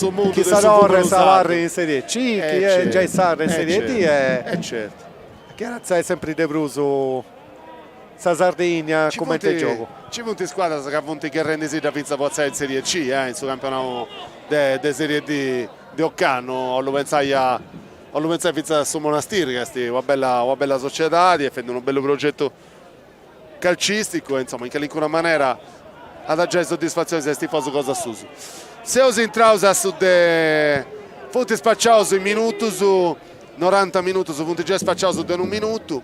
mondo chi sarà in Serie C già sarà in Serie D è certo che è sempre De Bruso sa Sardegna come te gioco ci punti squadra che ha punti che rende si da Pizza Pozza in Serie C in suo campionato de Serie D di Occano lo pensai Pizza su Monastir che è una bella società e fa un bello progetto calcistico insomma in qualche maniera ha dato soddisfazione se tifoso cosa su se usi in trausa su de punti spacciato in minuto su 90 minuti su punti già spacciato su un minuto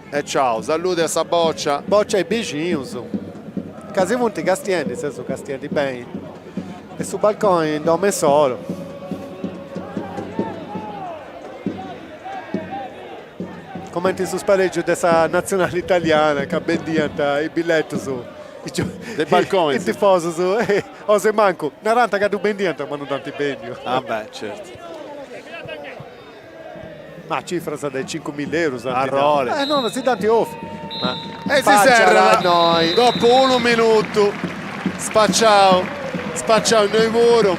e ciao salute a Saboccia boccia e vicino casi punti Castiendi se su Castiendi bene e su balcone dome solo commenti su spareggio della nazionale italiana che bendianta il biglietto su dei balconi il tifoso su o se manco 90 che tu bendianta ma non tanti bendio certo ma cifra sa dai 5.000 euro a role non si tanti off e si serra noi dopo 1 minuto spacciao in noi muro.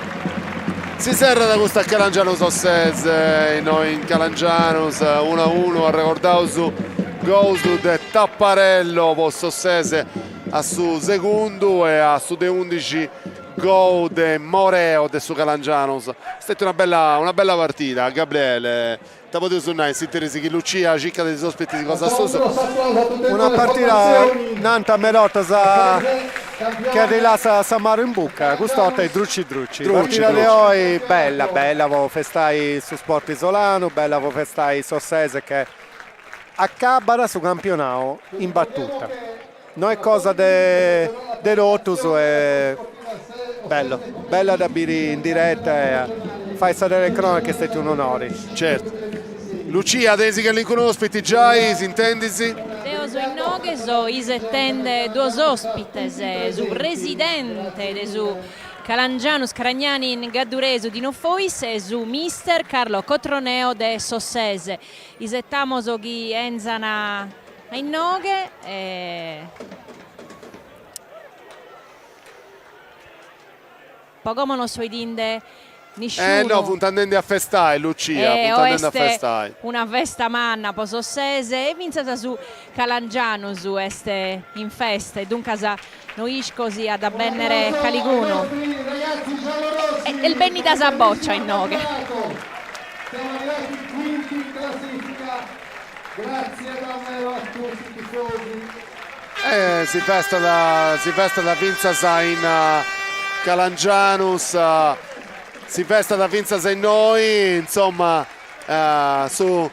Si serra da questo Calangianus Ossese, noi in Calangianus 1-1 a ricordare su Gousu de Tapparello posto Ossese a su secondo e a su de 11 gol de Moreo de su Calangianus. È stata una bella partita. Gabriele, ti potevo suonare, si interessa che Lucia cicca degli ospiti di cosa una partita nanta melota che rilassa Samaro in buca, questo è Drucci. Partita di oggi bella, vo festai su Sport Isolano, bella vo festai Sossese che accabara su campionato in battuta. Non è cosa de Lotus, è bella da bere in diretta e fai sapere le cronache, è stato un onore. Certo. Lucia, desi che li conosci già, si intendisi? Deoso in noghe so isettende due ospites su residente de su Calangianus Caragnani in Gadduresu di Nofois e su mister Carlo Cotroneo de Sossese. Isettamoso chi enzana in noghe e pogomono soidinde nisciuno. No, puntandende a festai, Lucia, puntandende a festai. Una festa manna po Sossese e vinzata su Calangianus este in festa e dunque noish così ad abbennere Caliguno e il Benni da Saboccia in noghe. Siamo arrivati quinti in classifica, grazie davvero a tutti i tifosi. Si festa da Vinzasa in Calangianus, si festa da Vinzasa in noi, insomma su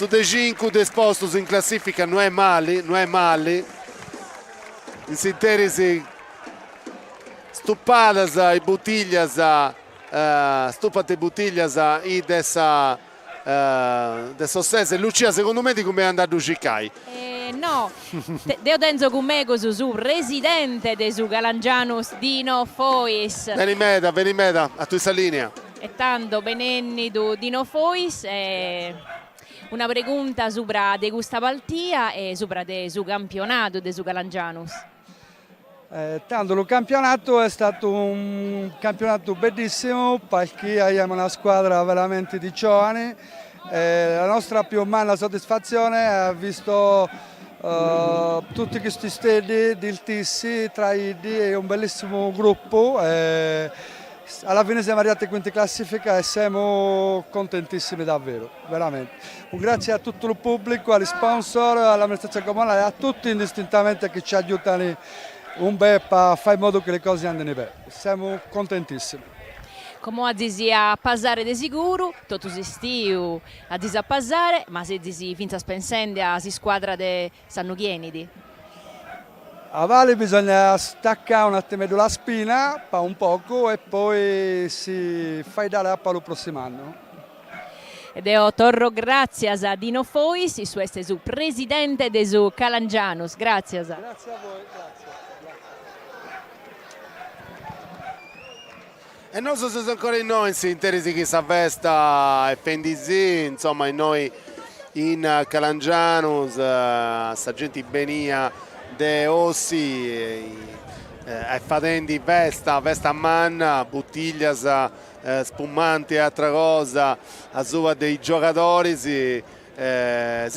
dei 5 dispostos in classifica non è male. In sinterisi stupadas e bottiglias stupate bottiglias e dessa Sossese. Lucia, secondo me di come è andato Gicai? No, Deo Denzo Gumegos su residente de su Calangianus Dino Fois. Veni meda, a tua linea. E tanto benenni du Dino Fois una pregunta sopra de gusta Baltia e sopra de su campionato de su Calangianus. Tanto il campionato è stato un campionato bellissimo perché abbiamo una squadra veramente di giovani. La nostra più umana soddisfazione ha visto tutti questi studi del Tissi, Traidi e un bellissimo gruppo. Alla fine siamo arrivati in quinta classifica e siamo contentissimi davvero, veramente. Un grazie a tutto il pubblico, agli sponsor, all'amministrazione comunale e a tutti indistintamente che ci aiutano un bel a fare in modo che le cose andino bene. Siamo contentissimi. Come a passare di sicuro, tutto si stiu a disappasare, ma se si finza spensende a si squadra de Sanno Chienidi. A valle bisogna staccare un attimo la spina, un poco, e poi si fa dare a palo prossimo anno. Ed io torro grazie a Dino Fois, su presidente de su Calangianus. Grazie. Grazie a voi, grazie. E non so se sono ancora in noi, si interesi che si avvesta e Fendisi, insomma in noi in Calangianus, sta gente benia de Ossi, e fatendi vesta a manna, bottiglias, spumanti e altra cosa, a sua dei giocatori si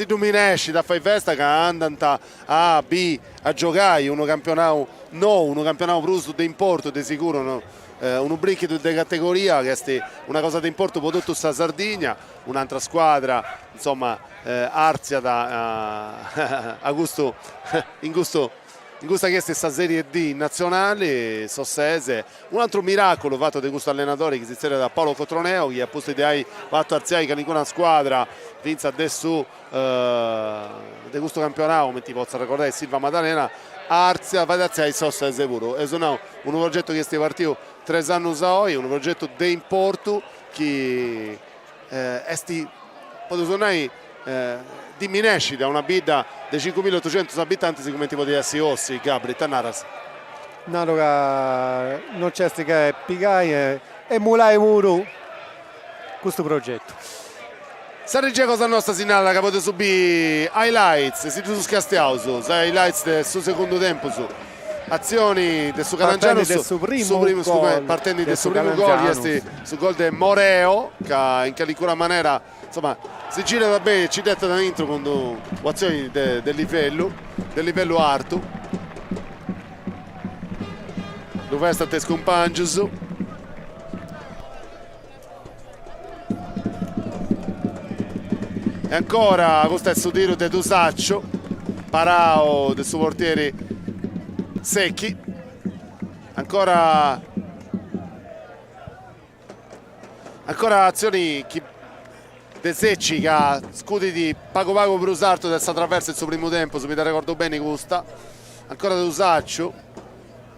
dominesci da fare festa che andano a B a giocare uno campionato brutto di importo di sicuro, no? Un bricchio di categoria che è una cosa di importo per tutta questa Sardegna, un'altra squadra insomma Arzia da in gusto che questa Serie D nazionale Sossese, un altro miracolo fatto di questo allenatore che si chiama da Paolo Cotroneo, che ha posto di hai fatto Arziai che nessuna squadra vince adesso di questo campionato, come ti posso ricordare Silva Maddalena Arzia va da Arziai Sossese pure, è un progetto che è partito 3 anni fa, un progetto di importo che diminuisce da una bida di 5.800 abitanti come ti poteva essere Ossi, Gabri, Tanaras. Non c'è che pigai e mulai muro questo progetto. Sarà cosa nostra segnala che potete subire highlights, si tu scastiauso, highlights del suo secondo tempo su. azioni del Calangiano partendo del suo primo gol su gol del Moreo che in qualche maniera insomma si gira da bene, ci detta da intro con azioni del livello alto. Dove state scompagnando e ancora questo è il suo tiro di Dusaccio parao del suo portiere Secchi, ancora azioni De Secchi che ha scudi di Pago per usarto del attraverso il suo primo tempo, se mi ricordo bene questa, ancora da Usaccio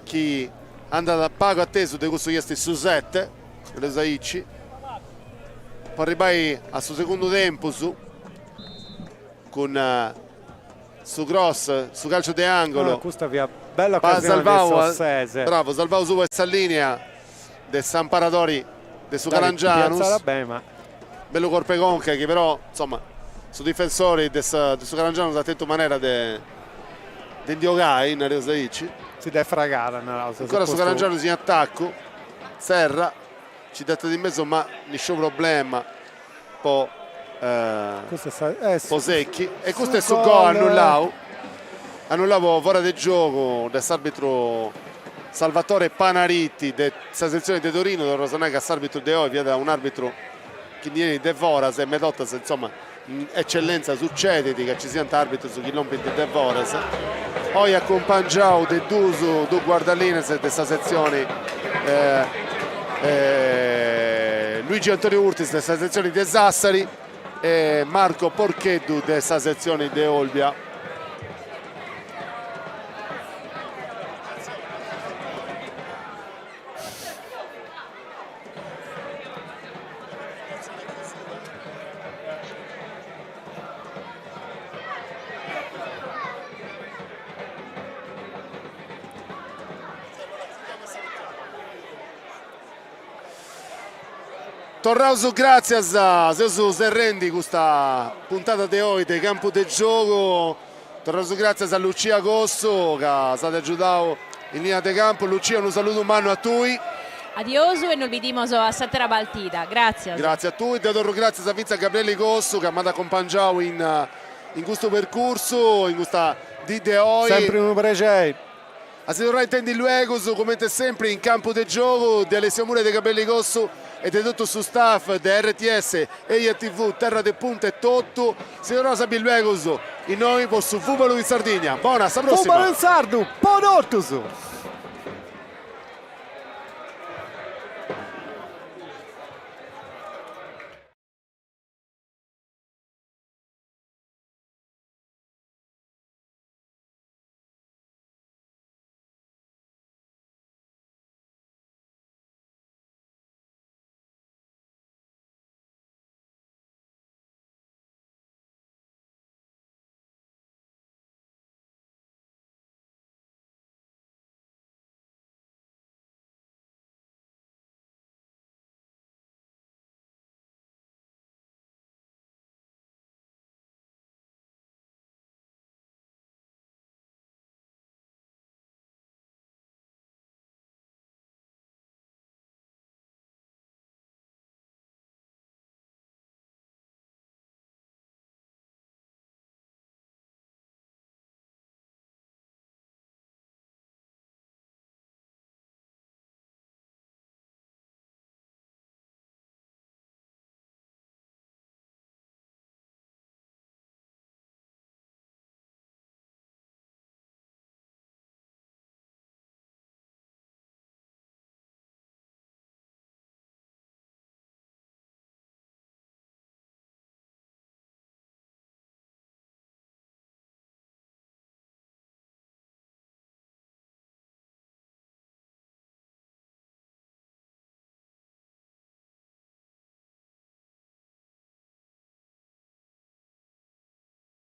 che anda da Pago atteso di questo chiesti su 7 Resaici, poi arrivai al suo secondo tempo con su cross, su calcio di angolo, questa via bella occasione del Sossese, bravo, Salvao su questa linea del San Paradori del su Calangianus, bello corpe conche che però insomma su difensori del su Calangianus ha detto maniera di indiogai in Resaici, si deve fragare ancora su Calangianus in attacco, Serra ci detta di mezzo ma nessun problema, poi Posecchi e questo è su gol annullavo fuori del gioco dell'arbitro Salvatore Panaritti della sezione di Torino, da Rosanega arbitro di oggi via da un arbitro che viene De Voras e Medottas, insomma in eccellenza succede che ci sia un arbitro su chi non di De Voras. Poi accompagnato de Dusu du Guardalines della sezione Luigi Antonio Urtis della sezione di Sassari e Marco Porcheddu della sezione di Olbia. Torrauso, grazie a Sesu Serrendi questa puntata di oggi del campo del gioco. Torrauso, grazie a Lucia Cosso che ha stato aiutato in linea di campo. Lucia, un saluto umano a tutti. Adiós e non vediamo a Satera Baltida. Grazie. Grazie a tutti. Teodoro, grazie a Vinza Gabriele Cosso che mi ha accompagnato in questo percorso, in questa di oggi. Sempre un piacere. A si dovrà intendi luego, come sempre in campo del gioco di Alessio Mure di Capelli Cosso e di tutto su staff di RTS e IATV Terra de Punta e Totto. Si dovrà sapere luego in noi su Fubalo in Sardegna. Buona, alla prossima. Fubalo in Sardu, Ponottusu.